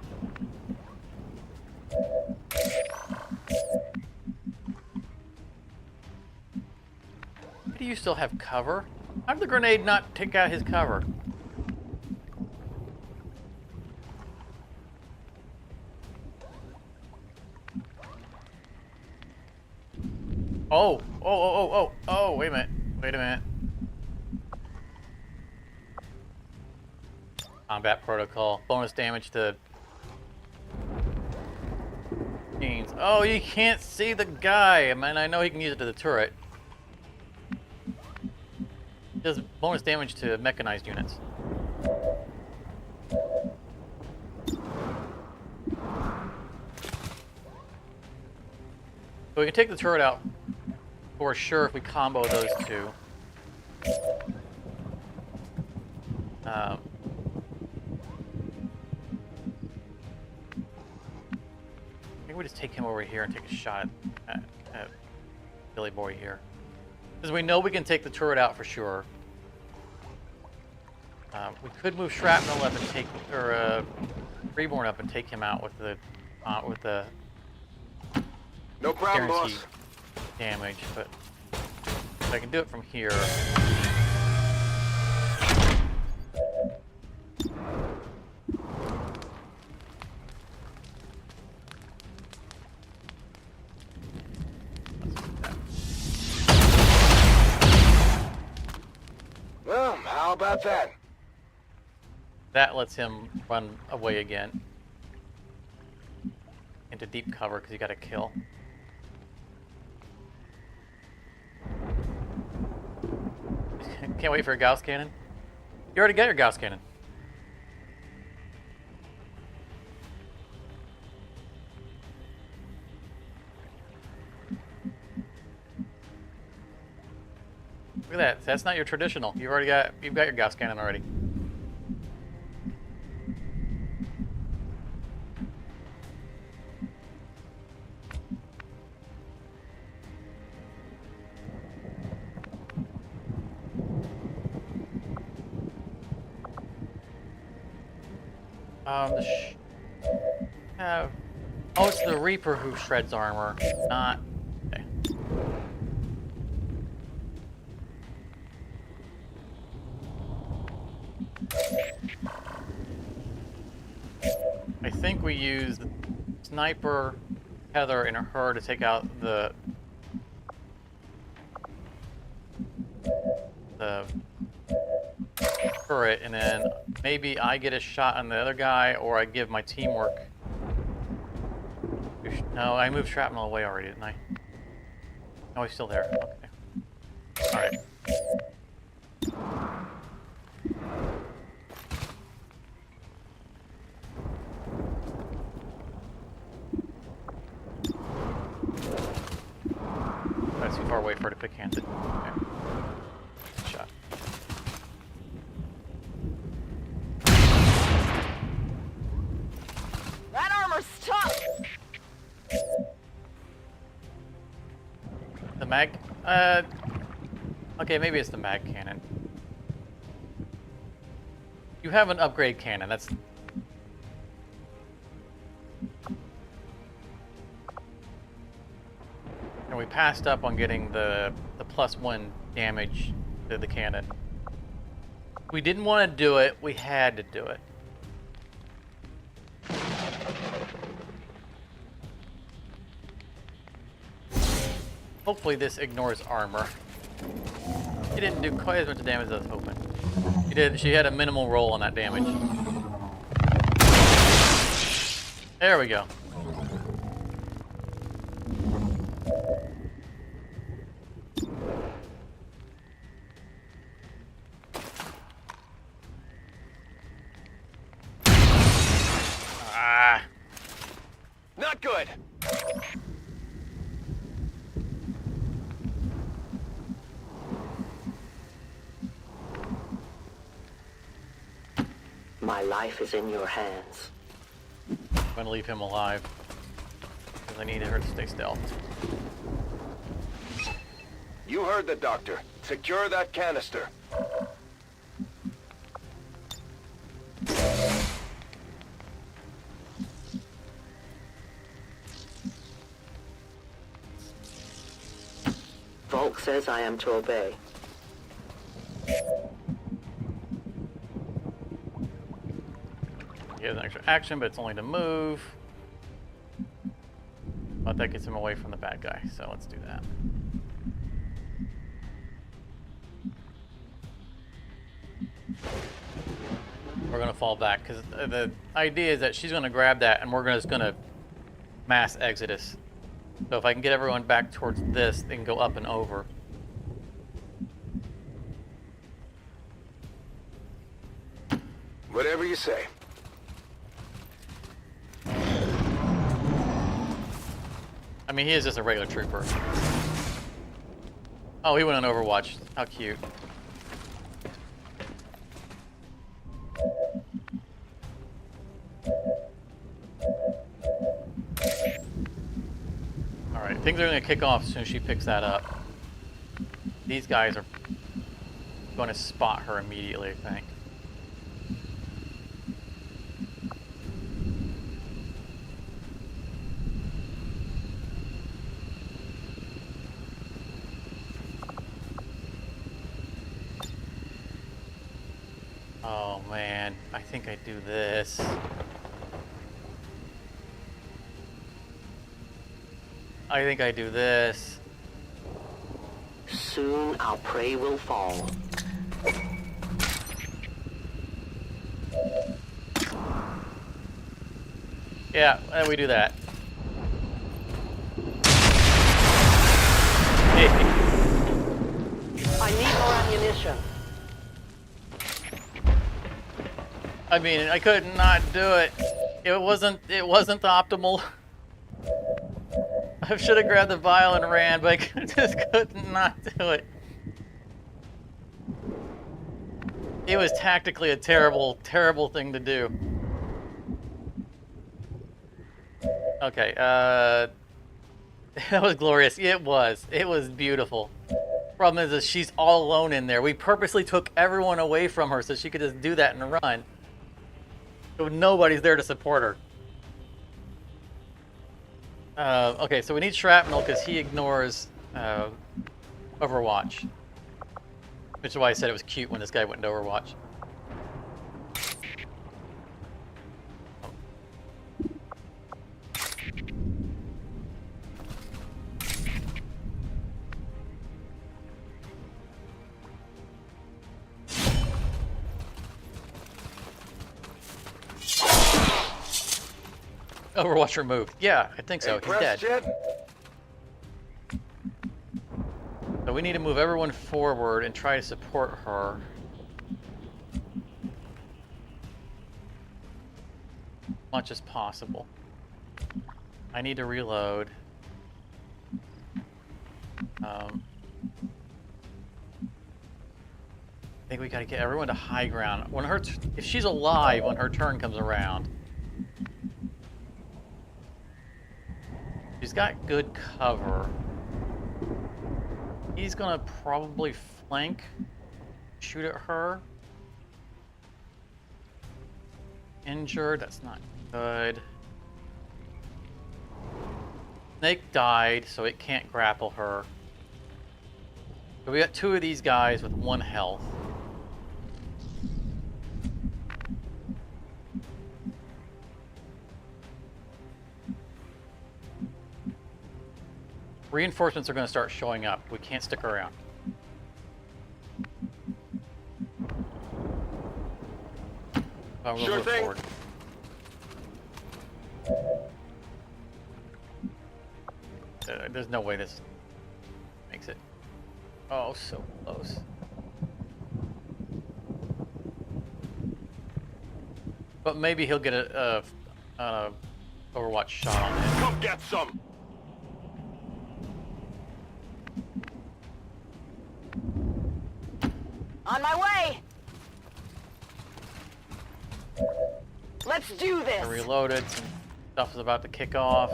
Why do you still have cover? How did the grenade not take out his cover? Oh, wait a minute. Wait a minute. Combat protocol. Bonus damage to machines. Oh, you can't see the guy. I mean, I know he can use it to the turret. It does bonus damage to mechanized units. So we can take the turret out for sure if we combo those two. Maybe we just take him over here and take a shot at Billy Boy here. Because we know we can take the turret out for sure. We could move Shrapnel up and take, or Reborn up and take him out with the No problem, guaranteed boss. damage, but if I can do it from here. Well, how about that? That lets him run away again into deep cover because he got a kill. Can't wait for a Gauss cannon. You already got your Gauss cannon. Look at that. That's not your traditional. You've got your Gauss cannon already. Oh, it's the Reaper who shreds armor, not. Okay. I think we used Sniper, Heather, and her to take out the turret, and then maybe I get a shot on the other guy, or I give my teamwork. No, I moved Shrapnel away already, didn't I? No, he's still there. Okay. Alright. That's too far away for her to pick handed. Okay. Good shot. That armor's tough! The mag? Okay, maybe it's the mag cannon. You have an upgrade cannon, that's... And we passed up on getting the +1 damage to the cannon. We didn't want to do it, we had to do it. Hopefully this ignores armor. She didn't do quite as much damage as I was hoping. She had a minimal roll on that damage. There we go. Ah. Not good. My life is in your hands. I'm gonna leave him alive because I needed her to stay stealth. You heard the doctor. Secure that canister. Milk says I am to obey. He has an extra action, but it's only to move. But that gets him away from the bad guy, so let's do that. We're gonna fall back, because the idea is that she's gonna grab that and we're just gonna mass exodus. So if I can get everyone back towards this, they can go up and over. Whatever you say. I mean, he is just a regular trooper. Oh, he went on Overwatch. How cute. Alright, things are going to kick off as soon as she picks that up. These guys are going to spot her immediately, I think. Oh man, I think I do this. I think I do this. Soon our prey will fall. Yeah, we do that. I need more ammunition. I mean, I could not do it. It wasn't the optimal. I should have grabbed the vial and ran, but I just could not do it. It was tactically a terrible, terrible thing to do. Okay, that was glorious. It was beautiful. Problem is she's all alone in there. We purposely took everyone away from her so she could just do that and run. So nobody's there to support her. Okay, so we need shrapnel because he ignores Overwatch. Which is why I said it was cute when this guy went into Overwatch. Overwatch removed. Yeah, I think so. He's dead. Yet? So we need to move everyone forward and try to support her. As much as possible. I need to reload. I think we gotta get everyone to high ground. When her, if she's alive when her turn comes around. She's got good cover. He's gonna probably flank, shoot at her. Injured, that's not good. Snake died, so it can't grapple her. So we got two of these guys with 1 health. Reinforcements are going to start showing up. We can't stick around. I'm going to move forward. There's no way this makes it. Oh, so close. But maybe he'll get a Overwatch shot on him. Come get some. On my way! Let's do this! I reloaded. Some stuff is about to kick off.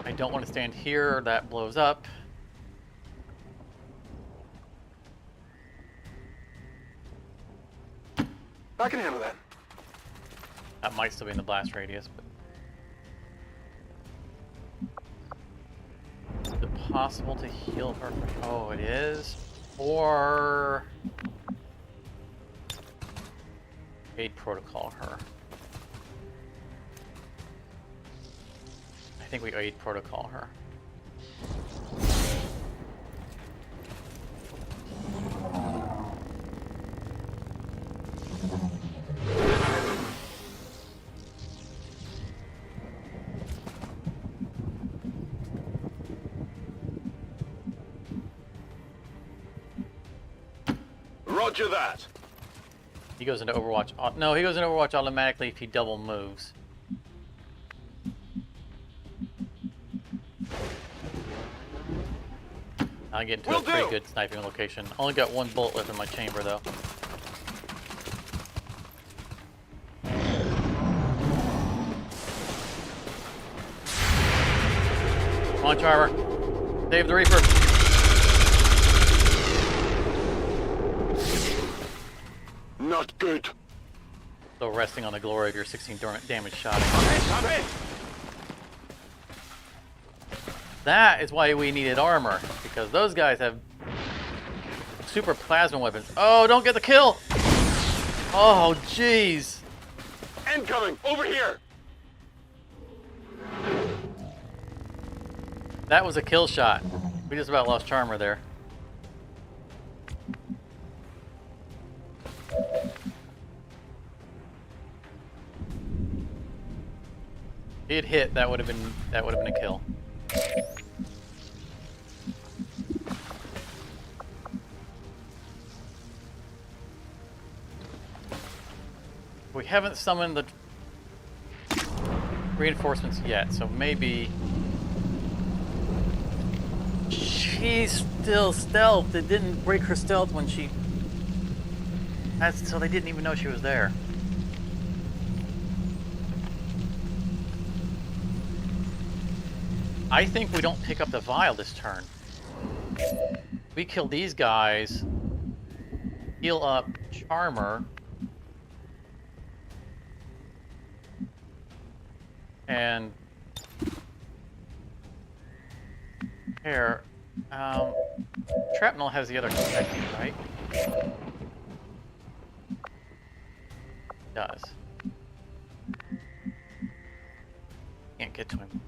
I don't want to stand here. That blows up. I can handle that. That might still be in the blast radius, but is it possible to heal her? Oh, it is. Or aid protocol her. I think we aid protocol her. Roger that. He goes into Overwatch. No, he goes into Overwatch automatically if he double moves. I get into a pretty good sniping location. Only got one bullet left in my chamber though. Come on, Charmer. Save the Reaper. Not good. Still resting on the glory of your 16 damage shot. I'm in. That is why we needed armor, because those guys have super plasma weapons. Oh, don't get the kill! Oh, jeez. Incoming, over here. That was a kill shot. We just about lost Charmer there. If he had hit, that would have been a kill. We haven't summoned the reinforcements yet, so maybe she's still stealthed. It didn't break her stealth when she... so they didn't even know she was there. I think we don't pick up the vial this turn. We kill these guys, heal up Charmer, and here, Shrapnel has the other technique, right? Does. Can't get to him.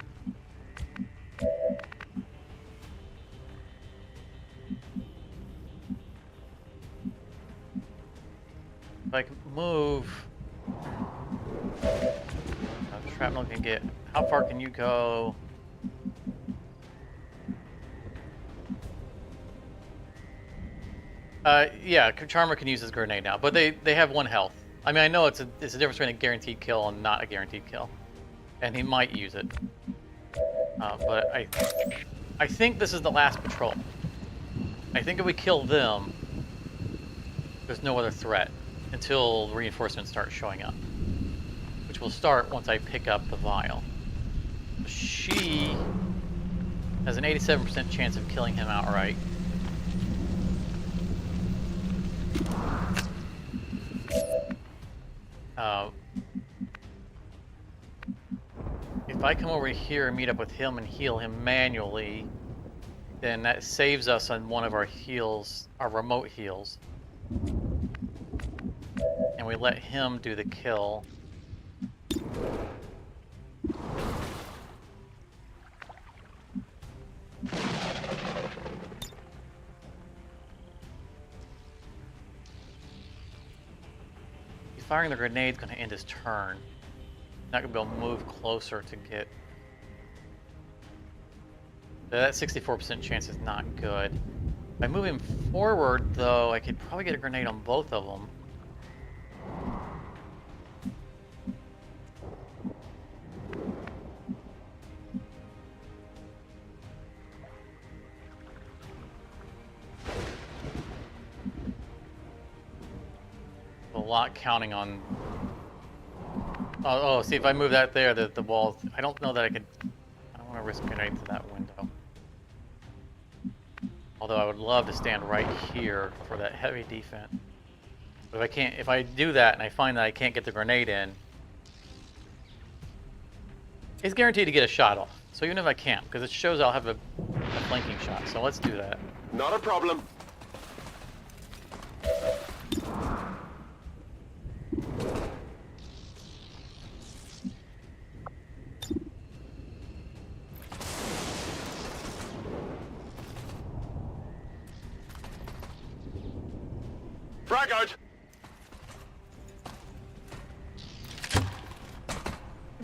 If I can move, Shrapnel can get. How far can you go? Yeah, Charmer can use his grenade now, but they have 1 health. I mean, I know it's a difference between a guaranteed kill and not a guaranteed kill, and he might use it. But I think this is the last patrol. I think if we kill them, there's no other threat until reinforcements start showing up, which will start once I pick up the vial. She has an 87% chance of killing him outright. If I come over here and meet up with him and heal him manually, then that saves us on one of our heals, our remote heals. And we let him do the kill. Firing the grenade's going to end his turn. Not going to be able to move closer to get... That 64% chance is not good. By moving forward, though, I could probably get a grenade on both of them. A lot counting on... Oh, see, if I move that there, the wall... I don't know that I could... I don't want to risk a grenade to that window. Although I would love to stand right here for that heavy defense. But if I can't... If I do that and I find that I can't get the grenade in, It's guaranteed to get a shot off. So even if I can't, because it shows I'll have a flanking shot. So let's do that. Not a problem. Frag out!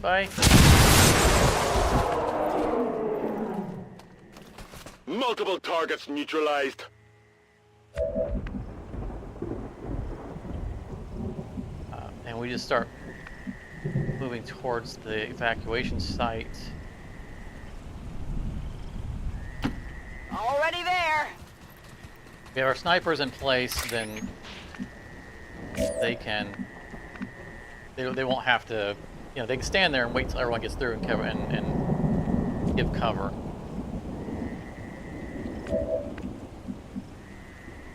Bye. Multiple targets neutralized. And we just start moving towards the evacuation site. Already there. If we have our snipers in place, then they won't have to, they can stand there and wait till everyone gets through and cover and give cover.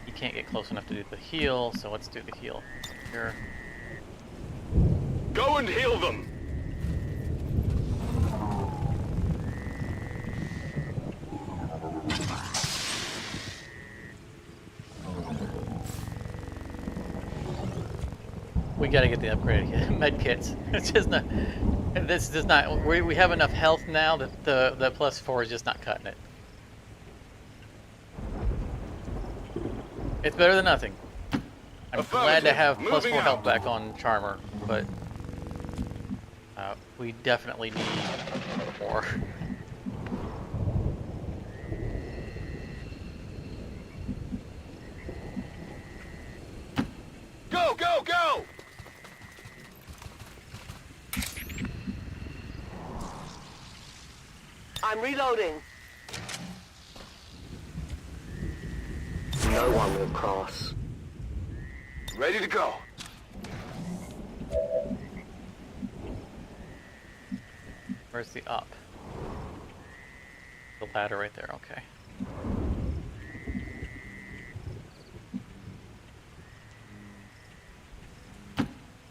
You can't get close enough to do the heal, so let's do the heal here. Go and heal them. We gotta get the upgraded med kits. It's just not. This is just not. We have enough health now that the +4 is just not cutting it. It's better than nothing. I'm glad to have +4 health back on Charmer, but we definitely need more. Go, go, go! I'm reloading. No one will cross. Ready to go. Where's the up? The ladder right there, okay.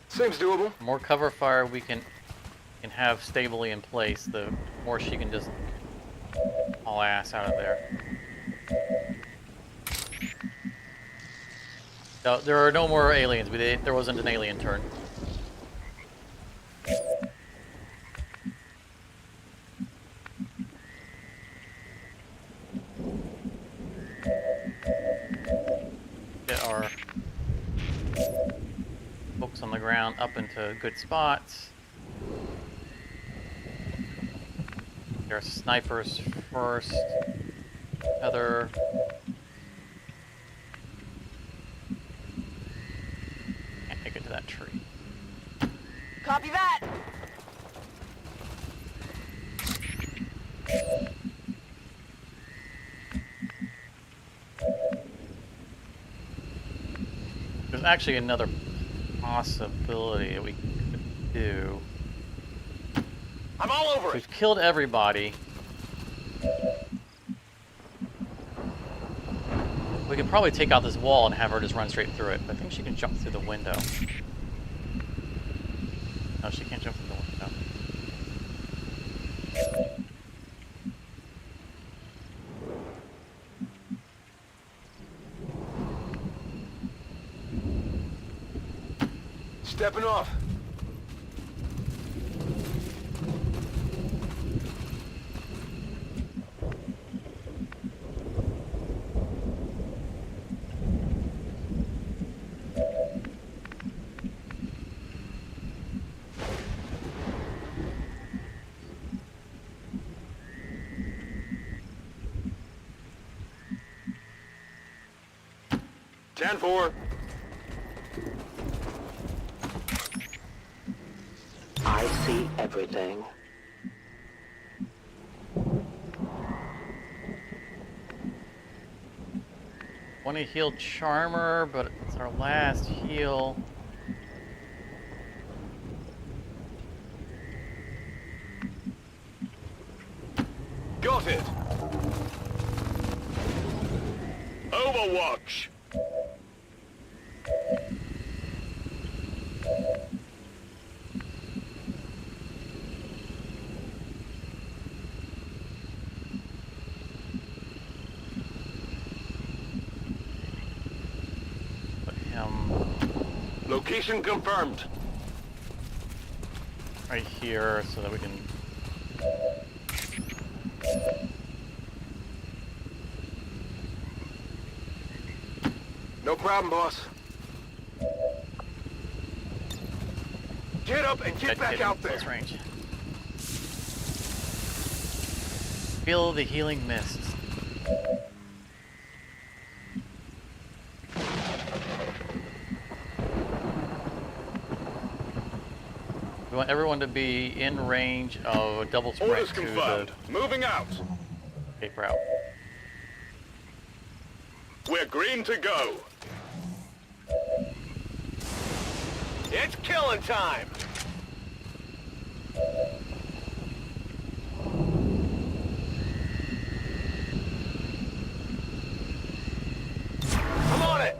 Seems doable. The more cover fire we can have stably in place, the more she can just haul ass out of there. No, there are no more aliens. There wasn't an alien turn. Get our folks on the ground up into good spots. There are snipers first. Other. Can't make it to that tree. Copy that. There's actually another possibility that we could do. I'm all over it. We've killed everybody. We could probably take out this wall and have her just run straight through it. But I think she can jump through the window. No, she can't jump through the window. Stepping off. Stand for. I see everything. Want to heal Charmer, but it's our last heal. Got it. Overwatch. Location confirmed. Right here, so that we can... No problem, boss. Get up and get back out there. Close range. Feel the healing mist. We want everyone to be in range of a double sprint Orders to confirmed. the Moving out. escape route. We're green to go. It's killing time. I'm on it.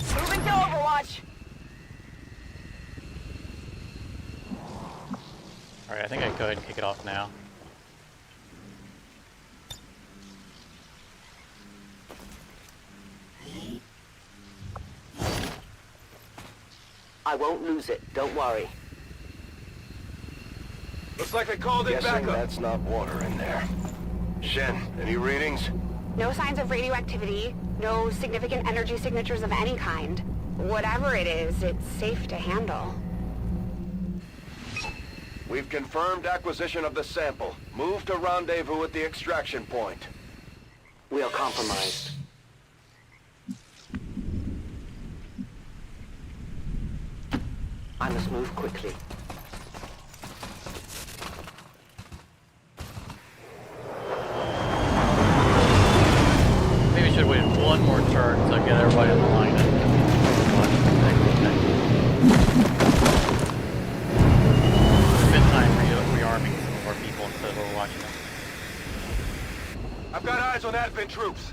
Moving to Overwatch. Alright, I think I can go ahead and kick it off now. I won't lose it, don't worry. Looks like they called it Guessing backup. that's not water in there. Shen, any readings? No signs of radioactivity, no significant energy signatures of any kind. Whatever it is, it's safe to handle. We've confirmed acquisition of the sample. Move to rendezvous at the extraction point. We are compromised. I must move quickly. Maybe I should have waited one more turn so I get everybody in the line. Spend time rearming some of our people instead of overwatching them. I've got eyes on Advent troops.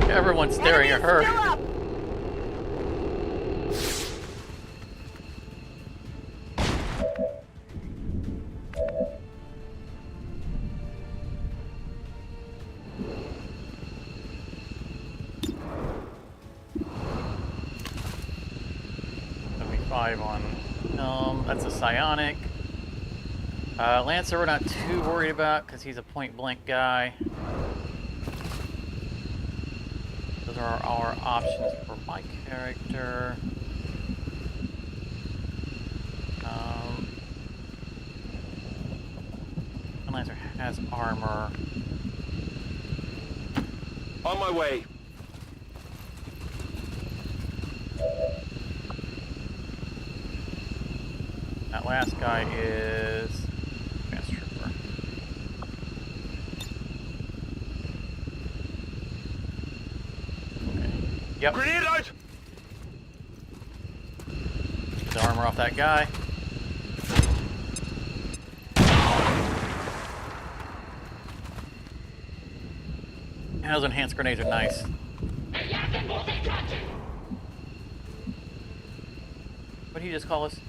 Everyone's staring at her. Still up. Five on that's a psionic. Lancer we're not too worried about because he's a point blank guy. Those are our options for my character. Lancer has armor. On my way. That last guy is Advanced Trooper. Okay. Yep. Grenade out! Get the armor off that guy. And those enhanced grenades are nice. What did he just call us?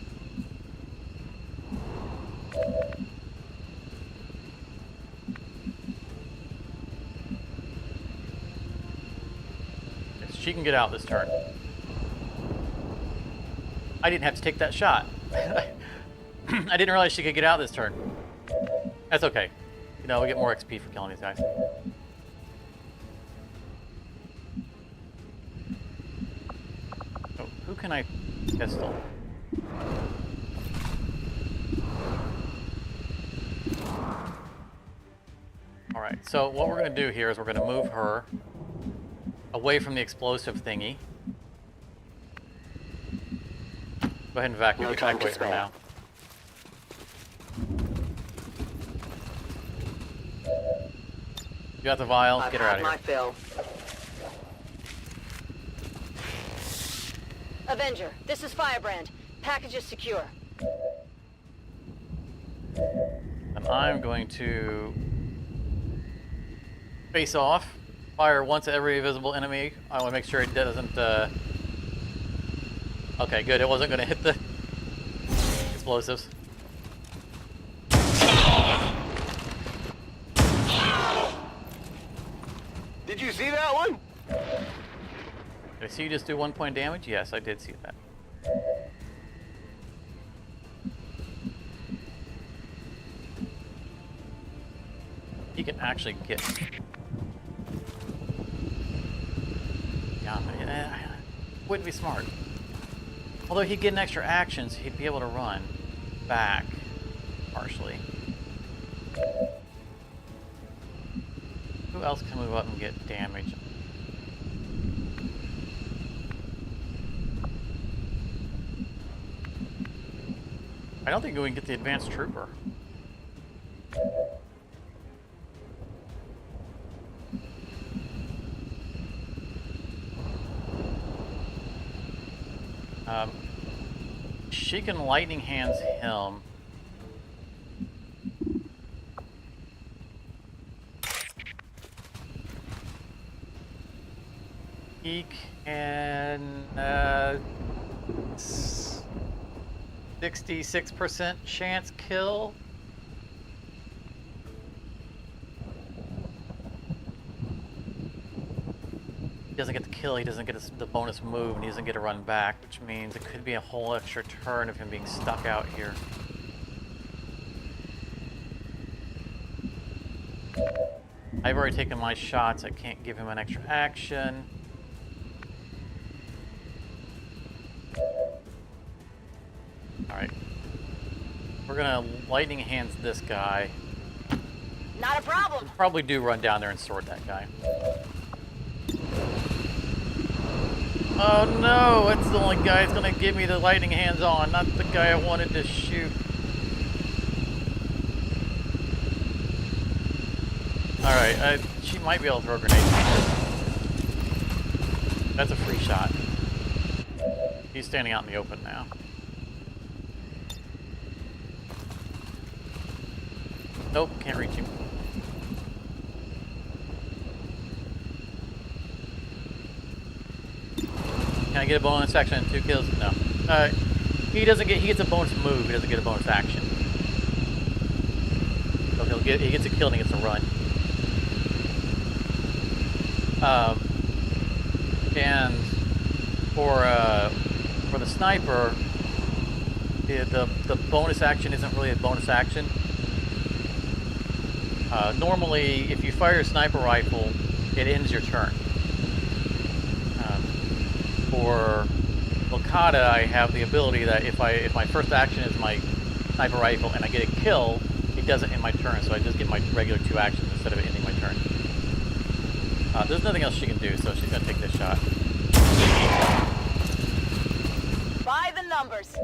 She can get out this turn. I didn't have to take that shot. I didn't realize she could get out this turn. That's okay. You know, we get more XP for killing these guys. Oh, who can I pistol? Alright, so what we're going to do here is we're going to move her away from the explosive thingy. Go ahead and evacuate her now. You got the vial, get her out of here. Fill. Avenger, this is Firebrand. Package is secure. I'm going to face off, fire once at every visible enemy. I want to make sure it doesn't. Okay, good. It wasn't going to hit the explosives. Did you see that one? Did I see you just do 1 point damage? Yes, I did see that. He can actually get. Yeah, wouldn't be smart. Although he'd get an extra action, so he'd be able to run back partially. Who else can move up and get damage? I don't think we can get the advanced trooper. She can lightning hands him. He can 66% chance kill. He doesn't get the kill, he doesn't get the bonus move, and he doesn't get to run back, which means it could be a whole extra turn of him being stuck out here. I've already taken my shots, I can't give him an extra action. Alright. We're gonna lightning hands this guy. Not a problem. We'll probably do run down there and sword that guy. Oh no, that's the only guy that's gonna give me the lightning hands on, not the guy I wanted to shoot. Alright, she might be able to throw grenades. That's a free shot. He's standing out in the open now. Nope, can't reach him. Can I get a bonus action and 2 kills? No. He gets a bonus move, he doesn't get a bonus action. So he gets a kill and he gets a run. And for the sniper, the bonus action isn't really a bonus action. Normally, if you fire a sniper rifle, it ends your turn. For Volcata, I have the ability that if my first action is my sniper rifle and I get a kill, it doesn't end my turn, so I just get my regular 2 actions instead of ending my turn. There's nothing else she can do, so she's gonna take this shot. By the numbers.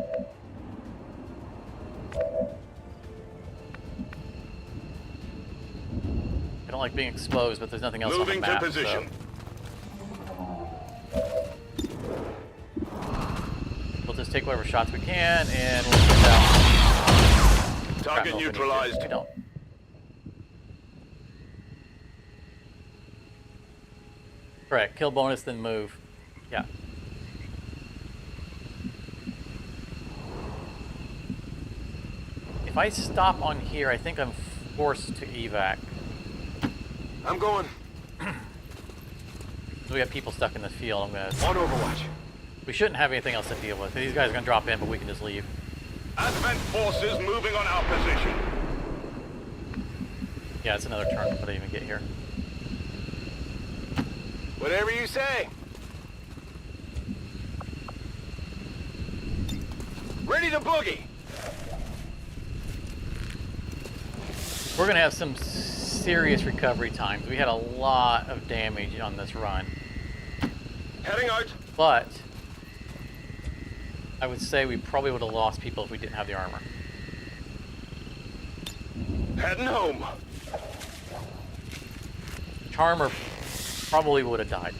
I don't like being exposed, but there's nothing else on the map. Moving to position. So we'll just take whatever shots we can, and we'll get down. Target neutralized. We don't. Correct. Kill bonus, then move. Yeah. If I stop on here, I think I'm forced to evac. I'm going. So we have people stuck in the field. I'm gonna. On Overwatch. We shouldn't have anything else to deal with. These guys are gonna drop in, but we can just leave. Advent forces moving on our position. Yeah, it's another turn before they even get here. Whatever you say. Ready to boogie. We're gonna have some serious recovery times. We had a lot of damage on this run. Heading out. But I would say we probably would have lost people if we didn't have the armor. Heading home. Charmer probably would have died.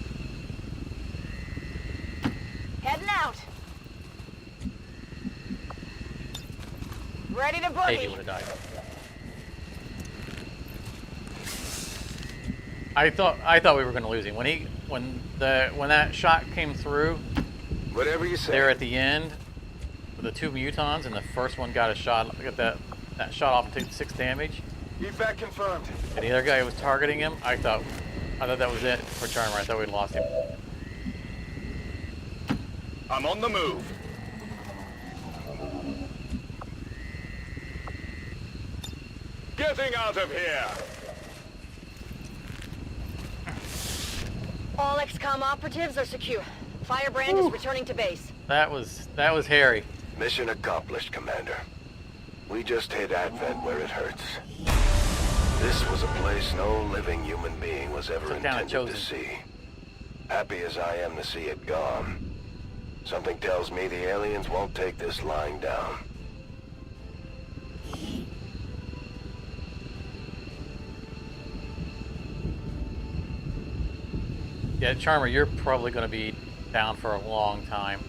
Heading out. Ready to Maybe boogie. would have died. I thought we were gonna lose him when that shot came through. Whatever you say. There at the end, with the 2 mutons, and the first one got a shot. Got that shot off and took 6 damage. Evac confirmed. And the other guy was targeting him. I thought that was it for Charmer. I thought we'd lost him. I'm on the move. Getting out of here. All XCOM operatives are secure. Firebrand is returning to base. That was hairy. Mission accomplished, Commander. We just hit Advent where it hurts. This was a place no living human being was ever intended to see. Happy as I am to see it gone. Something tells me the aliens won't take this lying down. Yeah, Charmer, you're probably going to be down for a long time.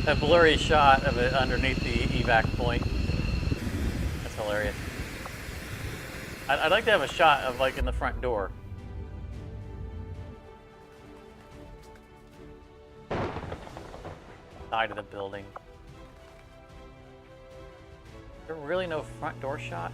A blurry shot of it underneath the evac point. That's hilarious. I'd like to have a shot of like in the front door. Side of the building. Is there really no front door shot?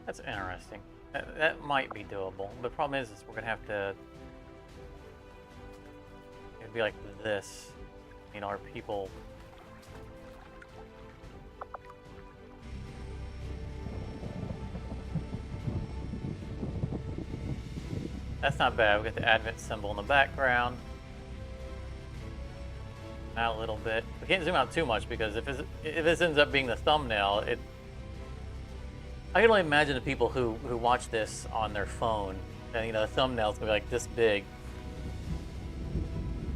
That's interesting. That might be doable. The problem is we're gonna have to. It'd be like this. You know, our people. That's not bad. We got the Advent symbol in the background. Out a little bit. We can't zoom out too much because if this ends up being the thumbnail, I can only imagine the people who watch this on their phone, and you know the thumbnail's gonna be like this big.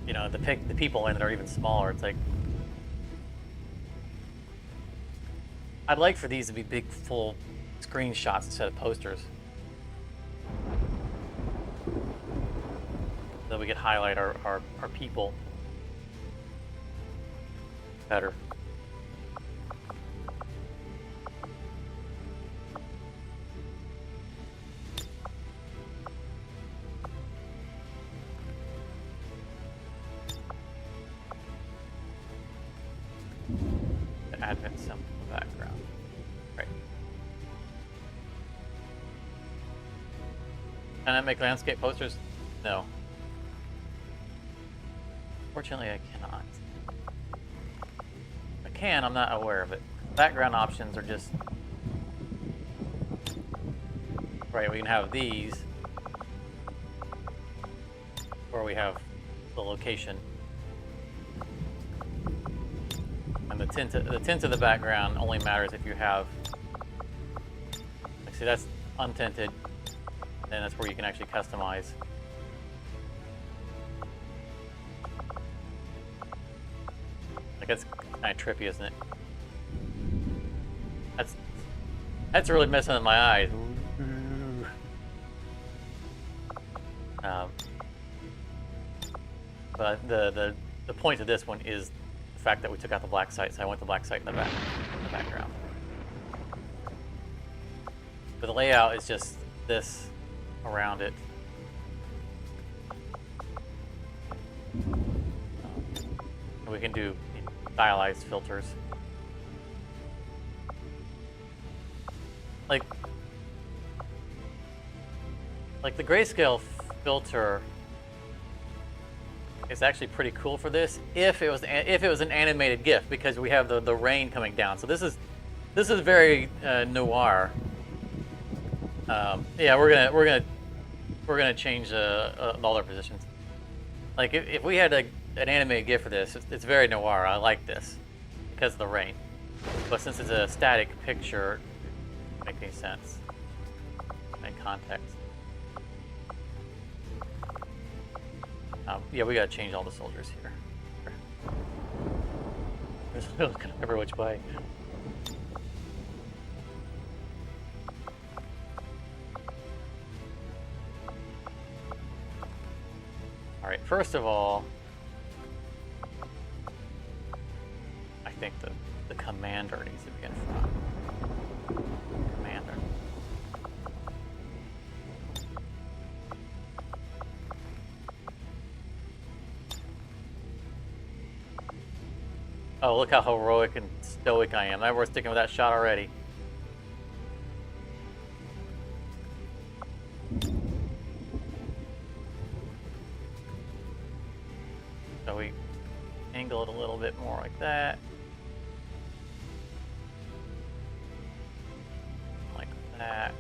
You know, the people in it are even smaller. It's like I'd like for these to be big, full screenshots instead of posters, so we could highlight our people better. Advent symbol in the background. Right. Can I make landscape posters? No. Fortunately, I cannot. I can, I'm not aware of it. Background options are just... Right, we can have these, where we have the location. And the tint of the background only matters if you have, like, see, that's untinted, and that's where you can actually customize. Like, that's kind of trippy, isn't it? That's really messing with my eyes. But the point of this one is the fact that we took out the Blacksite, so I want the Blacksite in the background. But the layout is just this around it. And we can do stylized filters. Like the grayscale filter is actually pretty cool for this if it was an animated GIF, because we have the rain coming down. So this is very noir. Yeah, we're we're gonna change all their positions. Like if we had an animated GIF for this, it's very noir. I like this because of the rain. But since it's a static picture, it doesn't make any sense in context. Yeah, we gotta change all the soldiers here. There's looking every which way. Alright, first of all, I think the commander needs to be in front. Commander. Oh, look how heroic and stoic I am. We're sticking with that shot already. So we angle it a little bit more like that. Like that.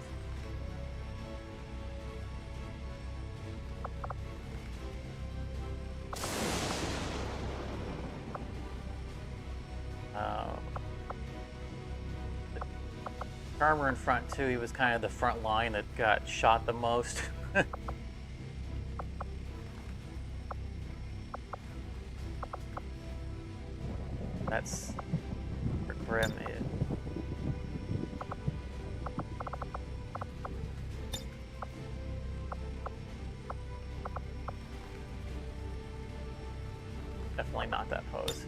The armor in front too, he was kind of the front line that got shot the most. That's where Grim is. Definitely not that pose.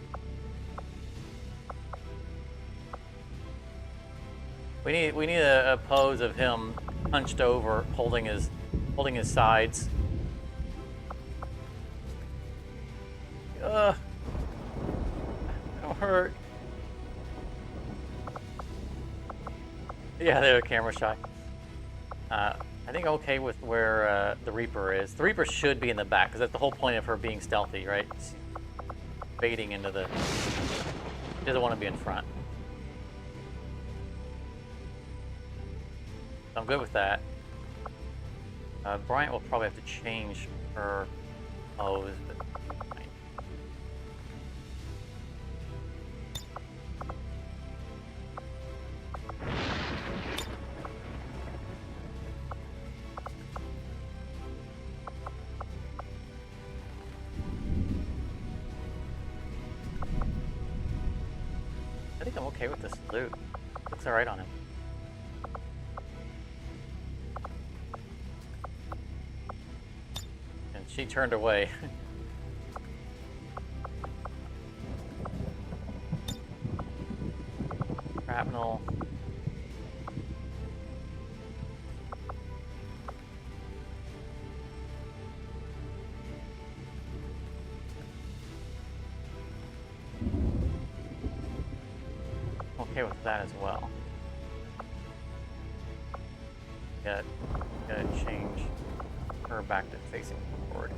We need a pose of him hunched over, holding his sides. Don't hurt. Yeah, they're camera shy. I think I'm okay with where the Reaper is. The Reaper should be in the back, because that's the whole point of her being stealthy, right? It's baiting into the... She doesn't want to be in front. So I'm good with that. Bryant will probably have to change her pose, but I think I'm okay with this loot. Looks alright on him. And she turned away. Shrapnel. Okay with that as well. Gotta change her back to facing forward.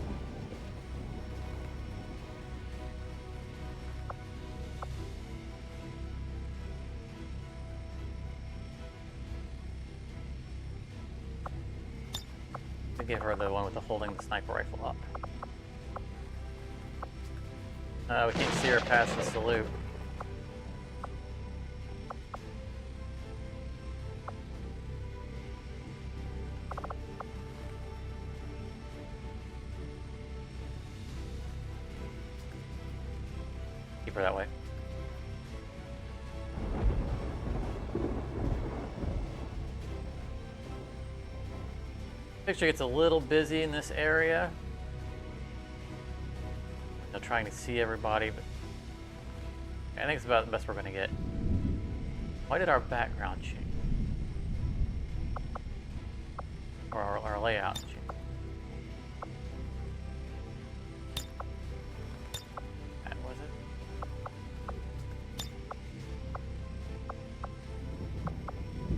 To give her the one with the holding the sniper rifle up. We can't see her past the salute. Keep her that way. Picture gets a little busy in this area. I'm trying to see everybody, but I think it's about the best we're going to get. Why did our background change? Or our layout change? That was it?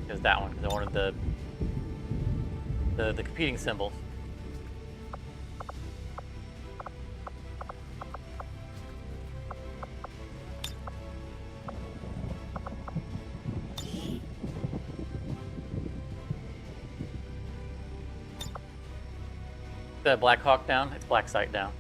It was that one, because I wanted the competing symbols. the Black Hawk down? It's Blacksite down.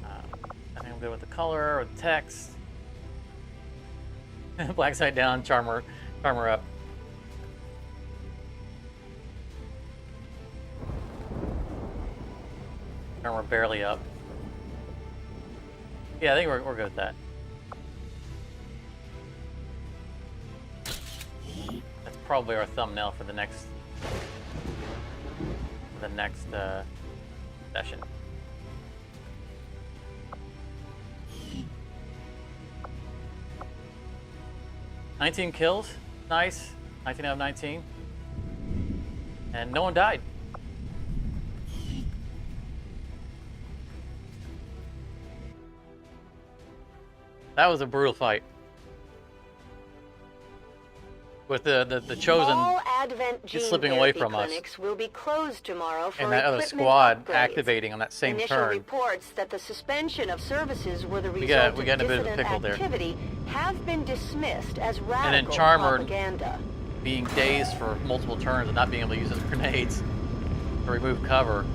I think I'm good with the color or the text. Blacksite down, Charmer up. Charmer barely up. Yeah, I think we're good with that. That's probably our thumbnail for the next session. "19 kills, nice. 19 out of 19, and no one died." That was a brutal fight. With the chosen All Advent just slipping away from us, will be closed tomorrow for and that other equipment squad upgrades. activating on that same Initial turn. reports that the suspension of services were the We result got in a of bit of a dissident pickle there. activity have been dismissed as And radical then Charmer propaganda. being dazed for multiple turns and not being able to use his grenades to remove cover.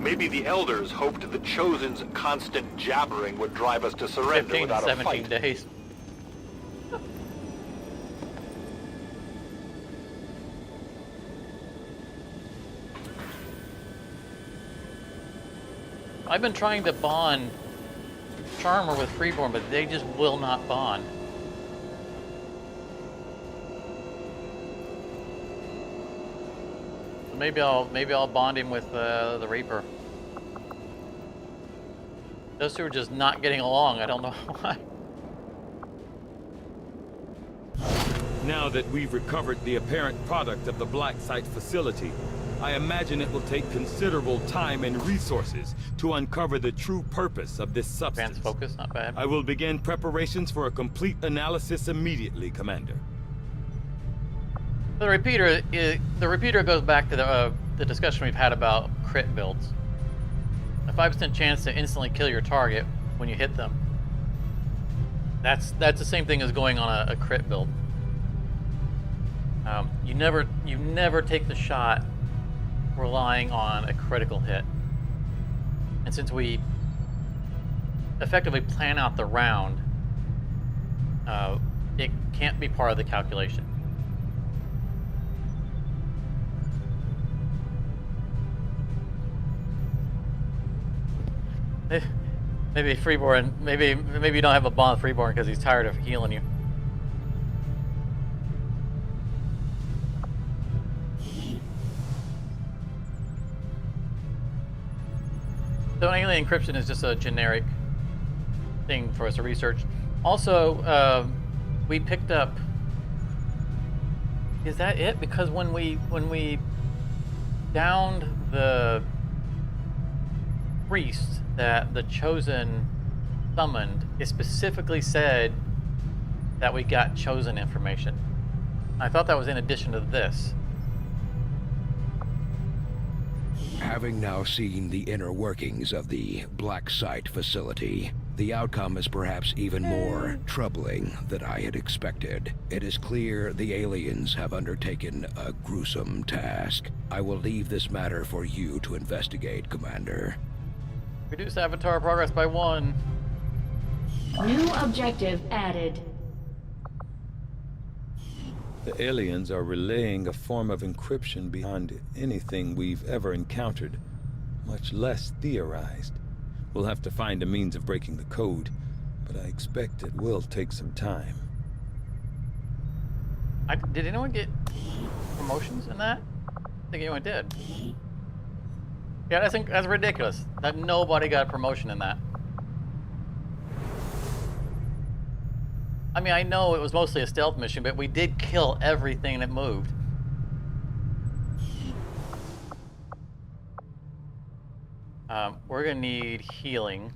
Maybe the Elders hoped the Chosen's constant jabbering would drive us to surrender 15 to without a 17 fight. days. I've been trying to bond Charmer with Freeborn, but they just will not bond. So maybe I'll bond him with the Reaper. Those two are just not getting along. I don't know why. Now that we've recovered the apparent product of the Blacksite facility, I imagine it will take considerable time and resources to uncover the true purpose of this substance. Advanced focus, not bad. I will begin preparations for a complete analysis immediately, Commander. The repeater goes back to the discussion we've had about crit builds. A 5% chance to instantly kill your target when you hit them. That's the same thing as going on a crit build. You never take the shot relying on a critical hit. And since we effectively plan out the round, it can't be part of the calculation. Maybe Freeborn, maybe you don't have a bond with Freeborn because he's tired of healing you. So alien encryption is just a generic thing for us to research. Also, we picked up. Is that it? Because when we downed the priest that the Chosen summoned, it specifically said that we got Chosen information. I thought that was in addition to this. Having now seen the inner workings of the Blacksite facility, the outcome is perhaps even more troubling than I had expected. It is clear the aliens have undertaken a gruesome task. I will leave this matter for you to investigate, Commander. Reduce avatar progress by 1. New objective added. The aliens are relaying a form of encryption beyond anything we've ever encountered, much less theorized. We'll have to find a means of breaking the code, but I expect it will take some time. Did anyone get promotions in that? I think anyone did. Yeah, that's ridiculous. That nobody got a promotion in that. I mean, I know it was mostly a stealth mission, but we did kill everything that moved. We're gonna need healing.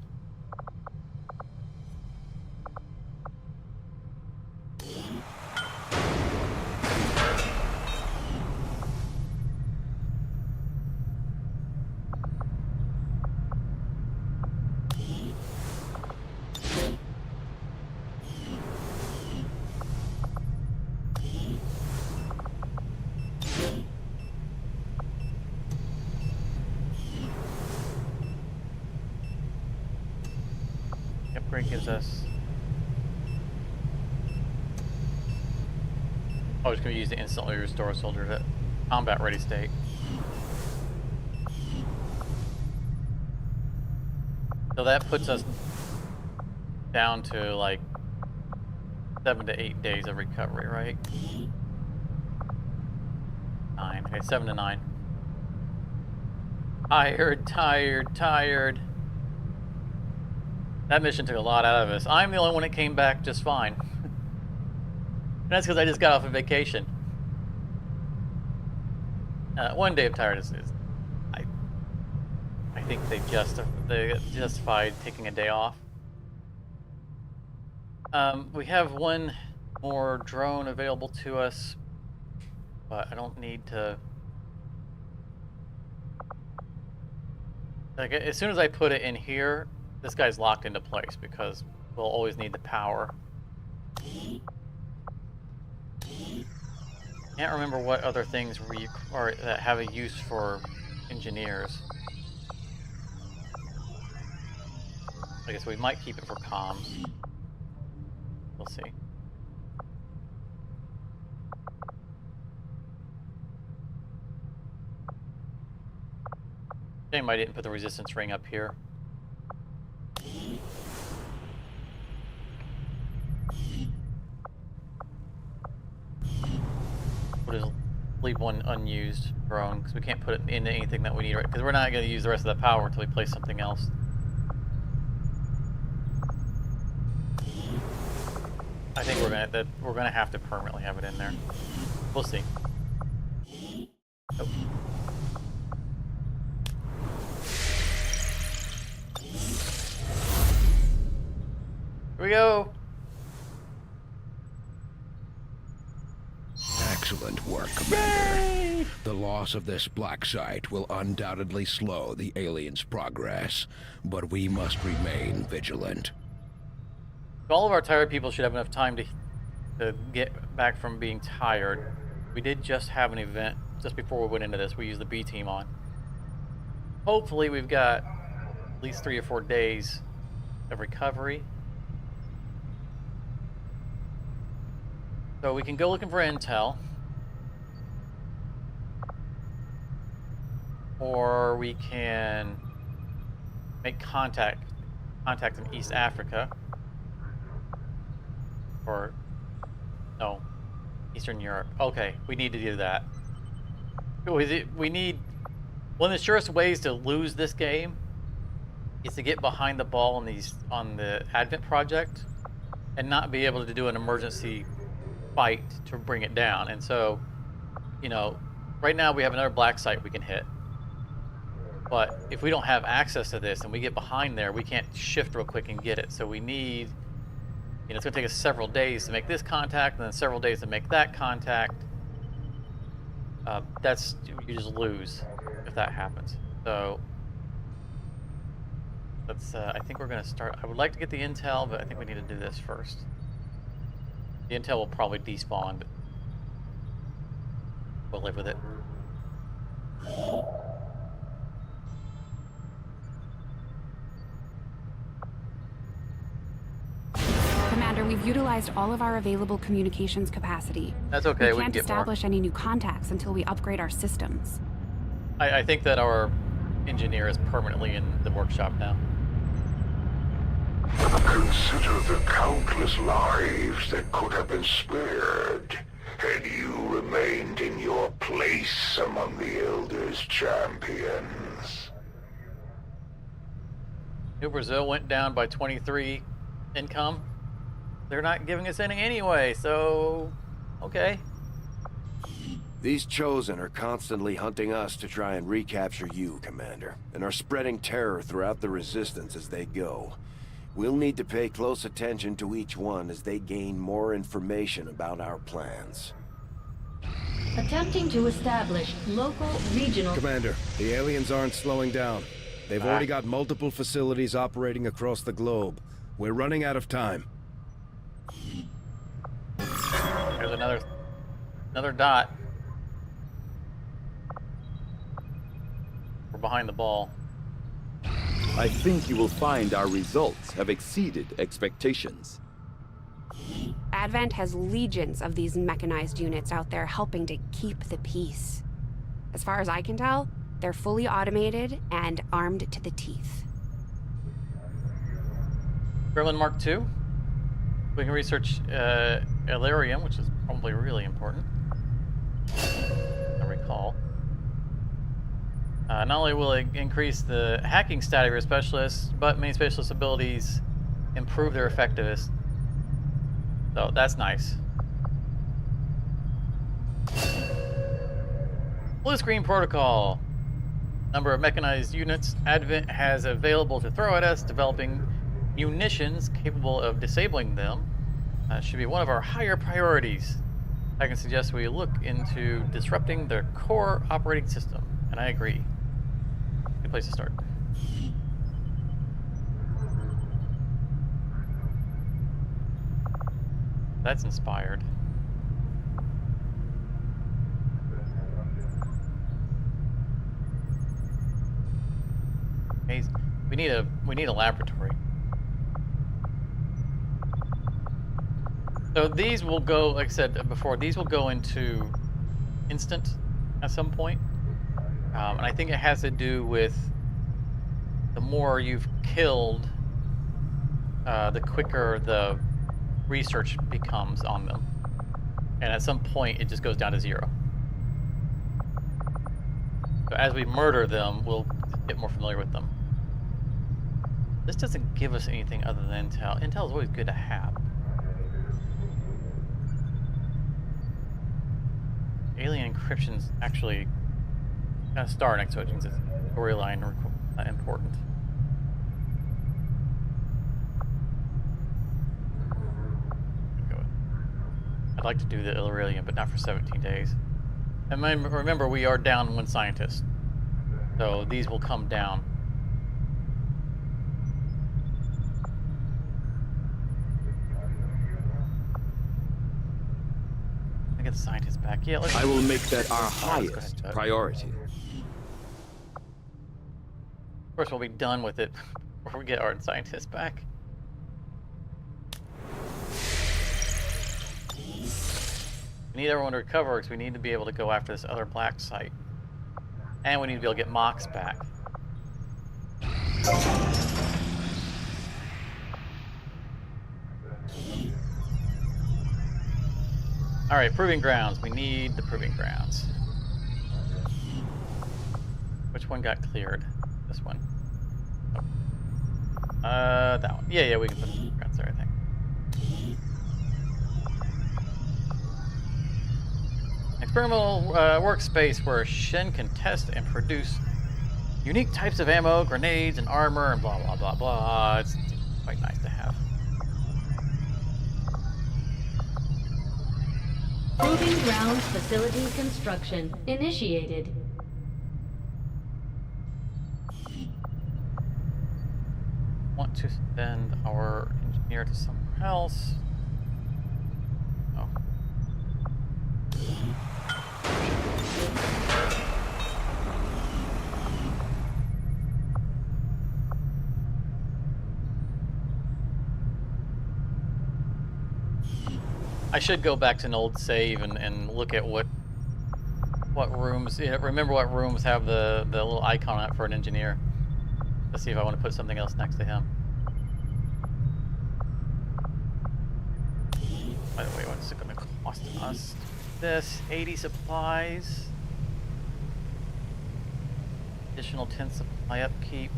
upgrade gives us... Oh, just going to use the instantly restore a soldier to combat ready state. So that puts us down to like 7 to 8 days of recovery, right? 9. Okay, 7 to 9. Tired. That mission took a lot out of us. I'm the only one that came back just fine. And that's because I just got off of vacation. 1 day of tiredness is... I think they justified taking a day off. We have one more drone available to us, but I don't need to... Like, as soon as I put it in here, this guy's locked into place because we'll always need the power. Can't remember what other things that have a use for engineers. I guess we might keep it for comms. We'll see. Shame I didn't put the resistance ring up here. We'll just leave one unused drone because we can't put it into anything that we need, right? Because we're not going to use the rest of the power until we place something else. I think we're gonna have to permanently have it in there. We'll see. Oh. Here we go. Excellent work, Commander. Yay! The loss of this Blacksite will undoubtedly slow the aliens' progress, but we must remain vigilant. All of our tired people should have enough time to get back from being tired. We did just have an event just before we went into this. We used the B team on. Hopefully we've got at least 3 or 4 days of recovery. So we can go looking for intel. Or we can make contact in East Africa. Or, no, Eastern Europe. Okay, we need to do that. We need... One of the surest ways to lose this game is to get behind the ball on the Advent project and not be able to do an emergency fight to bring it down. And so, you know, right now we have another Blacksite we can hit. But if we don't have access to this and we get behind there, we can't shift real quick and get it. So we need... You know, it's going to take us several days to make this contact, and then several days to make that contact. You just lose if that happens. So let's. I think we're going to start. I would like to get the intel, but I think we need to do this first. The intel will probably despawn, but we'll live with it. Commander, we've utilized all of our available communications capacity. That's okay, we can't establish any new contacts until we upgrade our systems. I think that our engineer is permanently in the workshop now. Consider the countless lives that could have been spared had you remained in your place among the Elders' champions. New Brazil went down by 23 income. They're not giving us any anyway, so okay. These Chosen are constantly hunting us to try and recapture you, Commander, and are spreading terror throughout the Resistance as they go. We'll need to pay close attention to each one as they gain more information about our plans. Attempting to establish local, regional... Commander, the aliens aren't slowing down. They've already got multiple facilities operating across the globe. We're running out of time. There's another dot. We're behind the ball. I think you will find our results have exceeded expectations. Advent has legions of these mechanized units out there helping to keep the peace. As far as I can tell, they're fully automated and armed to the teeth. Gremlin Mark II. We can research Illyrium, which is probably really important. I recall. Not only will it increase the hacking stat of your specialists, but many specialist abilities improve their effectiveness. So that's nice. Blue screen protocol. Number of mechanized units Advent has available to throw at us, developing munitions capable of disabling them. Should be one of our higher priorities. I can suggest we look into disrupting their core operating system, and I agree. Good place to start. That's inspired. We need a laboratory. So these will go, like I said before, these will go into instant at some point. And I think it has to do with the more you've killed, the quicker the research becomes on them. And at some point, it just goes down to 0. So as we murder them, we'll get more familiar with them. This doesn't give us anything other than intel. Intel is always good to have. Alien encryption's actually kind of star next to it, since it's storyline important. I'd like to do the Illyrium, but not for 17 days. And remember, we are down 1 scientist, so these will come down. Get the scientists back. Yeah, I will make that our highest priority. Of course, we'll be done with it before we get our scientists back. We need everyone to recover because we need to be able to go after this other Blacksite. And we need to be able to get Mox back. Alright, proving grounds. We need the proving grounds. Which one got cleared? This one. Oh. That one. Yeah, we can put the grounds there, I think. Experimental workspace where Shen can test and produce unique types of ammo, grenades, and armor, and blah, blah, blah, blah. It's quite nice to have. Proving grounds facility construction initiated. Want to send our engineer to somewhere else. Oh. I should go back to an old save and look at what rooms. Yeah, remember what rooms have the little icon on it for an engineer. Let's see if I want to put something else next to him. By the way, what's it going to cost us? This 80 supplies, additional 10 supply upkeep.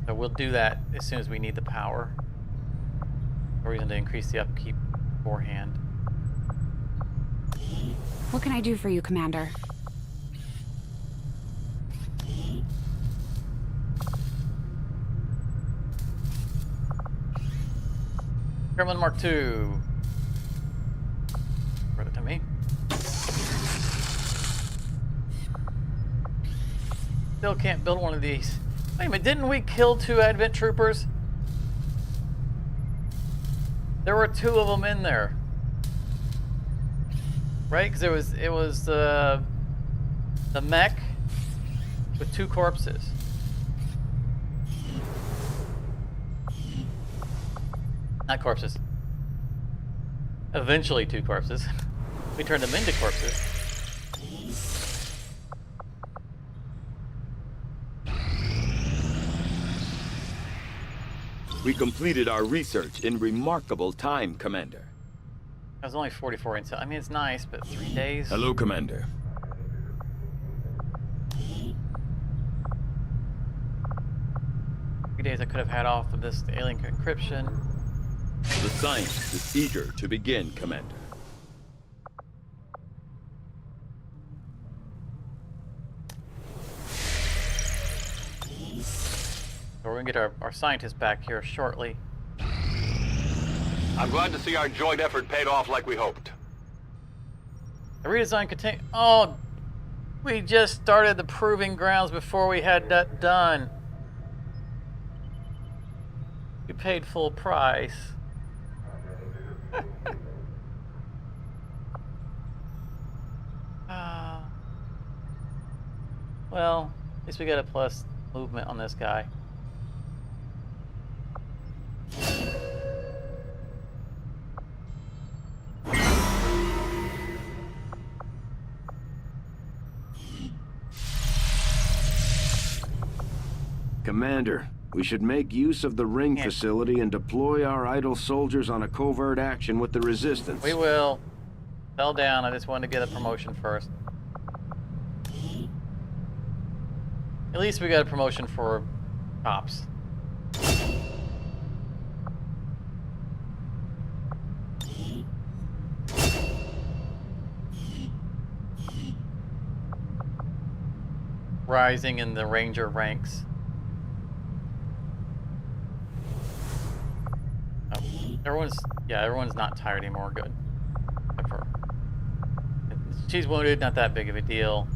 So we'll do that as soon as we need the power. No reason to increase the upkeep beforehand. What can I do for you, Commander? Gremlin Mark II. Brought it to me. Still can't build one of these. Wait a minute, didn't we kill 2 Advent troopers? There were 2 of them in there, right? Because it was the mech with 2 corpses. Not corpses. Eventually 2 corpses. We turned them into corpses. We completed our research in remarkable time, Commander. That was only 44 intel. I mean, it's nice, but 3 days. Hello, Commander. 3 days I could have had off of this alien encryption. The scientist is eager to begin, Commander. So we're gonna get our scientists back here shortly. I'm glad to see our joint effort paid off like we hoped. The redesign contain. Oh, we just started the proving grounds before we had that done. We paid full price. Well, at least we got a plus movement on this guy. Commander, we should make use of the ring facility and deploy our idle soldiers on a covert action with the resistance. We will. Fell down. I just wanted to get a promotion first. At least we got a promotion for cops. Rising in the ranger ranks. Everyone's not tired anymore. Good. Except for she's wounded, not that big of a deal.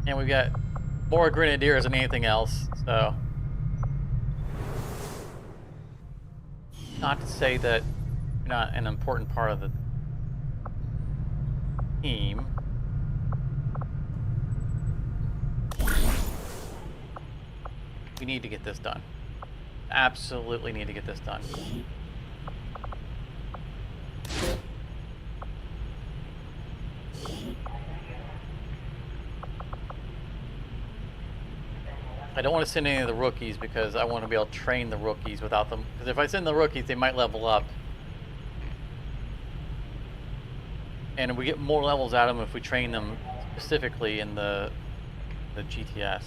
And we've got more grenadiers than anything else, so not to say that you're not an important part of the team. We need to get this done. Absolutely need to get this done. I don't want to send any of the rookies because I want to be able to train the rookies without them. Because if I send the rookies, they might level up. And we get more levels out of them if we train them specifically in the GTS.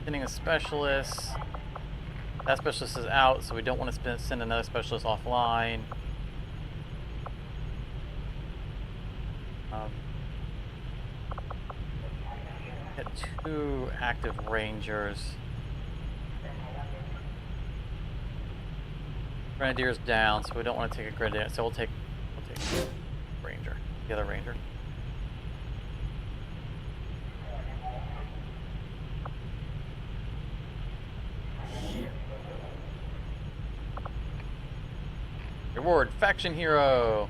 Sending a specialist. That specialist is out, so we don't want to send another specialist offline. Get 2 active rangers. Grenadier's down, so we don't want to take a grenadier. So we'll take ranger, the other ranger. Reward faction hero.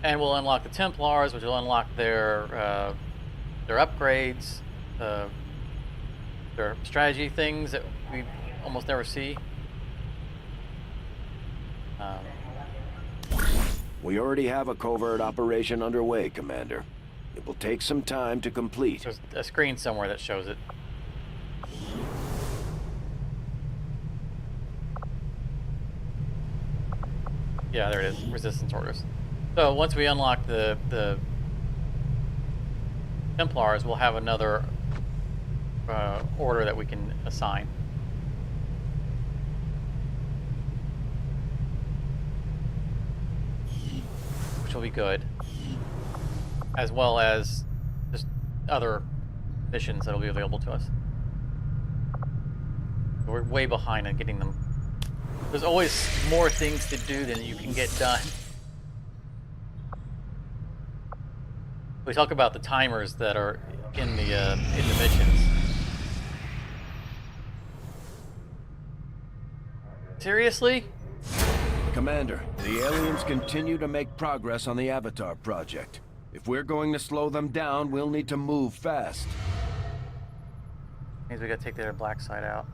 And we'll unlock the Templars, which will unlock their upgrades, their strategy things that we almost never see. We already have a covert operation underway, Commander. It will take some time to complete. There's a screen somewhere that shows it. Yeah, there it is. Resistance orders. So once we unlock the Templars, we'll have another order that we can assign. Which will be good. As well as just other missions that will be available to us. We're way behind on getting them. There's always more things to do than you can get done. We talk about the timers that are in the missions. Seriously? Commander, the aliens continue to make progress on the Avatar project. If we're going to slow them down, we'll need to move fast. Means we gotta take their Blacksite out.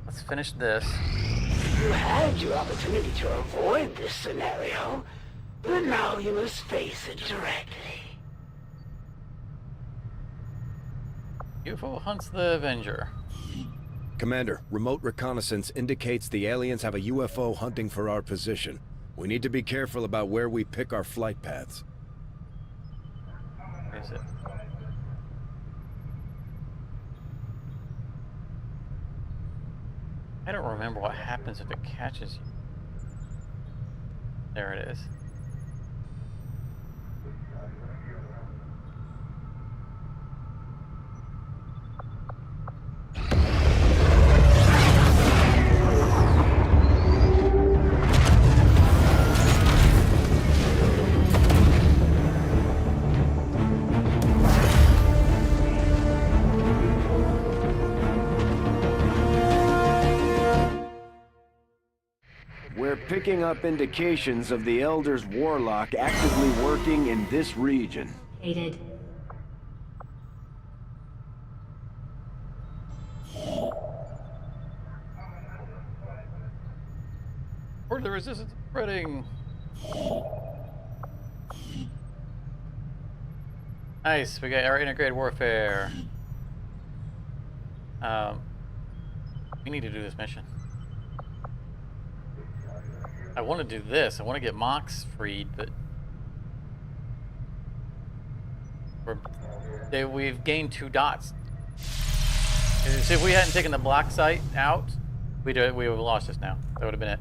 Let's finish this. You had your opportunity to avoid this scenario, but now you must face it directly. UFO hunts the Avenger. Commander, remote reconnaissance indicates the aliens have a UFO hunting for our position. We need to be careful about where we pick our flight paths. Where is it? I don't remember what happens if it catches you. There it is. We're picking up indications of the Elder's warlock actively working in this region. Hated. Or the resistance spreading. Nice, we got our integrated warfare. We need to do this mission. I want to do this. I want to get Mox freed, but we've gained 2 dots. See, if we hadn't taken the Blacksite out, we would have lost this now. That would have been it.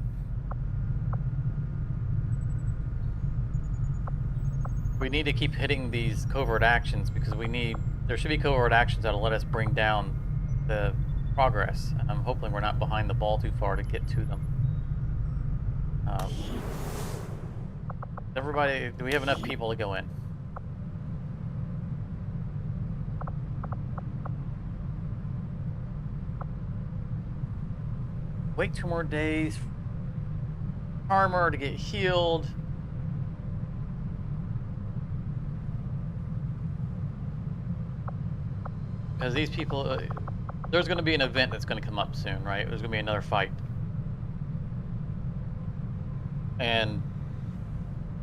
We need to keep hitting these covert actions because there should be covert actions that'll let us bring down the progress. And I'm hoping we're not behind the ball too far to get to them. Everybody, do we have enough people to go in? Wait 2 more days. Armor to get healed. Because these people, there's going to be an event that's going to come up soon, right? There's going to be another fight. And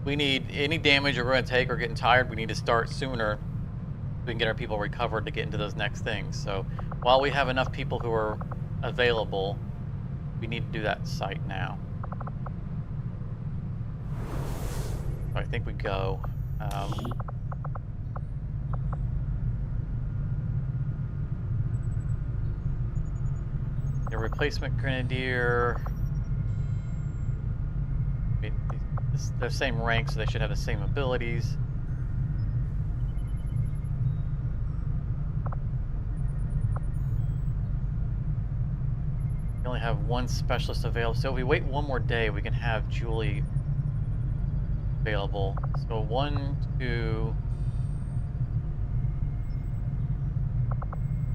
we need any damage we're going to take or getting tired, we need to start sooner so we can get our people recovered to get into those next things. So while we have enough people who are available, we need to do that site now. So I think we go. The replacement grenadier. They're same rank, so they should have the same abilities. We only have 1 specialist available, so if we wait 1 more day, we can have Julie available. So 1, 2,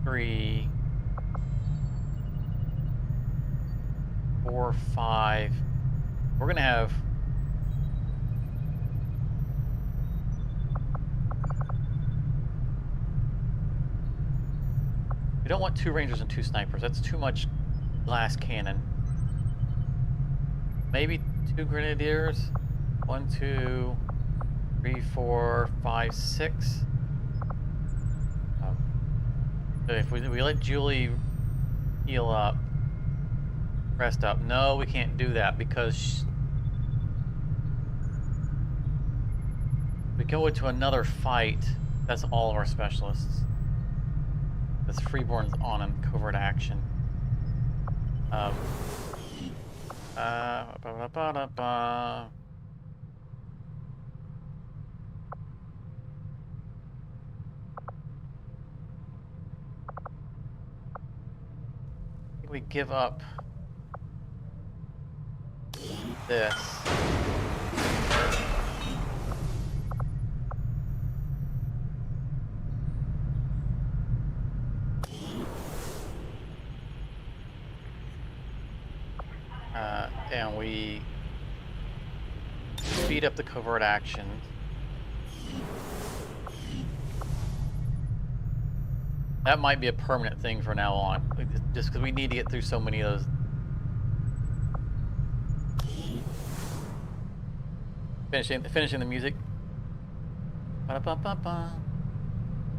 3, 4, 5. We're gonna have we don't want 2 rangers and 2 snipers. That's too much glass cannon. Maybe 2 grenadiers. 1, 2, 3, 4, 5, 6. So if we let Julie heal up, rest up. No, we can't do that because we go into another fight. That's all of our specialists. That's Freeborn's on in covert action. I think we give up this. and we speed up the covert action. That might be a permanent thing from now on, just because we need to get through so many of those. Finishing the music. Ba-da-ba-ba-ba.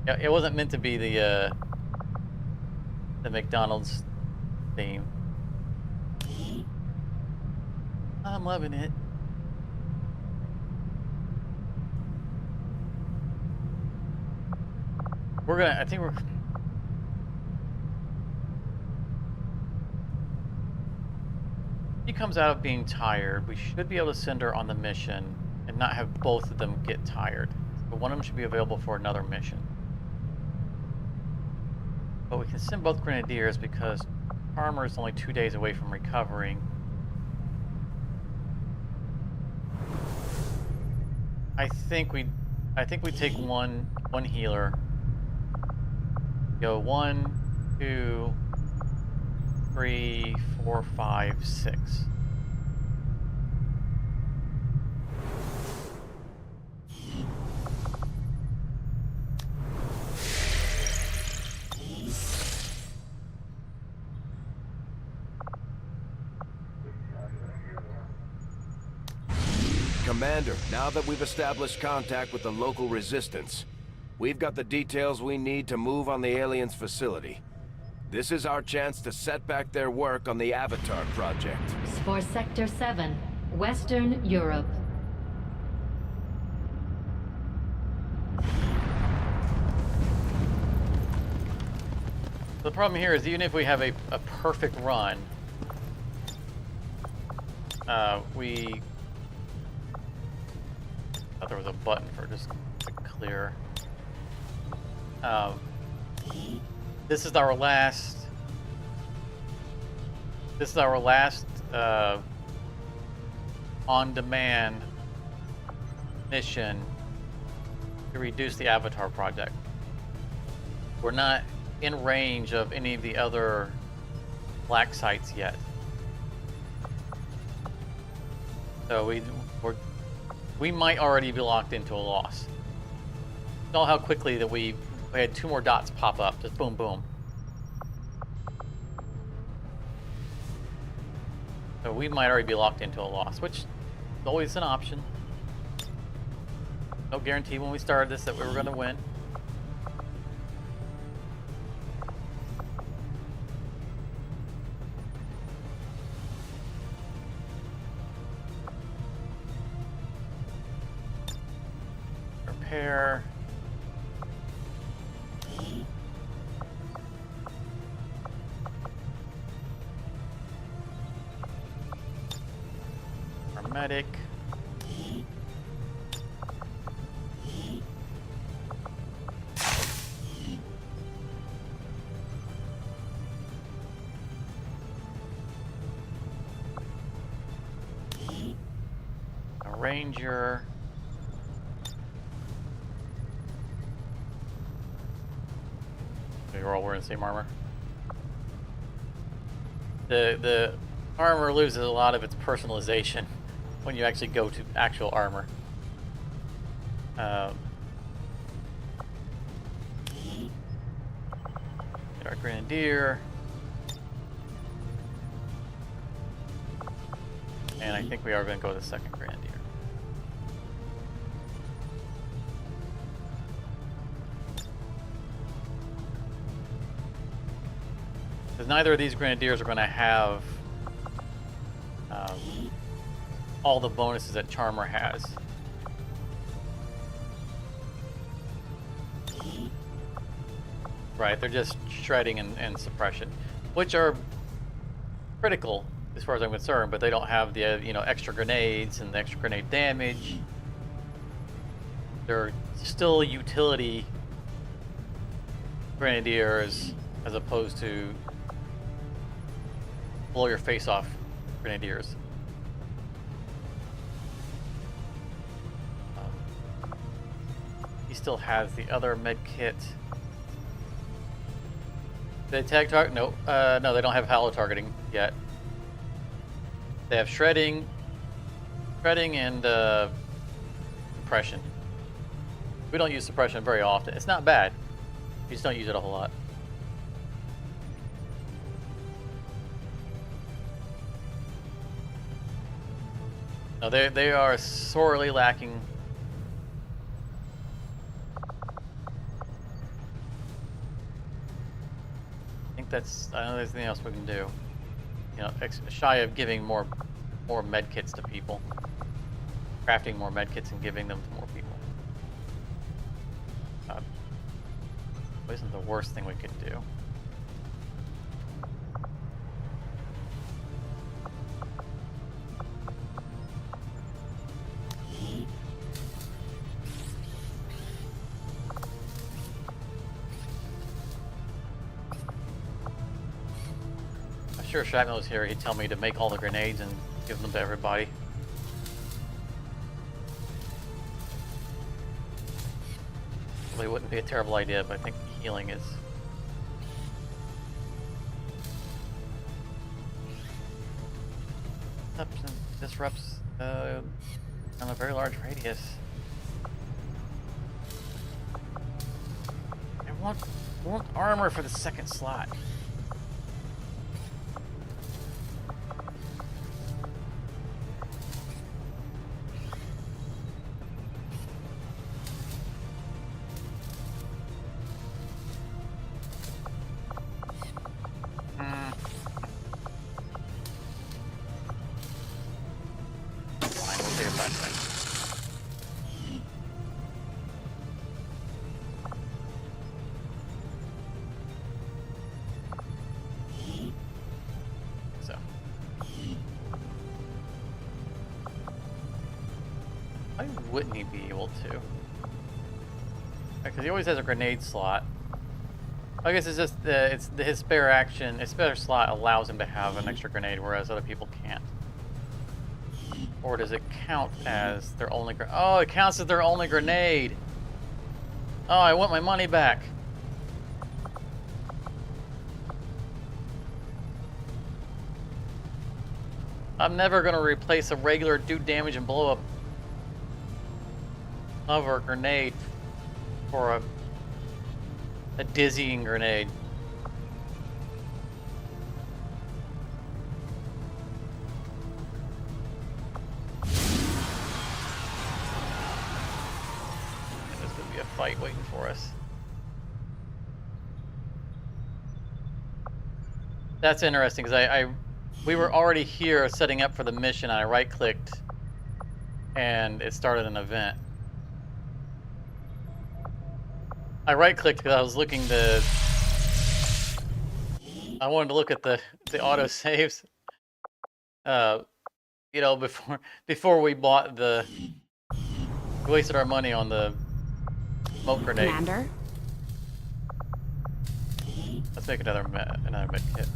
Yeah, it wasn't meant to be the McDonald's theme. I'm loving it. I think she comes out of being tired. We should be able to send her on the mission and not have both of them get tired. But one of them should be available for another mission. But we can send both grenadiers because Armor is only 2 days away from recovering. I think we take one healer. Go 1, 2, 3, 4, 5, 6. Commander, now that we've established contact with the local resistance, we've got the details we need to move on the aliens' facility. This is our chance to set back their work on the Avatar project. For Sector 7, Western Europe. The problem here is even if we have a perfect run, we thought there was a button for just to clear. This is our last. This is our last on-demand mission to reduce the Avatar project. We're not in range of any of the other black sites yet, so we might already be locked into a loss. Saw how quickly that we had 2 more dots pop up, just boom, boom. So we might already be locked into a loss, which is always an option. No guarantee when we started this that we were going to win. Repair. Our medic. A ranger. We're all wearing the same armor. The armor loses a lot of its personalization when you actually go to actual armor. Get our grenadier. And I think we are going to go to the second grenadier. Because neither of these grenadiers are going to have all the bonuses that Charmer has. Right, they're just shredding and suppression, which are critical as far as I'm concerned, but they don't have the extra grenades and the extra grenade damage. They're still utility grenadiers as opposed to blow your face off grenadiers. He still has the other med kit. They tag target? No, no, they don't have halo targeting yet. They have shredding and suppression. We don't use suppression very often. It's not bad. We just don't use it a whole lot. No, they are sorely lacking. I think that's. I don't know there's anything else we can do. You know, shy of giving more med kits to people, crafting more med kits and giving them to more people. Isn't the worst thing we could do. I'm sure if Shrapnel was here, he'd tell me to make all the grenades and give them to everybody. Probably wouldn't be a terrible idea, but I think healing is. Disrupts on a very large radius. I want armor for the second slot. Why wouldn't he be able to? Because he always has a grenade slot. I guess it's just his spare action. His spare slot allows him to have an extra grenade, whereas other people can't. Or does it count as their only? Oh, it counts as their only grenade. Oh, I want my money back. I'm never gonna replace a regular do damage and blow up of a grenade for a dizzying grenade. There's gonna be a fight waiting for us. That's interesting because we were already here setting up for the mission. And I right-clicked and it started an event. I right-clicked because I was looking to. I wanted to look at the auto saves. You know, before we bought the. We wasted our money on the smoke grenade. Commander. Let's make another med kit.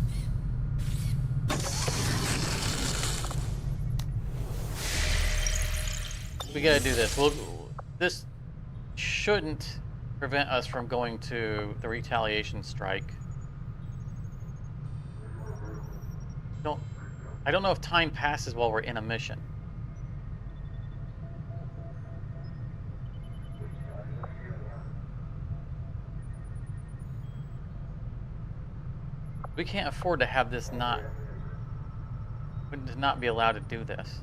We gotta do this. This shouldn't prevent us from going to the retaliation strike. I don't know if time passes while we're in a mission. We can't afford to have this not be allowed to do this.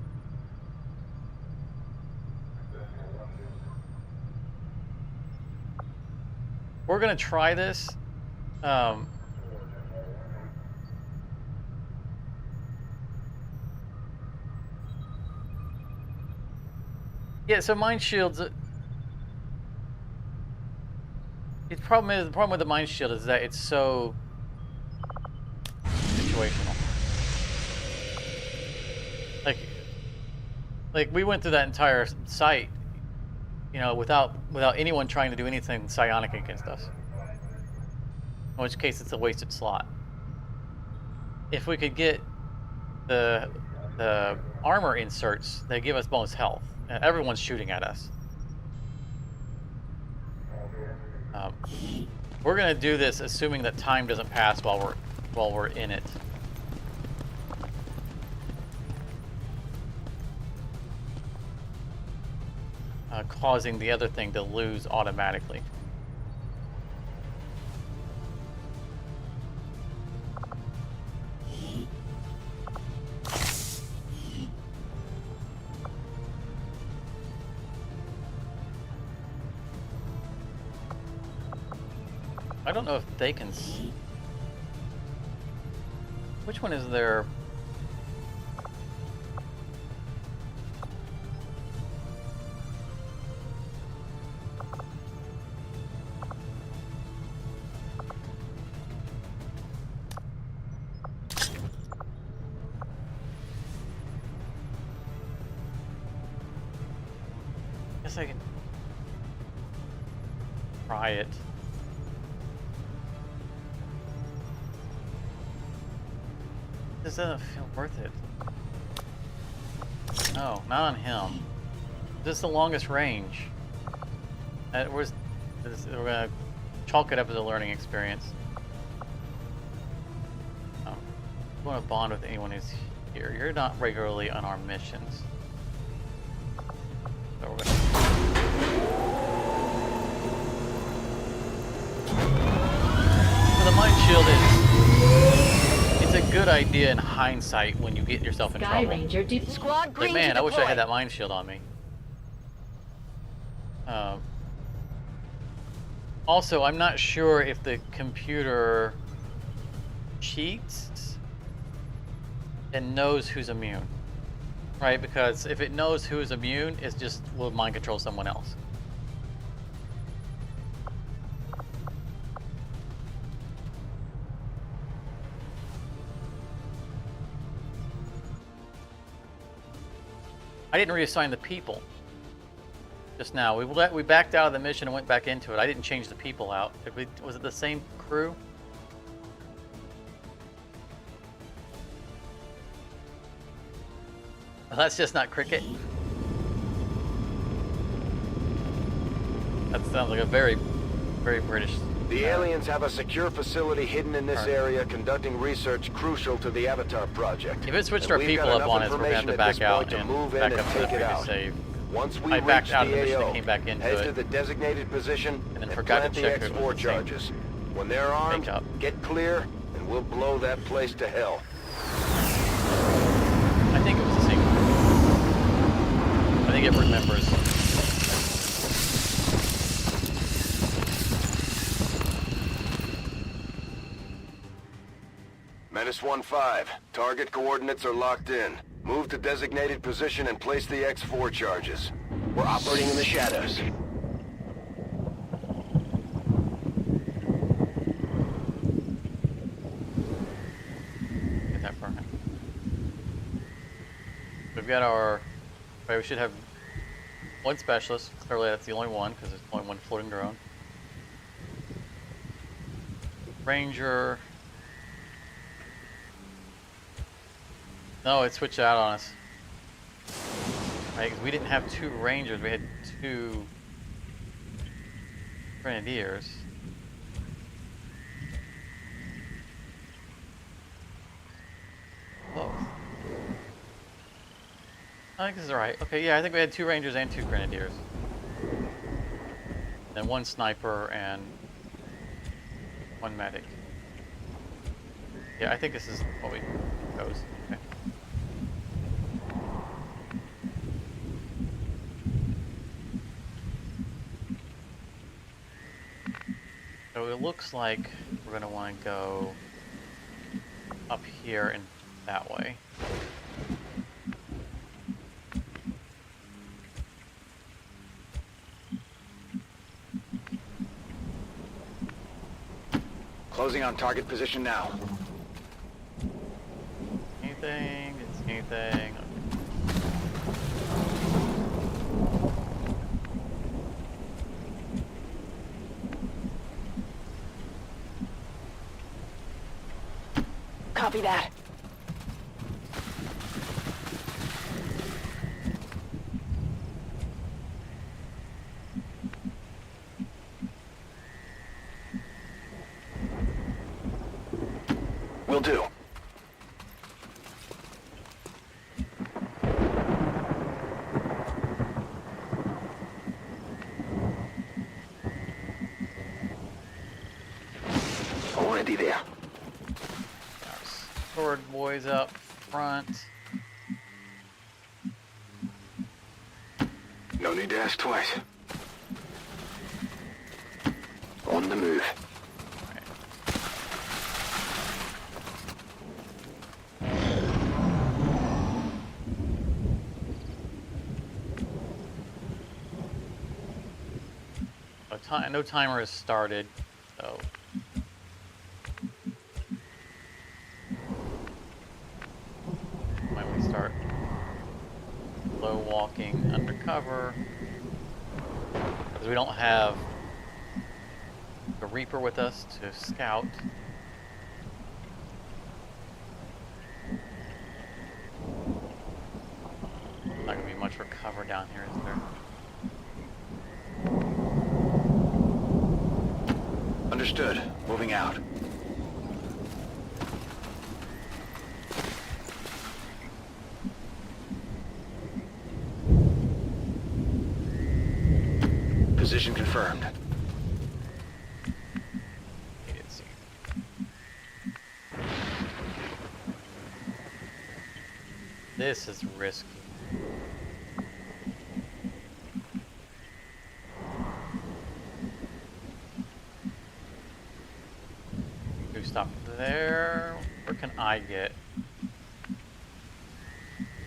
We're gonna try this. Yeah, so mind shields. The problem with the mind shield is that it's so situational. Like we went through that entire site, you know, without anyone trying to do anything psionic against us. In which case, it's a wasted slot. If we could get the armor inserts, they give us bonus health. And everyone's shooting at us. We're gonna do this assuming that time doesn't pass while we're in it. causing the other thing to lose automatically. I don't know if they can see. Which one is their... Guess I can try it. This doesn't feel worth it. No, not on him. This is the longest range. We're gonna chalk it up as a learning experience. I want to bond with anyone who's here. You're not regularly on our missions. So we're gonna... So the mind shield is... It's a good idea in hindsight when you get yourself in Sky trouble. Ranger Squad green Like, man, to I wish I deploy. had that mind shield on me. Also, I'm not sure if the computer cheats and knows who's immune, right? Because if it knows who is immune, it just will mind control someone else. I didn't reassign the people. Just now, we backed out of the mission and went back into it. I didn't change the people out. Was it the same crew? Well, that's just not cricket. That sounds like a very, very British. The aliens have a secure facility hidden in this area conducting research crucial to the Avatar project. If it switched And our we've people got up on enough us, we're gonna have to information at back this out point to and move in back and up to the take it previous out. save. Once we I backed reach out of the the mission AO, and came back into head it. to the designated position And then and forgot to plant the check it was X4 the same. charges. When they're armed, job. get clear, and we'll blow that place to hell. I think it was the same. I think it remembers. Menace 1-5. Target coordinates are locked in. Move to designated position and place the X4 charges. We're operating in the shadows. Get that for him. We've got our... Right, we should have one specialist. Clearly that's the only one, because there's only one floating drone. Ranger... No, it switched out on us. Right, 'cause we didn't have two Rangers, we had two Grenadiers. Both. I think this is right. Okay, yeah, I think we had two Rangers and two Grenadiers. Then one sniper and one medic. Yeah, I think this is what we chose. Okay. So it looks like we're going to want to go up here and that way. Closing on target position now. Anything? It's anything? Copy that. Will do. see there. Our sword boys up front. No need to ask twice. On the move. No timer has started, so when we start slow walking undercover, because we don't have the Reaper with us to scout. Not gonna be much for cover down here, is there? Understood. Moving out. Position confirmed. This is risky. We stop there. Where can I get?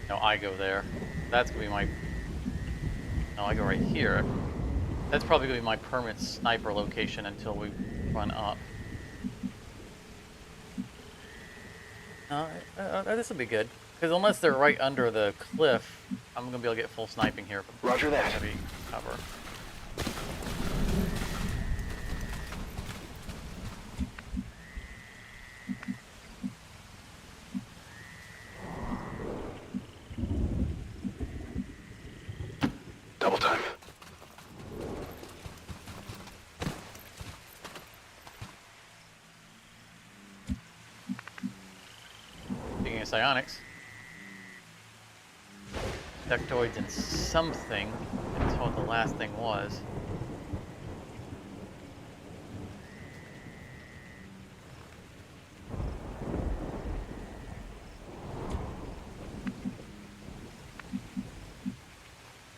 No, I go there. That's gonna be my... No, I go right here. That's probably gonna be my permanent sniper location until we run up. This will be good. Because unless they're right under the cliff, I'm going to be able to get full sniping here. Roger that. Heavy cover. Double time. Speaking of psionics, sectoids and something. That's what the last thing was.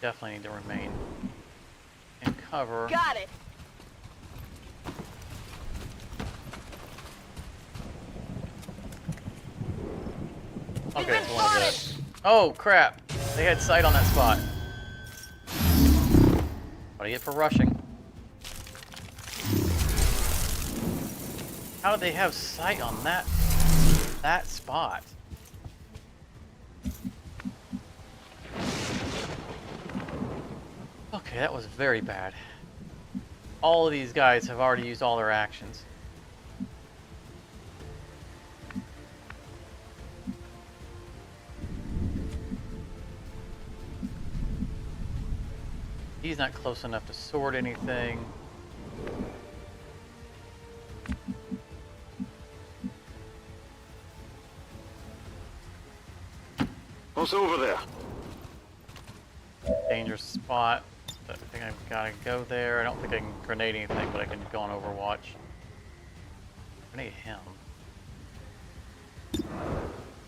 Definitely need to remain in cover. Got it. Okay, it's one of the... Oh, crap! They had sight on that spot. What do you get for rushing? How did they have sight on that spot? Okay, that was very bad. All of these guys have already used all their actions. He's not close enough to sword anything. What's over there? Dangerous spot. I think I've got to go there. I don't think I can grenade anything, but I can go on Overwatch. Grenade him.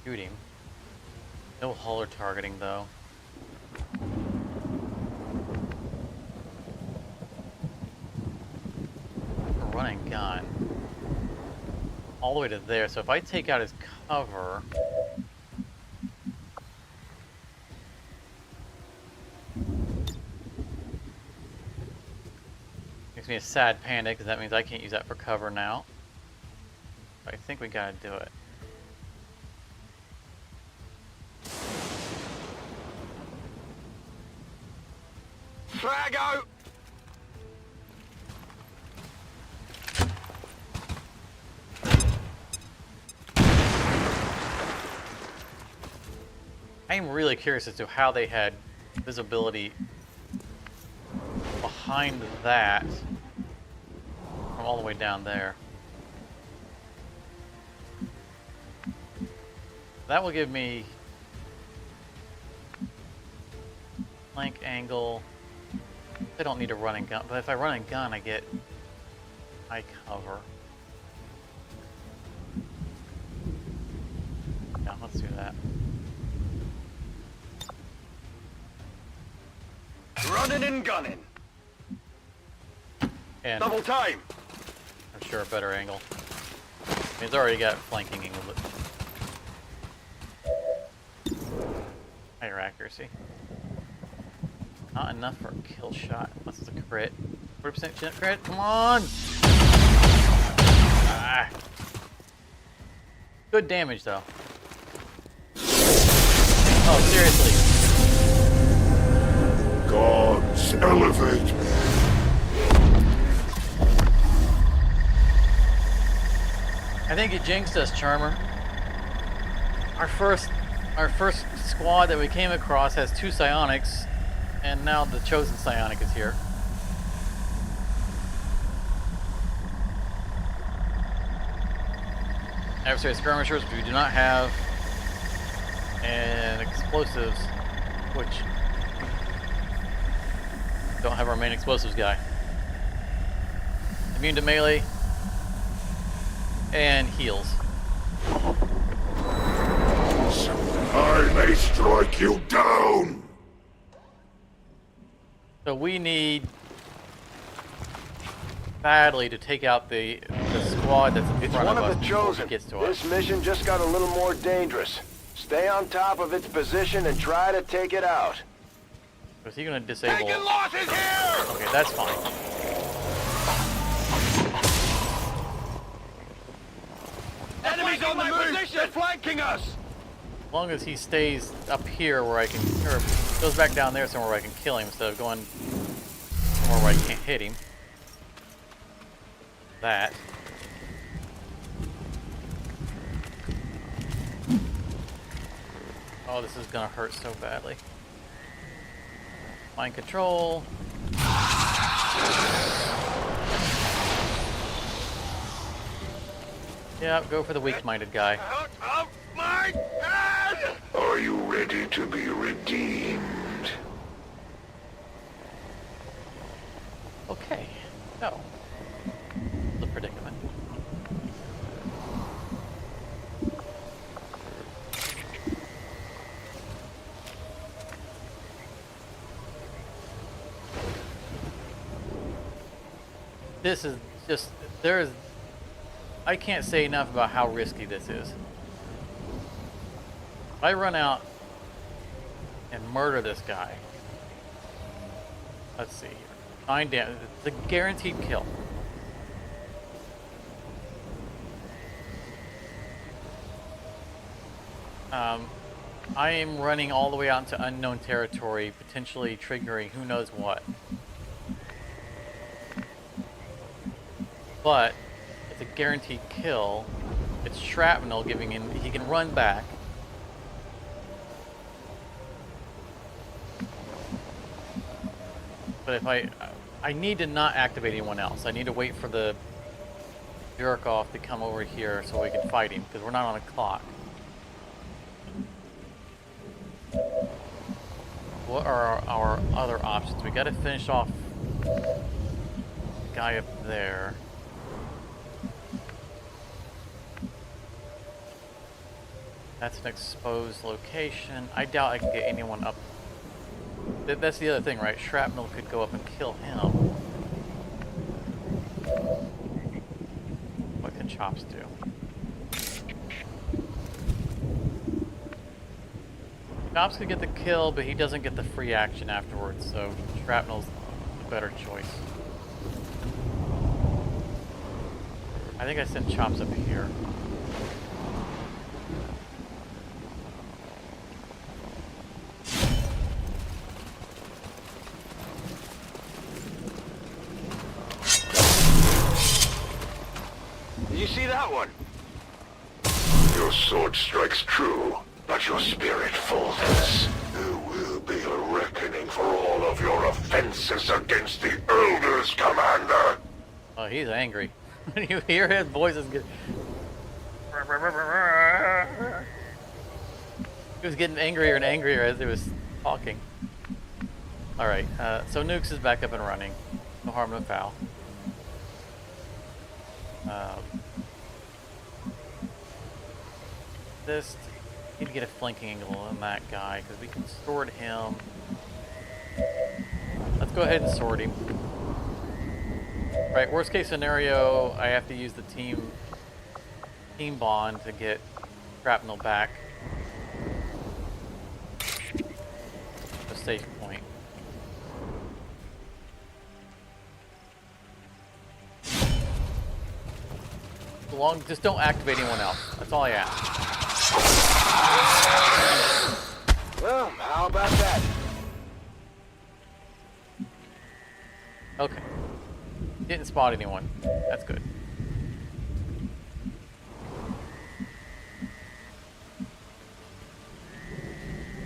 Shoot him. No hauler targeting, though. Running gun. All the way to there. So if I take out his cover... Makes me a sad panic, because that means I can't use that for cover now. But I think we gotta do it. Frag out! I am really curious as to how they had visibility behind that from all the way down there. That will give me flank angle. I don't need a running gun, but if I run and gun, I get high cover. Let's do that. Running and gunning. And Double time. I'm sure a better angle. He's already got flanking angle, but higher accuracy. Not enough for a kill shot unless it's a crit. 40% chance crit. Come on! Ah. Good damage though. Oh, seriously. Gods, elevate me. I think you jinxed us, Charmer. Our first squad that we came across has 2 psionics, and now the chosen psionic is here. Adversary skirmishers, we do not have, and explosives, which don't have our main explosives guy. Immune to melee and heals. I may strike you down. So we need badly to take out the squad that's in It's front one of of us the before chosen. it gets to us. This mission just got a little more dangerous. Stay on top of its position and try to take it out. Is he going to disable? Taking losses here. Okay, that's fine. Enemies on the move. They're flanking us. As long as he stays up here where I can, or goes back down there somewhere where I can kill him instead of going somewhere where I can't hit him. That. Oh, this is gonna hurt so badly. Mind control. Yeah, go for the weak-minded guy. Out of my head! Are you ready to be redeemed? Okay. No. The predicament. This is just, I can't say enough about how risky this is. If I run out and murder this guy, let's see here. 9 damage, it's a guaranteed kill. I am running all the way out into unknown territory, potentially triggering who knows what. But it's a guaranteed kill. It's shrapnel giving him, he can run back. But if I need to not activate anyone else. I need to wait for the jerk off to come over here so we can fight him, because we're not on a clock. What are our other options? We got to finish off the guy up there. That's an exposed location. I doubt I can get anyone up. That's the other thing, right? Shrapnel could go up and kill him. What can Chops do? Chops could get the kill, but he doesn't get the free action afterwards, so Shrapnel's a better choice. I think I sent Chops up here. Did you see that one? Your sword strikes true, but your spirit falters. There will be a reckoning for all of your offenses against the Elders, Commander. Oh, he's angry. When you hear his voices get... He was getting angrier and angrier as he was talking. Alright, so Nukes is back up and running. No harm, no foul. Need to get a flanking angle on that guy because we can sword him. Let's go ahead and sword him. Right, worst case scenario, I have to use the team bond to get shrapnel back. A safe point. Just don't activate anyone else. That's all I ask. Well, how about that? Okay. Didn't spot anyone. That's good.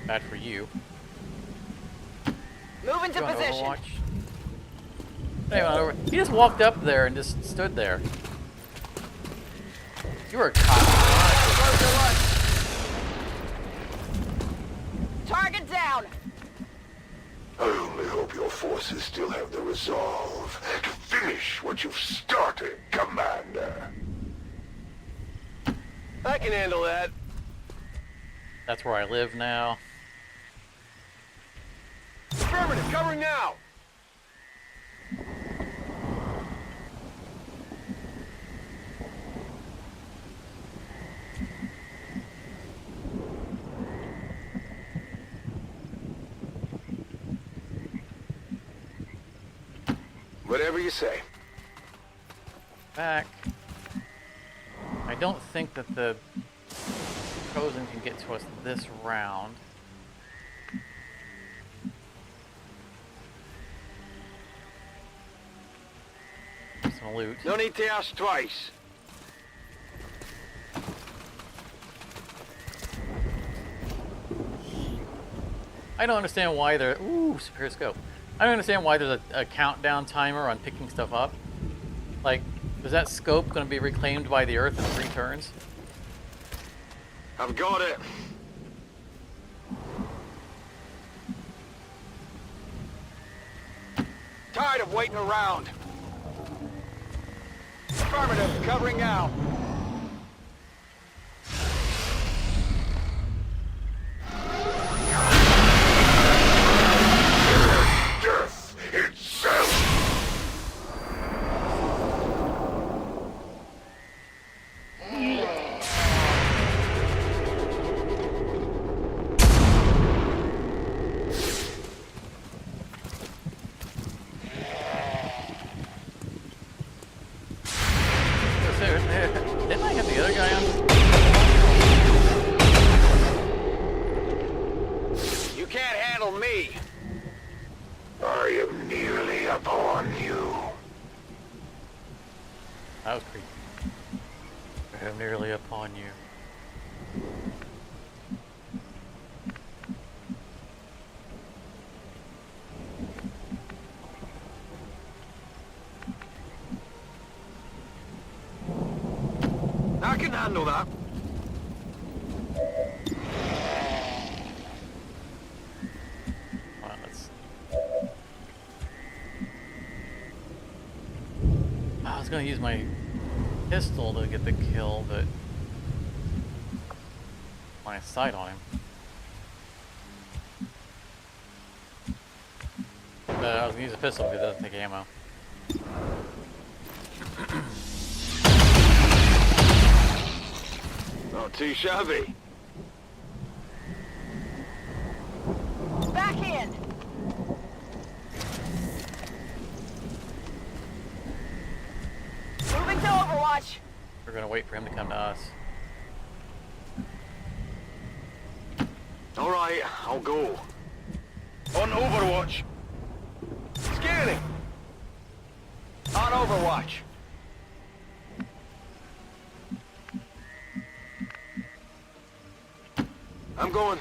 Bad for you. Move into Go on position. Overwatch. Anyway, he just walked up there and just stood there. You were a cop. Target down. I only hope your forces still have the resolve to finish what you've started, Commander. I can handle that. That's where I live now. Affirmative, covering now. Whatever you say. Back. I don't think that the Chosen can get to us this round. Some loot. No need to ask twice. I don't understand why they're... Ooh, superior scope. I don't understand why there's a countdown timer on picking stuff up. Like, is that scope going to be reclaimed by the Earth in 3 turns? I've got it. Tired of waiting around. Affirmative, covering now. Death itself! Didn't I have the other guy on? You can't handle me. I am nearly upon you. That was creepy. I am nearly upon you. I can handle that. Alright, let's... I was gonna use my pistol to get the kill, but my sight on him. But I was gonna use a pistol because it doesn't take ammo. Not too shabby. Back in. Moving to Overwatch. We're gonna wait for him to come to us. All right, I'll go. On Overwatch. Scanning. On Overwatch. I'm going.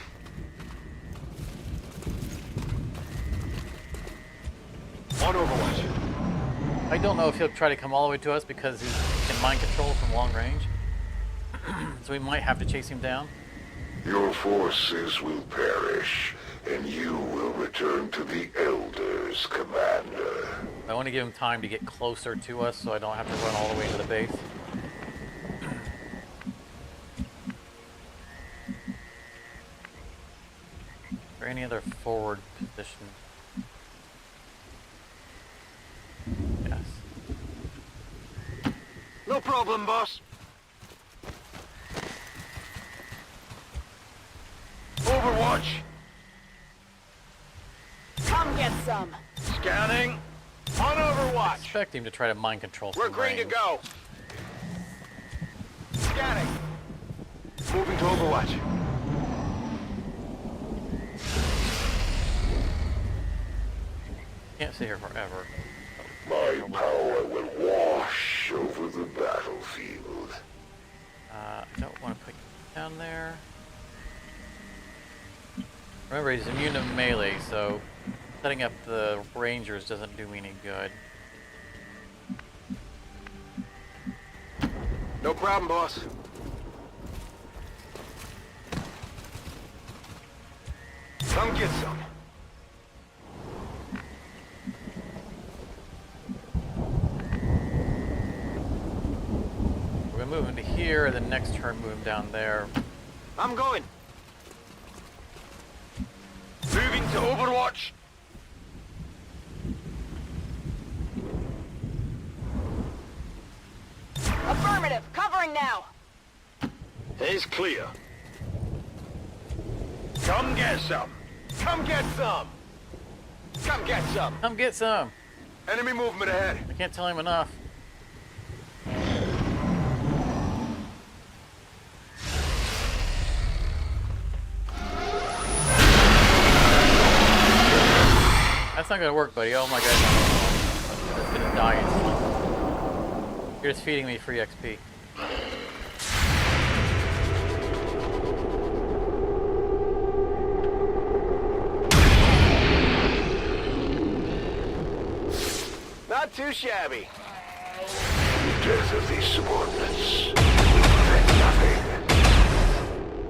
On Overwatch. I don't know if he'll try to come all the way to us because he can mind control from long range. So we might have to chase him down. Your forces will perish, and you will return to the Elders, Commander. I want to give him time to get closer to us so I don't have to run all the way to the base. any other forward position? Yes. No problem, boss. Overwatch. Come get some. Scanning. On Overwatch. Expect him to try to mind control. We're from green to range. go. Scanning. Moving to Overwatch. Can't sit here forever. My power will wash over the battlefield. I don't want to put you down there. Remember, he's immune to melee, so setting up the rangers doesn't do me any good. No problem, boss. Come get some. We're gonna move him to here, and then next turn move him down there. I'm going. Moving to Overwatch. Affirmative. Covering now. It's clear. Come get some. Come get some. Come get some. Come get some. Enemy movement ahead. I can't tell him enough. That's not gonna work, buddy. Oh my god. That's gonna die instantly. You're just feeding me free XP. Not too shabby. Death of these subordinates. Meant nothing.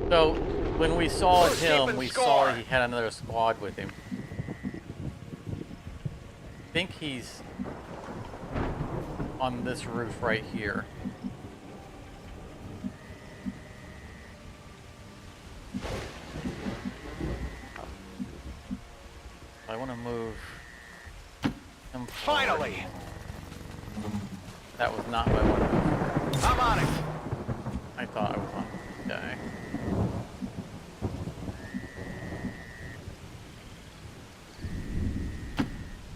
So, when we saw Who's him, keeping we score? saw he had another squad with him. I think he's on this roof right here. I want to move him forward. Finally. That was not what I wanted to do. I'm on it. I thought I was on this guy.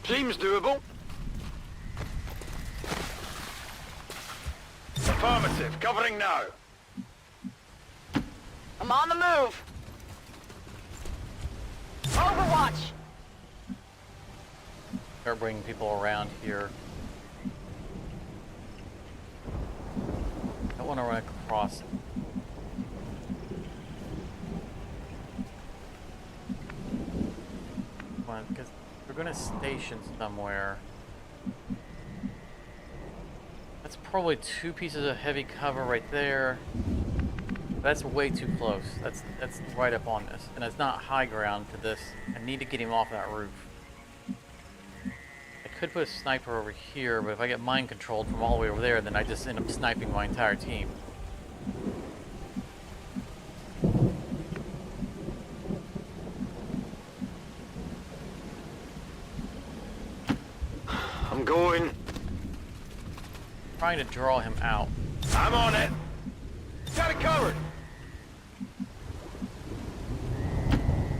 Seems doable. Affirmative. Covering now. I'm on the move. Overwatch. Start bringing people around here. I want to run across. Come on, because we're going to station somewhere. That's probably 2 pieces of heavy cover right there. That's way too close. That's right up on this, and it's not high ground to this. I need to get him off that roof. I could put a sniper over here, but if I get mind controlled from all the way over there, then I just end up sniping my entire team. I'm going. Trying to draw him out. I'm on it. Got it covered.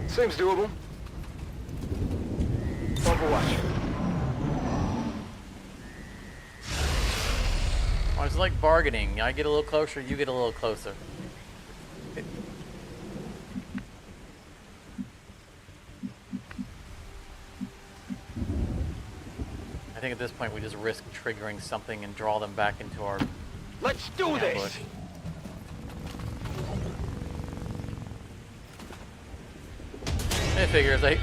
Seems doable. Overwatch. Well, it's like bargaining. I get a little closer, you get a little closer. I think at this point we just risk triggering something and draw them back into our Let's do ambush. this. It figures I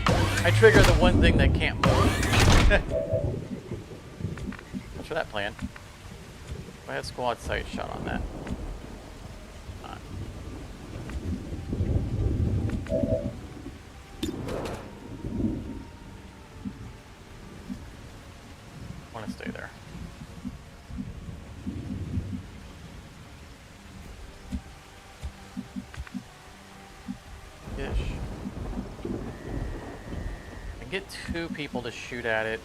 trigger the one thing that can't move. What's for that plan? I had squad sight shot on that. I want to stay there. Ish. get 2 people to shoot at it.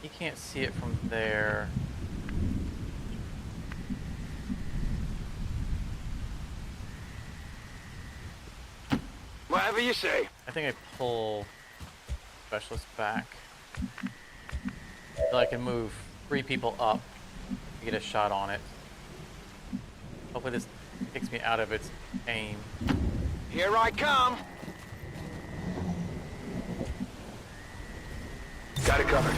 He can't see it from there. Whatever you say. I think I pull specialist back. So I can move 3 people up to get a shot on it. Hopefully this takes me out of its aim. Here I come. Got it covered.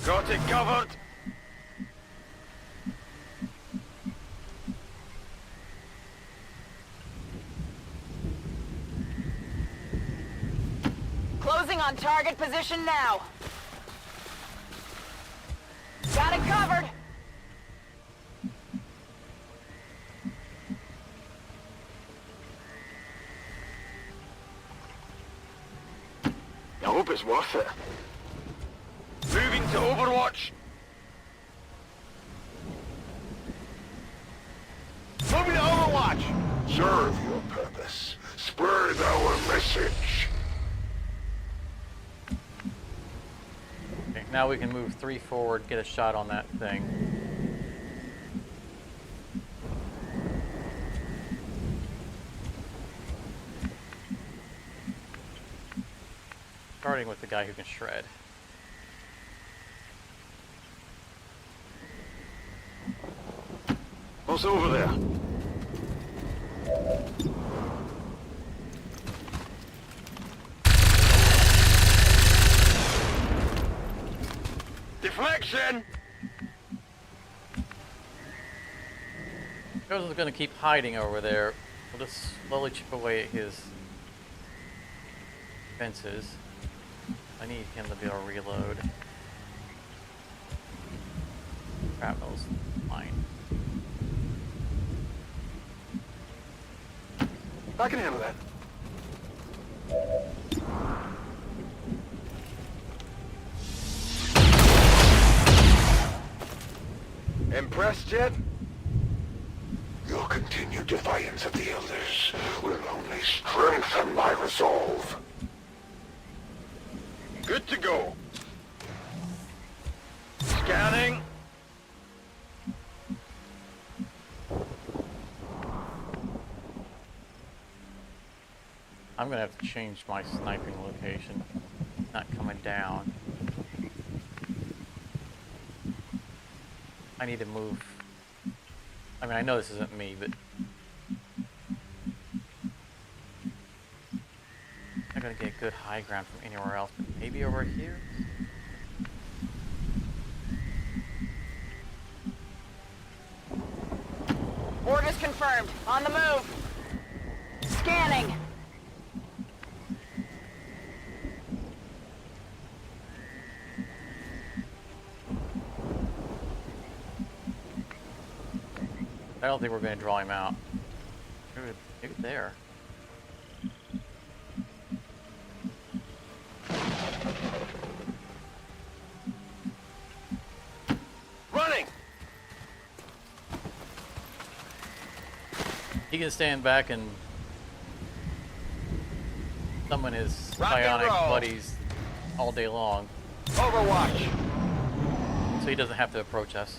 Got it covered. Closing on target position now. Got it covered. I hope it's worth it. Moving to Overwatch. Moving to Overwatch. Serve your purpose. Spread our message. Okay, now we can move 3 forward, get a shot on that thing. Starting with the guy who can shred. What's over there? Deflection! Joseph's gonna keep hiding over there. We'll just slowly chip away at his defenses. I need him to be able to reload. Shrapnel's fine. I can handle that. Impressed yet? Your continued defiance of the Elders will only strengthen my resolve. Good to go. Scanning. I'm gonna have to change my sniping location. Not coming down. I need to move. I mean, I know this isn't me, but I'm gonna get good high ground from anywhere else, but maybe over here? Orders confirmed. On the move. Scanning. I don't think we're going to draw him out. Maybe there. Running! He can stand back and summon his Rock and bionic roll. buddies all day long, Overwatch! so he doesn't have to approach us.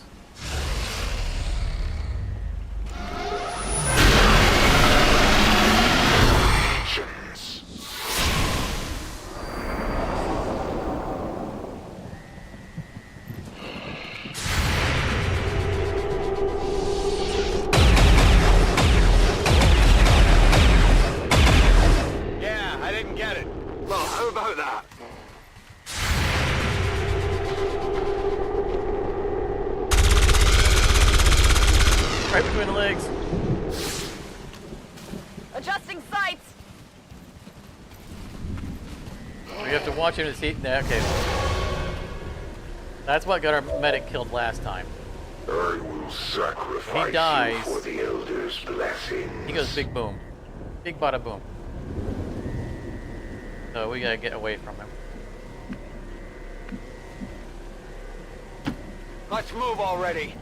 Yeah, I didn't get it. Well, how about that? Right between the legs. Adjusting sights. We have to watch him to see. Okay. That's what got our medic killed last time. I will sacrifice He dies. you for the Elders' blessings. He goes big boom. Big bada boom. So we gotta get away from him. Let's move already.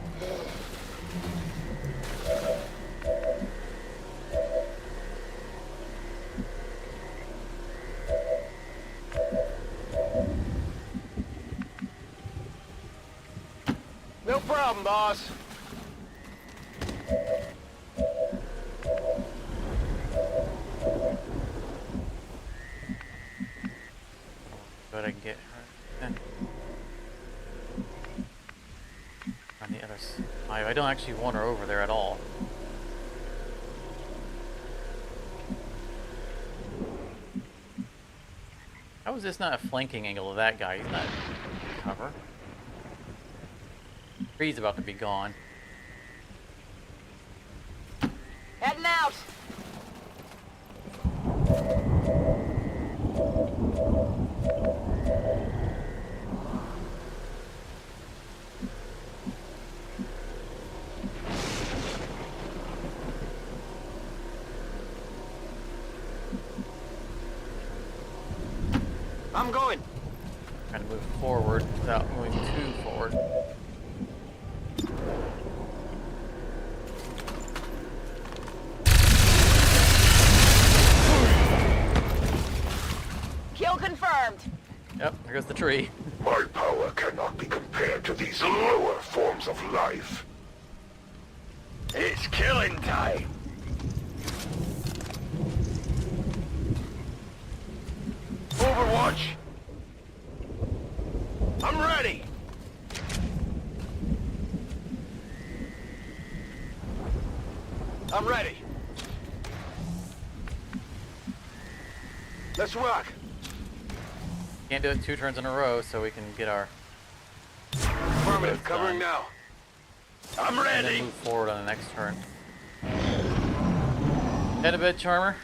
But I can get her then. On the other side. I don't actually want her over there at all. How is this not a flanking angle of that guy? He's not cover. Tree's about to be gone. Heading out. I'm going. Trying to move forward without moving too forward. Kill confirmed. Yep, there goes the tree. My power cannot be compared to these lower forms of life. It's killing time. Overwatch. I'm ready. I'm ready. Let's rock. Can't do it 2 turns in a row, so we can get our Affirmative, covering now. I'm and then ready. move forward on the next turn. Head a bit, Charmer.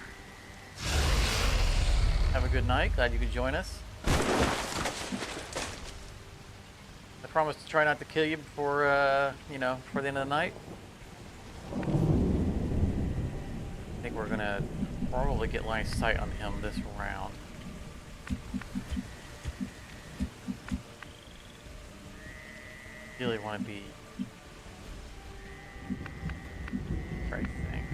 Have a good night. Glad you could join us. I promise to try not to kill you before, you know, before the end of the night. I think we're gonna probably get line of sight on him this round. Really want to be right thing.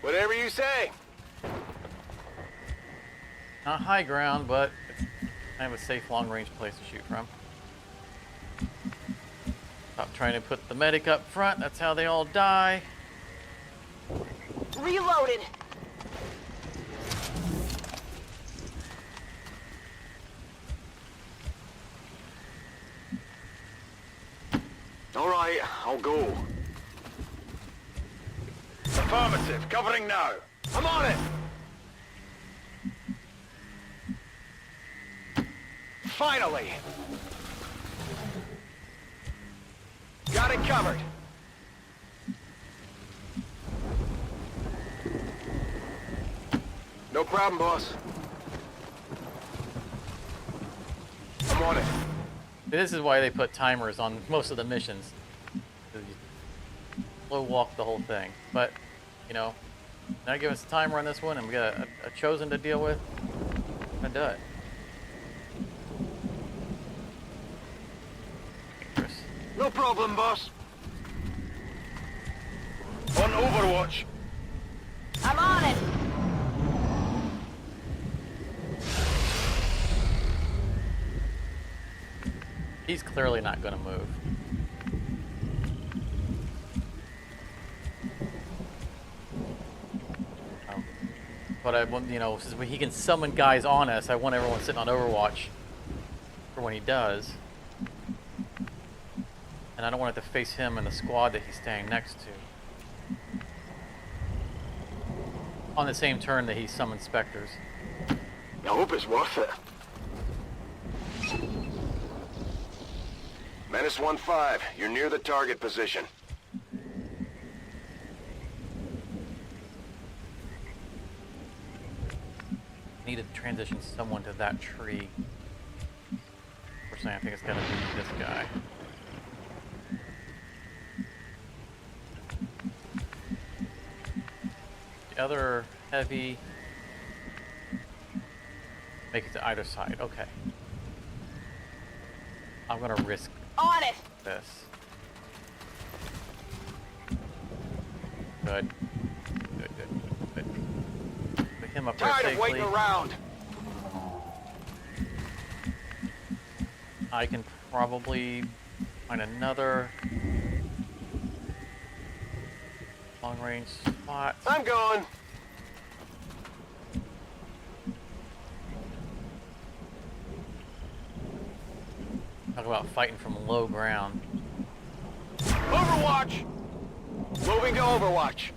Whatever you say. Not high ground, but it's kind of a safe long-range place to shoot from. Stop trying to put the medic up front. That's how they all die. Reloaded. All right, I'll go. Affirmative, covering now. I'm on it. Finally. Got it covered. No problem, boss. I'm on it. This is why they put timers on most of the missions. You slow walk the whole thing. But, you know, now give us a timer on this one, and we got a chosen to deal with. I'm gonna do it. No problem, boss. On Overwatch. I'm on it. He's clearly not going to move. But I want, you know, since he can summon guys on us, I want everyone sitting on Overwatch for when he does. And I don't want it to face him and the squad that he's staying next to. On the same turn that he summons specters. I hope it's worth it. Menace 1-5, you're near the target position. Need to transition someone to that tree. Personally, I think it's gotta be this guy. The other heavy. Make it to either side. Okay. I'm gonna risk On it. this. Good. Good. Put him up there Tired of safely. waiting around. I can probably Find another long-range spot. I'm going. Talk about fighting from low ground. Overwatch! Moving to Overwatch.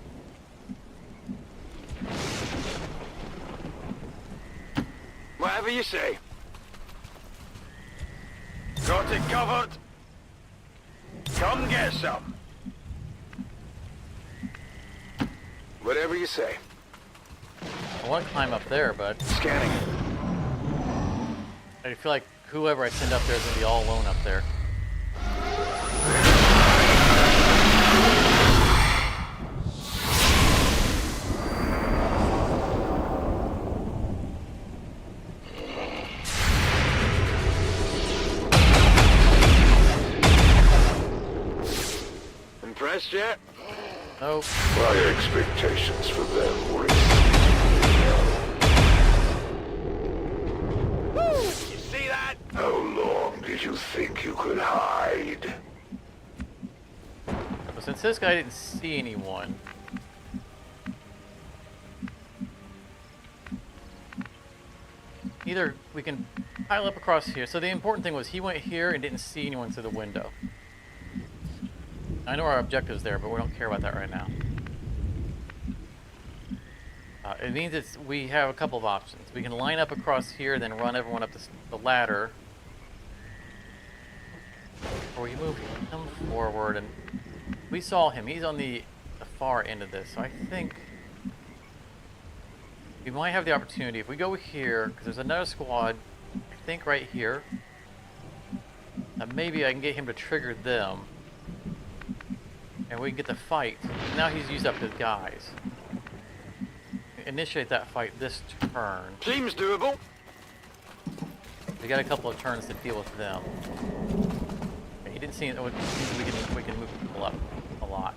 Whatever you say. Got it covered. Come get some. Whatever you say. I want to climb up there, but Scanning. I feel like whoever I send up there is going to be all alone up there. Impressed yet? Nope. My expectations for them were You see that? How long did you think you could hide? But since this guy didn't see anyone, either we can pile up across here. So the important thing was he went here and didn't see anyone through the window. I know our objective's there, but we don't care about that right now. It means we have a couple of options. We can line up across here, then run everyone up the ladder. Or we move him forward, and we saw him. He's on the far end of this, so I think we might have the opportunity. If we go here, because there's another squad, I think right here, maybe I can get him to trigger them. And we can get the fight. Now he's used up his guys. Initiate that fight this turn. Seems doable. We got a couple of turns to deal with them. Okay, he didn't see it. We can move people up a lot.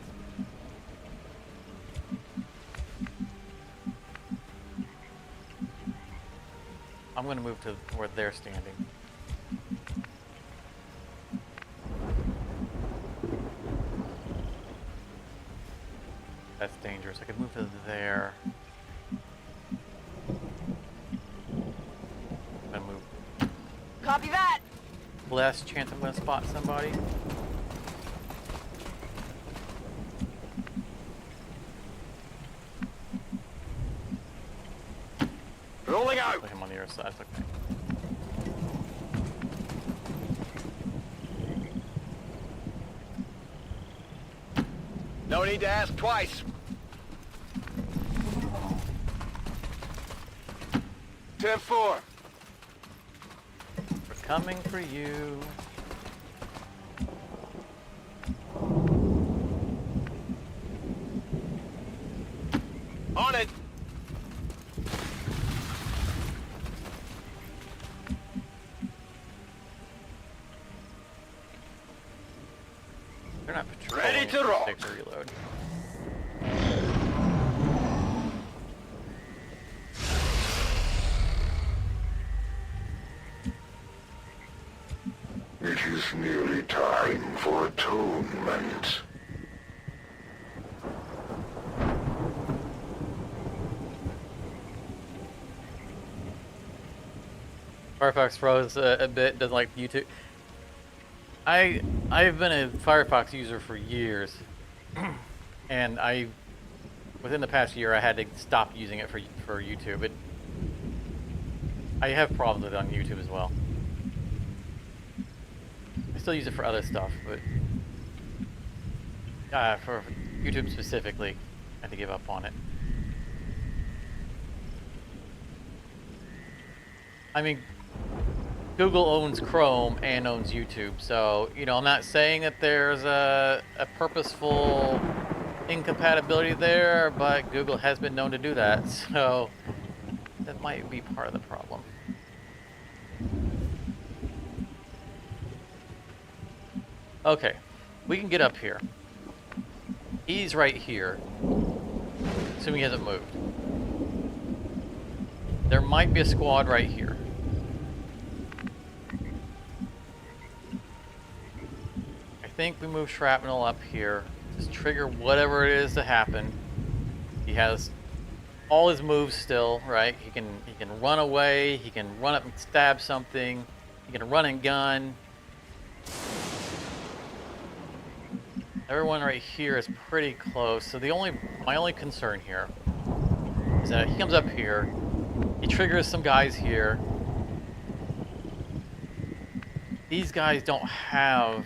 I'm going to move to where they're standing. That's dangerous. I could move to there. I'm gonna move. Copy that. Last chance I'm gonna spot somebody. Rolling out. Put him on the other side. It's okay. No need to ask twice. 10-4. We're coming for you. On it. They're not patrolling. Ready to rock. Take the reload. It is nearly time for atonement. Firefox froze a bit. Doesn't like YouTube. I've been a Firefox user for years, and within the past year I had to stop using it for YouTube. I have problems with it on YouTube as well. I still use it for other stuff, but for YouTube specifically, I had to give up on it. I mean, Google owns Chrome and owns YouTube, so, you know, I'm not saying that there's a purposeful incompatibility there, but Google has been known to do that, so that might be part of the problem. Okay, we can get up here. He's right here, assuming he hasn't moved. There might be a squad right here. think we move shrapnel up here. Just trigger whatever it is to happen. He has all his moves still, right? He can run away. He can run up and stab something. He can run and gun. Everyone right here is pretty close. So my only concern here is that he comes up here. He triggers some guys here. These guys don't have,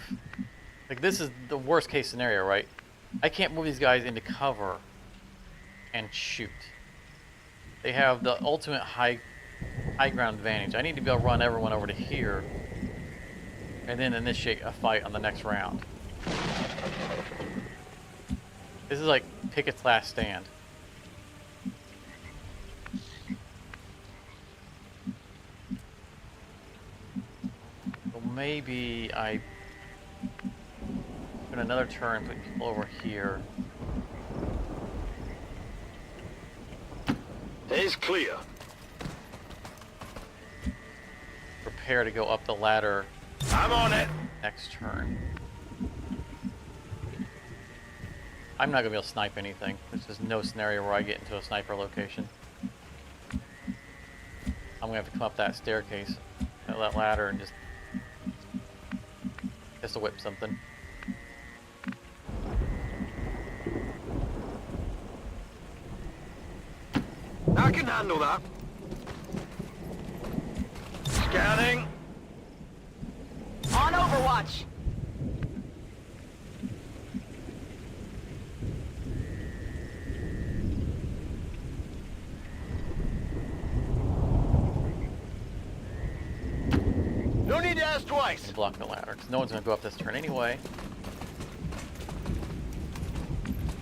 like, this is the worst case scenario, right? I can't move these guys into cover and shoot. They have the ultimate high ground advantage. I need to be able to run everyone over to here and then initiate a fight on the next round. This is like Pickett's last stand. So maybe I put another turn, put people over here. It's clear. Prepare to go up the ladder. I'm on it. Next turn. I'm not gonna be able to snipe anything. There's just no scenario where I get into a sniper location. I'm gonna have to come up that staircase, that ladder, and just to whip something. I can handle that. Scanning. On Overwatch. No need to ask twice. Block the ladder, because no one's gonna go up this turn anyway.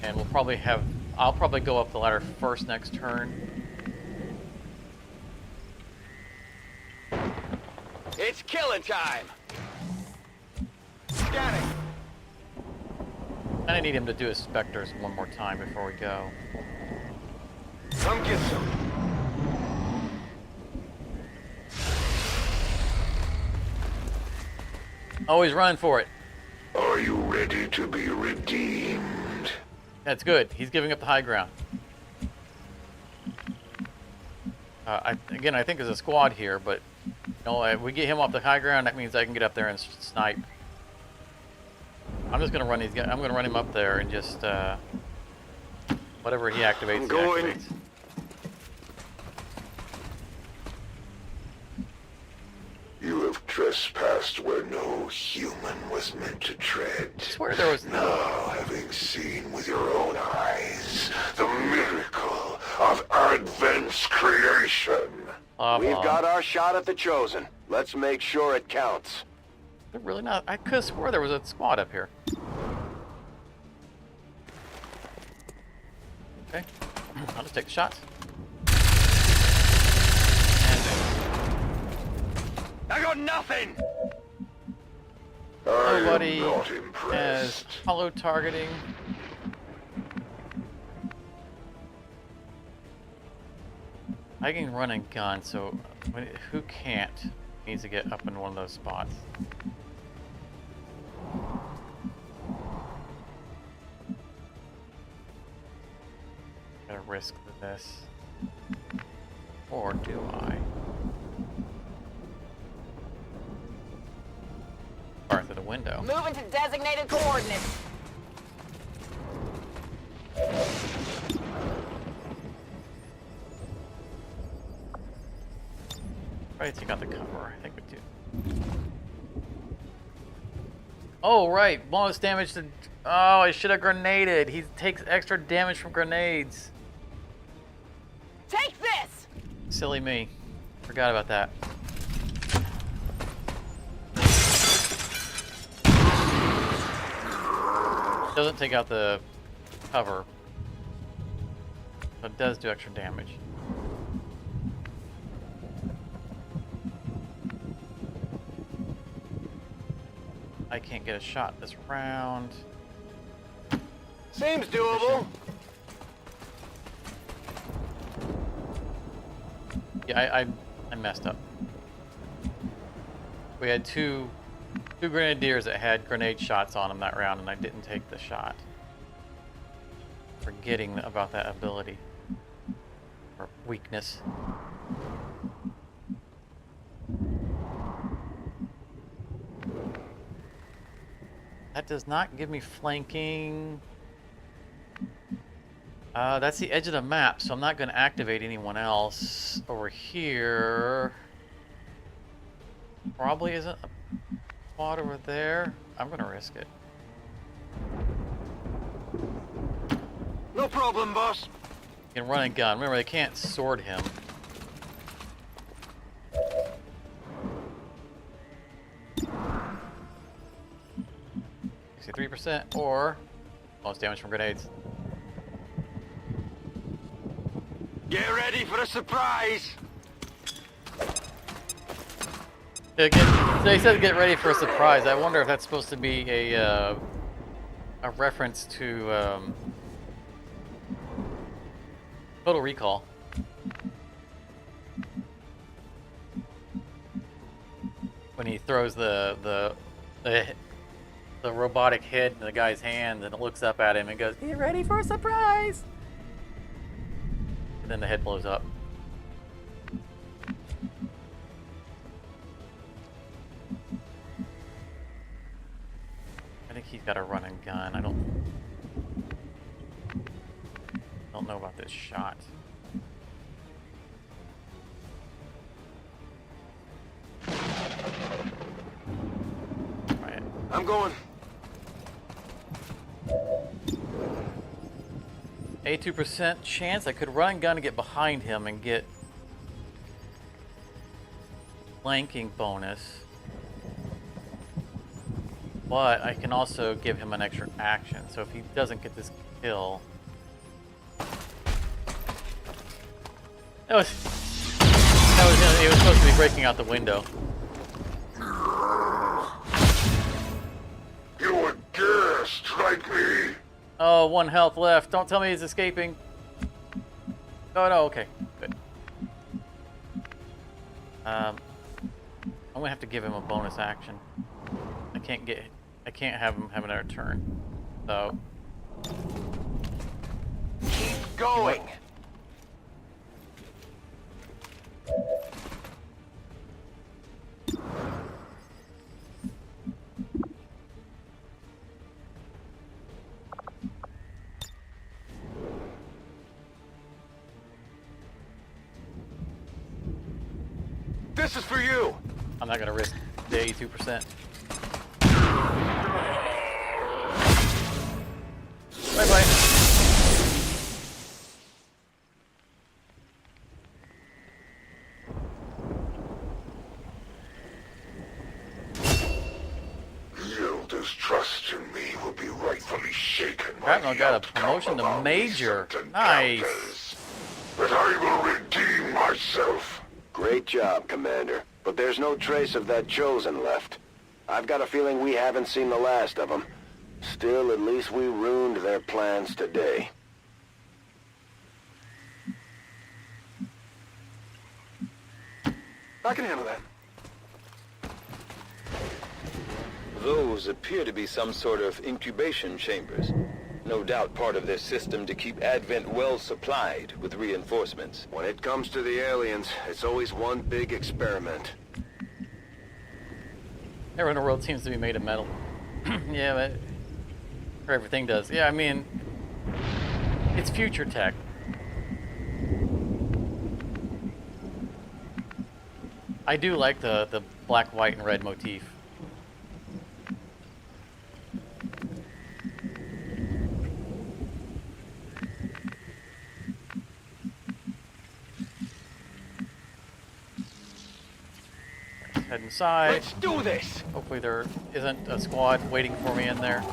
And I'll probably go up the ladder first next turn. It's killing time. Scanning. I need him to do his specters one more time before we go. Come get some. Oh, he's running for it. Are you ready to be redeemed? That's good. He's giving up the high ground. I think there's a squad here, but if we get him off the high ground, that means I can get up there and snipe. I'm just gonna run these guys. I'm gonna run him up there and just whatever he activates, he activates. You have trespassed where no human was meant to tread. I swear there was Now, having seen with your own eyes the miracle of Advent's creation. We've got our shot at the Chosen. Let's make sure it counts. They're really not. I could have swore there was a squad up here. Okay, I'll just take the shots. I got nothing. Nobody not has impressed. hollow targeting. I can run and gun, so who can't needs to get up in one of those spots. Gotta risk this. Or do I? Far through the window. Moving to designated coordinates. Right, take out the cover. I think we do. Oh, right. Bonus damage to... Oh, I should have grenaded. He takes extra damage from grenades. Take this! Silly me. Forgot about that. Doesn't take out the cover, but it does do extra damage. I can't get a shot this round. Seems doable. Yeah, I messed up. We had two 2 grenadiers that had grenade shots on them that round, and I didn't take the shot. Forgetting about that ability. Or weakness. That does not give me flanking. That's the edge of the map, so I'm not going to activate anyone else. Over here probably isn't a spot over there. I'm going to risk it. No problem, boss. You can run and gun. Remember, they can't sword him. See, 3% or most damage from grenades. Get ready for a surprise. Yeah, they said get ready for a surprise. I wonder if that's supposed to be a reference to Total Recall. When he throws the robotic head in the guy's hand, and it looks up at him and goes, "Get ready for a surprise!" And then the head blows up. I think he's got a run and gun. I don't know about this shot. Right. I'm going. A 2% chance I could run and gun and get behind him and get flanking bonus. But I can also give him an extra action. So if he doesn't get this kill, it was supposed to be breaking out the window. You would dare strike me? Oh, 1 health left. Don't tell me he's escaping. Oh no, okay, good. I'm gonna have to give him a bonus action. I can't have him have another turn. So Keep going. This is for you. I'm not gonna risk the 82%. Bye bye. Yilda's trust in me will be rightfully shaken. Grapnel got a promotion to major. Nice. But I will redeem myself. Great job, Commander. But there's no trace of that Chosen left. I've got a feeling we haven't seen the last of them. Still, at least we ruined their plans today. I can handle that. Those appear to be some sort of incubation chambers. No doubt part of their system to keep Advent well supplied with reinforcements. When it comes to the aliens, it's always one big experiment. Everyone in the world seems to be made of metal. Yeah, but or everything does. Yeah, I mean, it's future tech. I do like the black, white, and red motif. Head inside. Let's do this. Hopefully there isn't a squad waiting for me in there.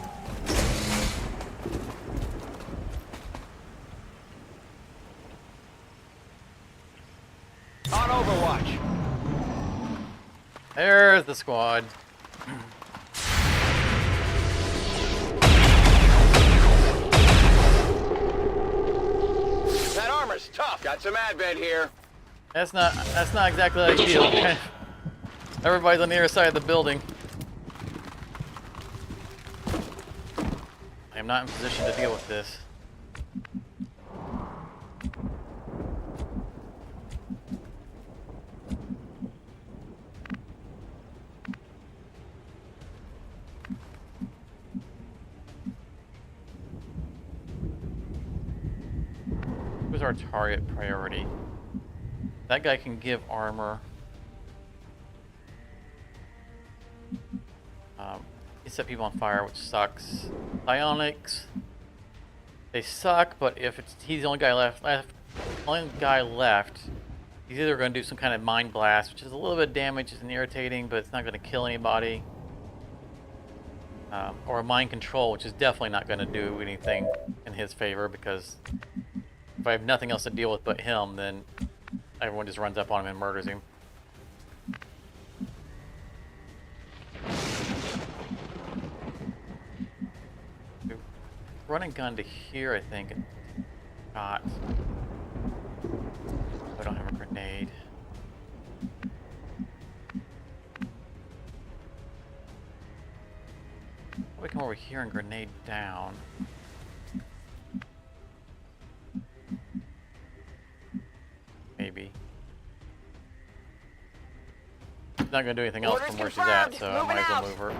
On Overwatch. There's the squad. That armor's tough. Got some Advent here. That's not exactly ideal. Everybody's on the other side of the building. I'm not in position to deal with this. Who's our target priority? That guy can give armor. He set people on fire, which sucks. Psionics. They suck, but if he's the only guy left, he's either going to do some kind of mind blast, which is a little bit of damage and irritating, but it's not going to kill anybody. Or a mind control, which is definitely not going to do anything in his favor, because if I have nothing else to deal with but him, then everyone just runs up on him and murders him. Running gun to here, I think. Shot. I don't have a grenade. We come over here and grenade down. Maybe. She's not gonna do anything else from where she's at, so I might as well move her.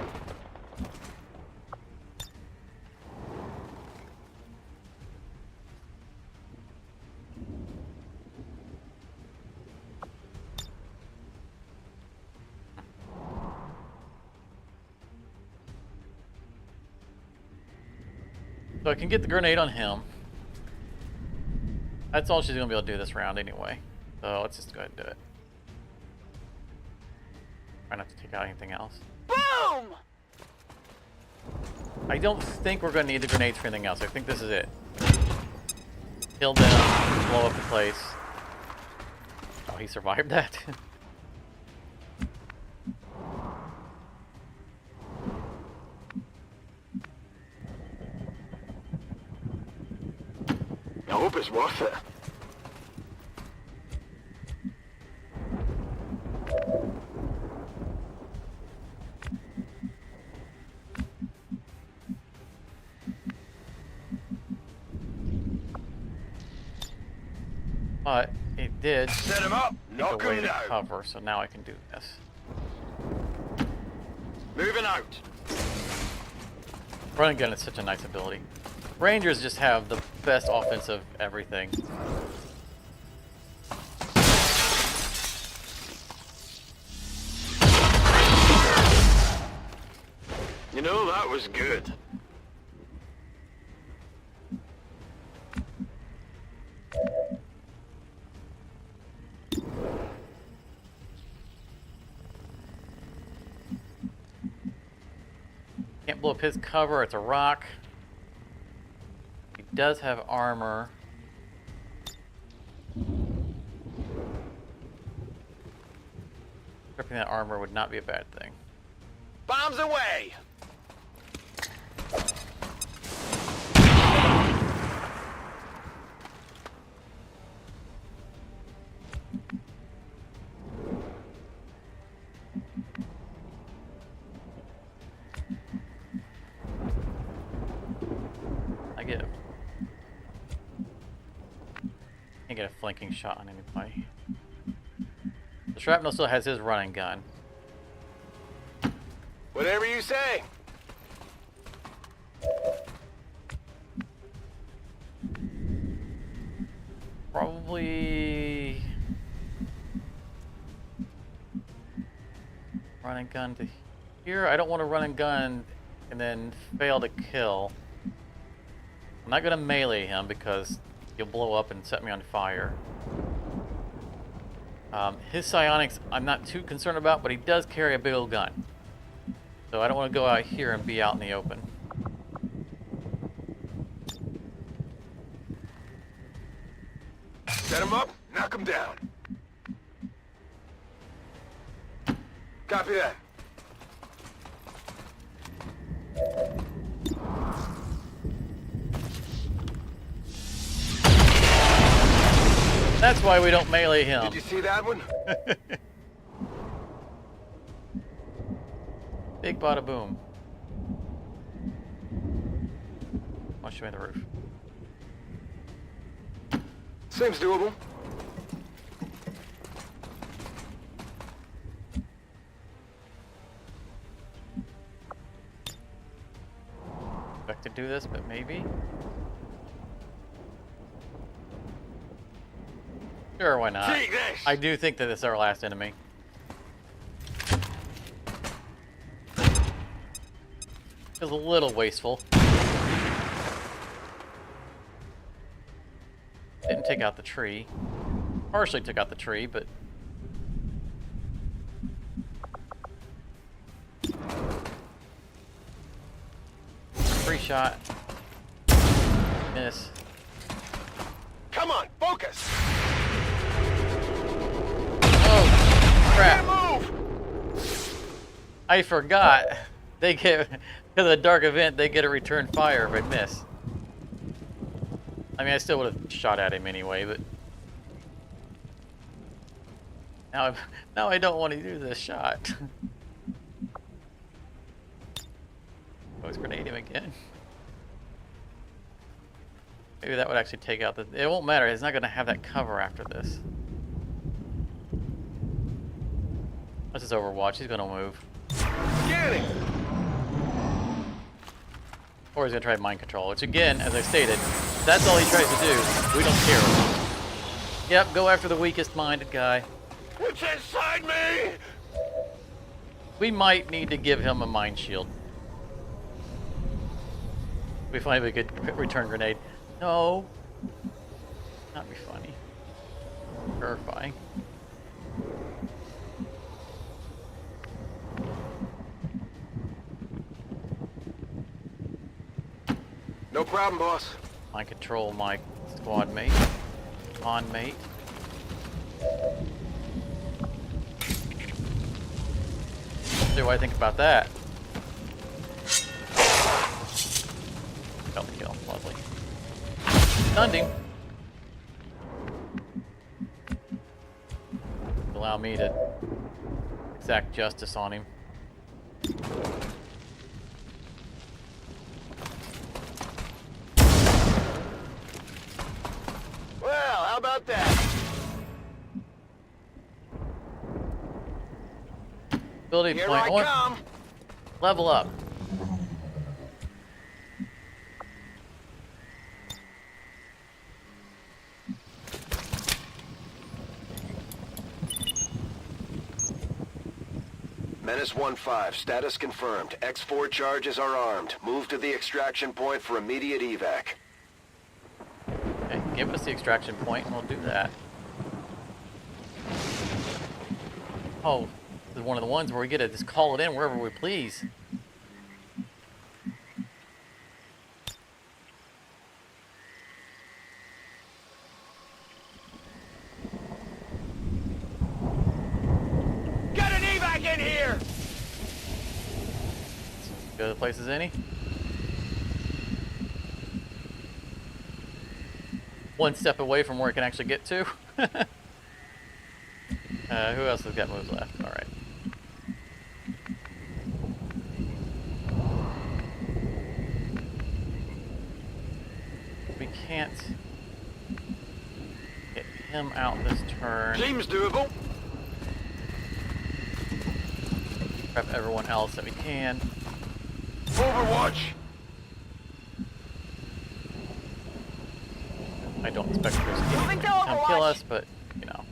So I can get the grenade on him. That's all she's gonna be able to do this round anyway. So let's just go ahead and do it. Try not to take out anything else. Boom! I don't think we're gonna need the grenades for anything else. I think this is it. Kill them, blow up the place. Oh, he survived that. I hope it's worth it. But it did Set him up, knock away him the down. cover, so now I can do this. Moving out. Run and gun is such a nice ability. Rangers just have the best offensive everything. You know, that was good. Can't blow up his cover, it's a rock. He does have armor. Stripping that armor would not be a bad thing. Bombs away! Can't get a flanking shot on anybody. The shrapnel still has his running gun. Whatever you say. Probably running gun to here. I don't want to run and gun and then fail to kill. I'm not gonna melee him because he'll blow up and set me on fire. His psionics I'm not too concerned about, but he does carry a big old gun. So I don't want to go out here and be out in the open. Set him up, knock him down. Copy that. That's why we don't melee him. Did you see that one? Big bada boom. I'll show me the roof. Seems doable. Expect to do this, but maybe. Sure, why not? Take this. I do think that this is our last enemy. Feels a little wasteful. Didn't take out the tree. Partially took out the tree, but... Free shot. Miss. Come on, focus. Oh, crap. Move. I forgot. They get, because of the dark event, they get a return fire if I miss. I mean, I still would have shot at him anyway, but... Now I don't want to do this shot. Always grenade him again. Maybe that would actually take out the... It won't matter, it's not going to have that cover after this. This is Overwatch, he's going to move. Scanning. Or he's going to try mind control, which again, as I stated, that's all he tries to do. We don't care. Yep, go after the weakest minded guy. It's inside me. We might need to give him a mind shield. We find a good return grenade. No. Not be funny. Terrifying. No problem, boss. I control my squad mate. On mate. See what I think about that. Got the kill. Lovely. Stunned him. Allow me to exact justice on him. Well, how about that? Ability Here point. I come. Level up. Menace 1-5, status confirmed. X4 charges are armed. Move to the extraction point for immediate evac. Okay, give us the extraction point and we'll do that. Oh, this is one of the ones where we get to just call it in wherever we please. Get an evac in here. Good place as any. One step away from where it can actually get to. Who else has got moves left? All right. We can't get him out this turn. Seems doable. Prep everyone else that we can. Overwatch. I don't expect Chris Moving to to come kill Overwatch. us, but you know.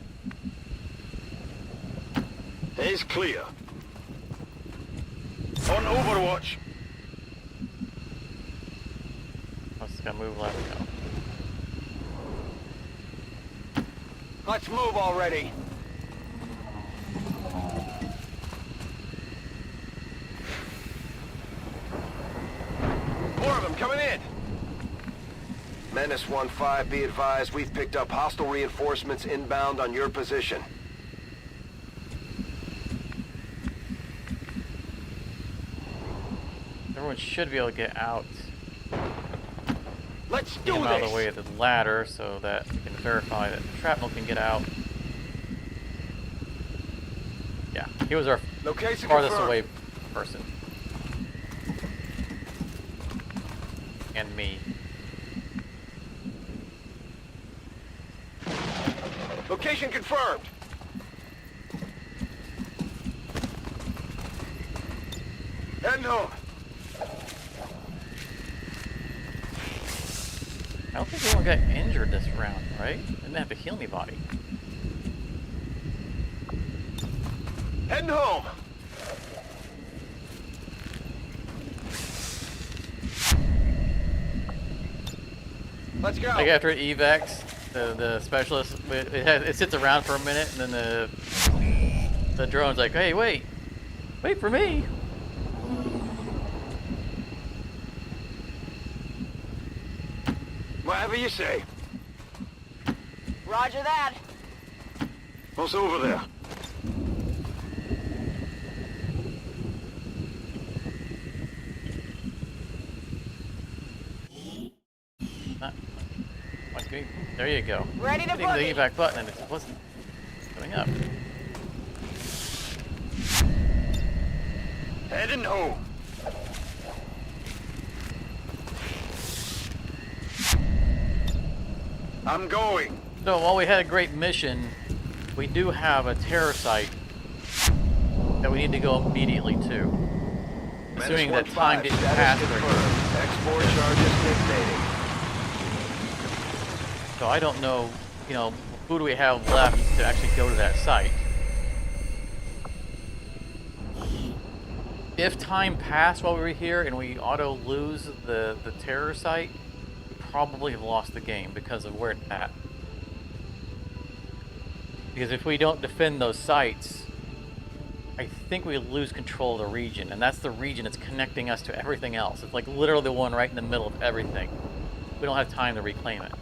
Is clear. On Overwatch. What's gonna move left? No. Let's move already. More of them coming in. Menace 1-5, be advised, we've picked up hostile reinforcements inbound on your position. Everyone should be able to get out. Let's Get do him this. out of the way of the ladder so that we can verify that the shrapnel can get out. Yeah, he was our Location farthest confirmed. away person. And me. Location confirmed. Heading home. I don't think anyone got injured this round, right? I didn't have to heal anybody. Heading home. Let's go. Like after it evacs, the specialist, it sits around for a minute, and then the drone's like, hey, wait for me. Whatever you say. Roger that. What's over there? There you go. Ready to hitting the evac button and it wasn't coming up. Heading home. I'm going. So while we had a great mission, we do have a terror site that we need to go immediately to. Assuming that time didn't pass. Export charges dictating. So I don't know, who do we have left to actually go to that site? If time passed while we were here and we auto lose the terror site, we probably have lost the game because of where it's at. Because if we don't defend those sites, I think we lose control of the region, and that's the region that's connecting us to everything else. It's like literally the one right in the middle of everything. We don't have time to reclaim it.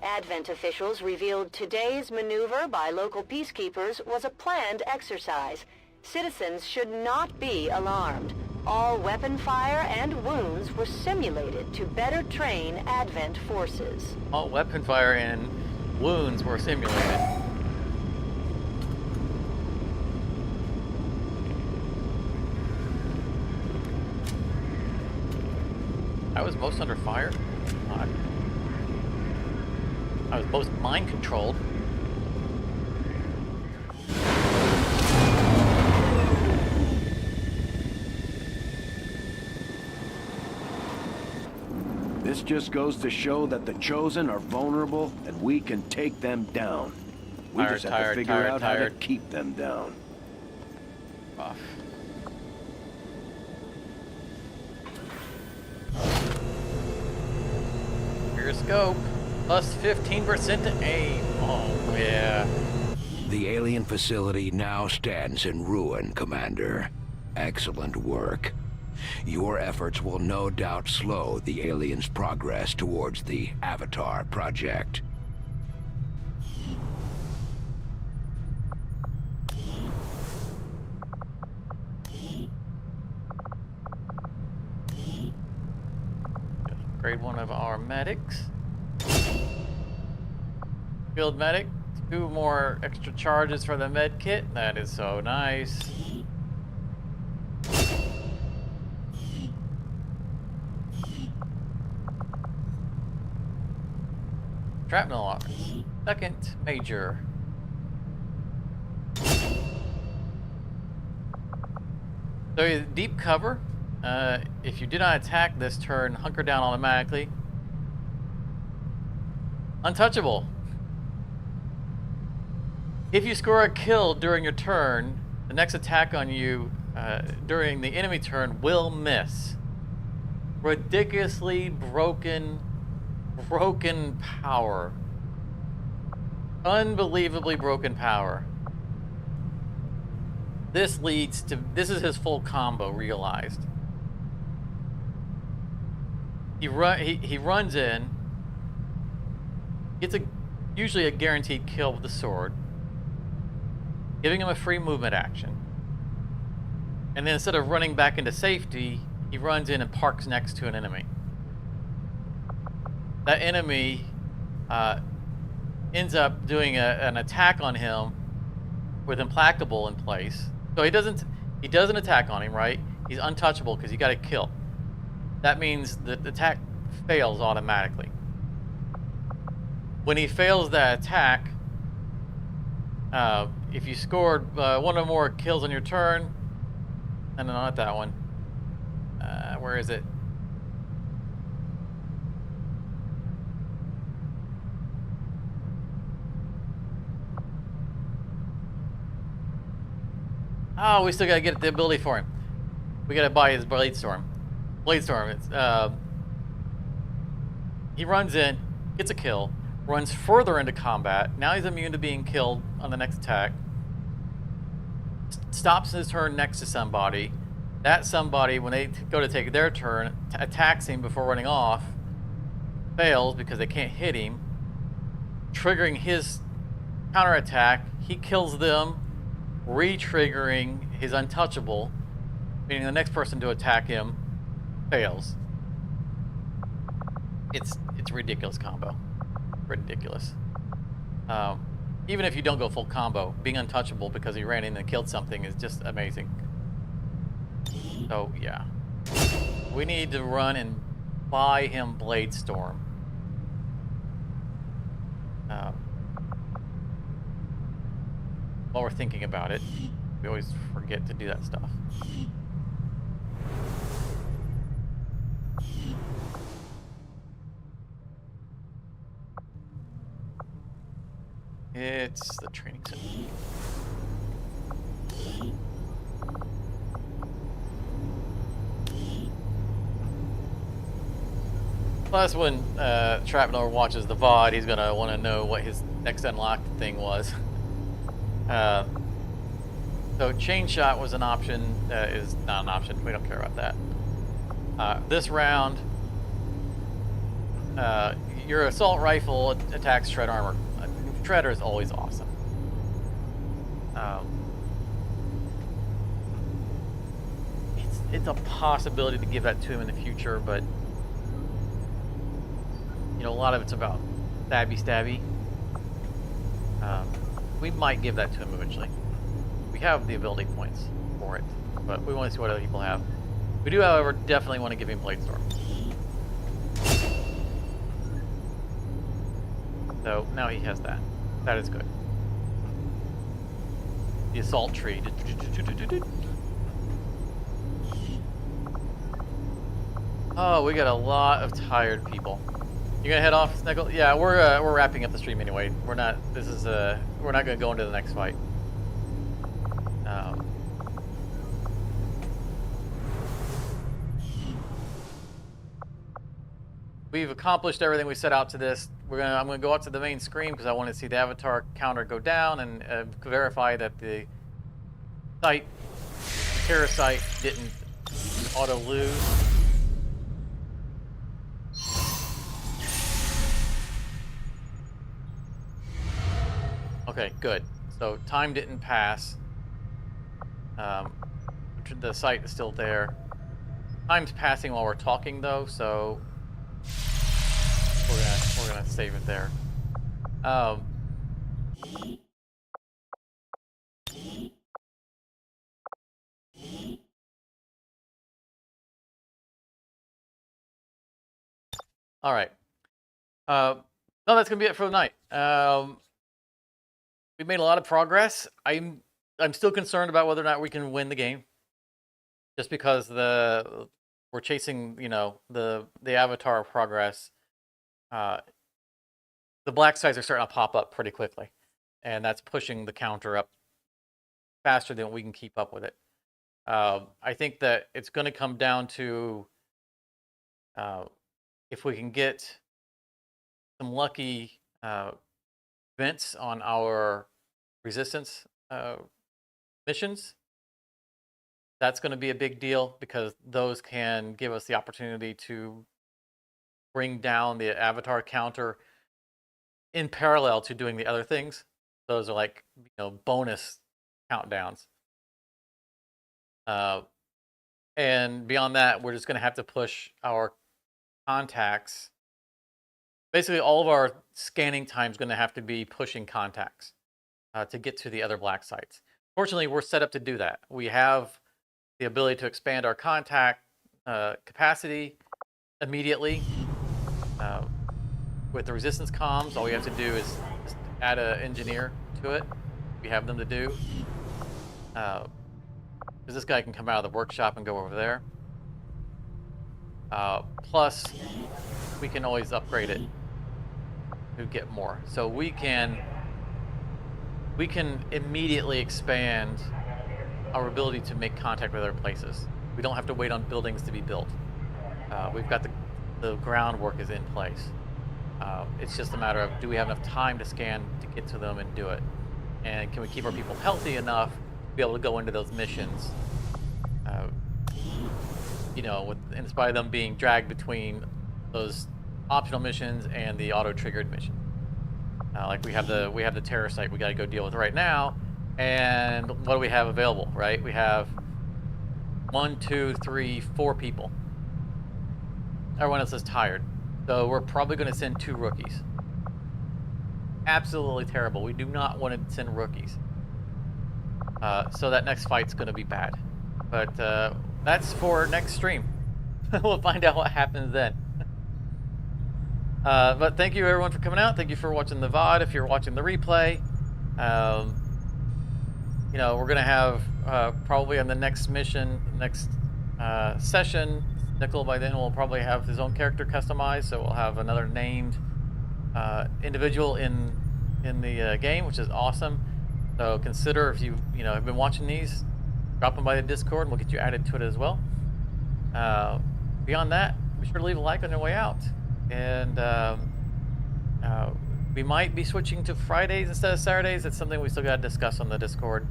Advent officials revealed today's maneuver by local peacekeepers was a planned exercise. Citizens should not be alarmed. All weapon fire and wounds were simulated to better train Advent forces. All weapon fire and wounds were simulated. I was most under fire. I was most mind controlled. This just goes to show that the Chosen are vulnerable and we can take them down. We just have to figure out how to keep them down. Off. Here's scope. Plus 15% to aim. Oh, yeah. The alien facility now stands in ruin, Commander. Excellent work. Your efforts will no doubt slow the aliens' progress towards the Avatar project. Grade one of our medics. Field medic, 2 more extra charges for the med kit. That is so nice. Shrapnel arms. 2nd major. So deep cover. If you do not attack this turn, hunker down automatically. Untouchable. If you score a kill during your turn, the next attack on you during the enemy turn will miss. Ridiculously broken power. Unbelievably broken power. This is his full combo realized. He runs in, gets usually a guaranteed kill with the sword, giving him a free movement action. And then instead of running back into safety, he runs in and parks next to an enemy. That enemy ends up doing an attack on him with implacable in place. So he doesn't attack on him, right? He's untouchable because you got to kill. That means the attack fails automatically. When he fails that attack, if you scored one or more kills on your turn, and not that one. Where is it? Oh, we still gotta get the ability for him. We gotta buy his Blade Storm. Blade Storm. It's he runs in, gets a kill, runs further into combat. Now he's immune to being killed on the next attack. Stops his turn next to somebody. That somebody, when they go to take their turn, attacks him before running off. Fails because they can't hit him, triggering his counterattack. He kills them, re-triggering his untouchable, meaning the next person to attack him fails. It's ridiculous combo. Ridiculous. Even if you don't go full combo, being untouchable because he ran in and killed something is just amazing. So yeah, we need to run and buy him Blade Storm. While we're thinking about it, we always forget to do that stuff. It's the training center. Plus, when Shrapnel watches the VOD, he's gonna want to know what his next unlocked thing was. So chain shot was an option. Is not an option. We don't care about that. This round, your assault rifle attacks shred armor. Shredder is always awesome. It's a possibility to give that to him in the future, but you know, a lot of it's about stabby. We might give that to him eventually. We have the ability points for it, but we want to see what other people have. We do, however, definitely want to give him Blade Storm. So now he has that. That is good. The assault tree. Oh, we got a lot of tired people. You gonna head off, Sneggle? Yeah, we're wrapping up the stream anyway. We're not. This is we're not gonna go into the next fight. We've accomplished everything we set out to this. I'm gonna go up to the main screen because I want to see the avatar counter go down and verify that the parasite didn't auto lose. Okay, good. So time didn't pass. The site is still there. Time's passing while we're talking though, so we're gonna save it there. All right. No, that's gonna be it for the night. We made a lot of progress. I'm still concerned about whether or not we can win the game, just because we're chasing, you know, the avatar progress. The black sites are starting to pop up pretty quickly, and that's pushing the counter up faster than we can keep up with it. I think that it's going to come down to if we can get some lucky events on our resistance missions. That's going to be a big deal because those can give us the opportunity to bring down the avatar counter in parallel to doing the other things. Those are like, you know, bonus countdowns. And beyond that, we're just going to have to push our contacts. Basically, all of our scanning time is going to have to be pushing contacts. to get to the other black sites. Fortunately, we're set up to do that. We have the ability to expand our contact capacity immediately. With the resistance comms, all we have to do is just add an engineer to it. We have them to do. Because this guy can come out of the workshop and go over there. Plus, we can always upgrade it to get more. So we can immediately expand our ability to make contact with other places. We don't have to wait on buildings to be built. We've got the groundwork is in place. It's just a matter of, do we have enough time to scan to get to them and do it? And can we keep our people healthy enough to be able to go into those missions? You know, in spite of them being dragged between those optional missions and the auto-triggered mission. Like we have the terror site we got to go deal with right now, and what do we have available? Right, we have 1, 2, 3, 4 people. Everyone else is tired, so we're probably going to send 2 rookies. Absolutely terrible. We do not want to send rookies. So that next fight's going to be bad, but that's for next stream. We'll find out what happens then. But thank you everyone for coming out. Thank you for watching the VOD. If you're watching the replay, you know, we're gonna have probably on the next mission, next session, Nickel by then will probably have his own character customized, so we'll have another named individual in the game, which is awesome. So consider, if you have been watching these, drop them by the Discord and we'll get you added to it as well. Beyond that, be sure to leave a like on your way out. And we might be switching to Fridays instead of Saturdays. It's something we still got to discuss on the Discord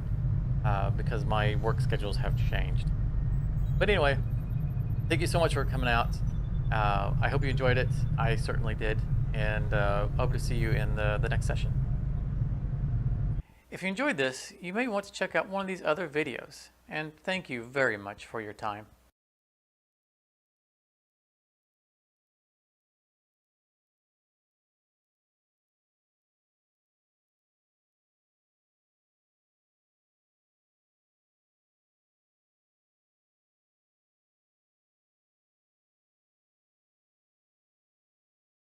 because my work schedules have changed. But anyway, thank you so much for coming out. I hope you enjoyed it. I certainly did. And hope to see you in the next session. If you enjoyed this, you may want to check out one of these other videos. And thank you very much for your time.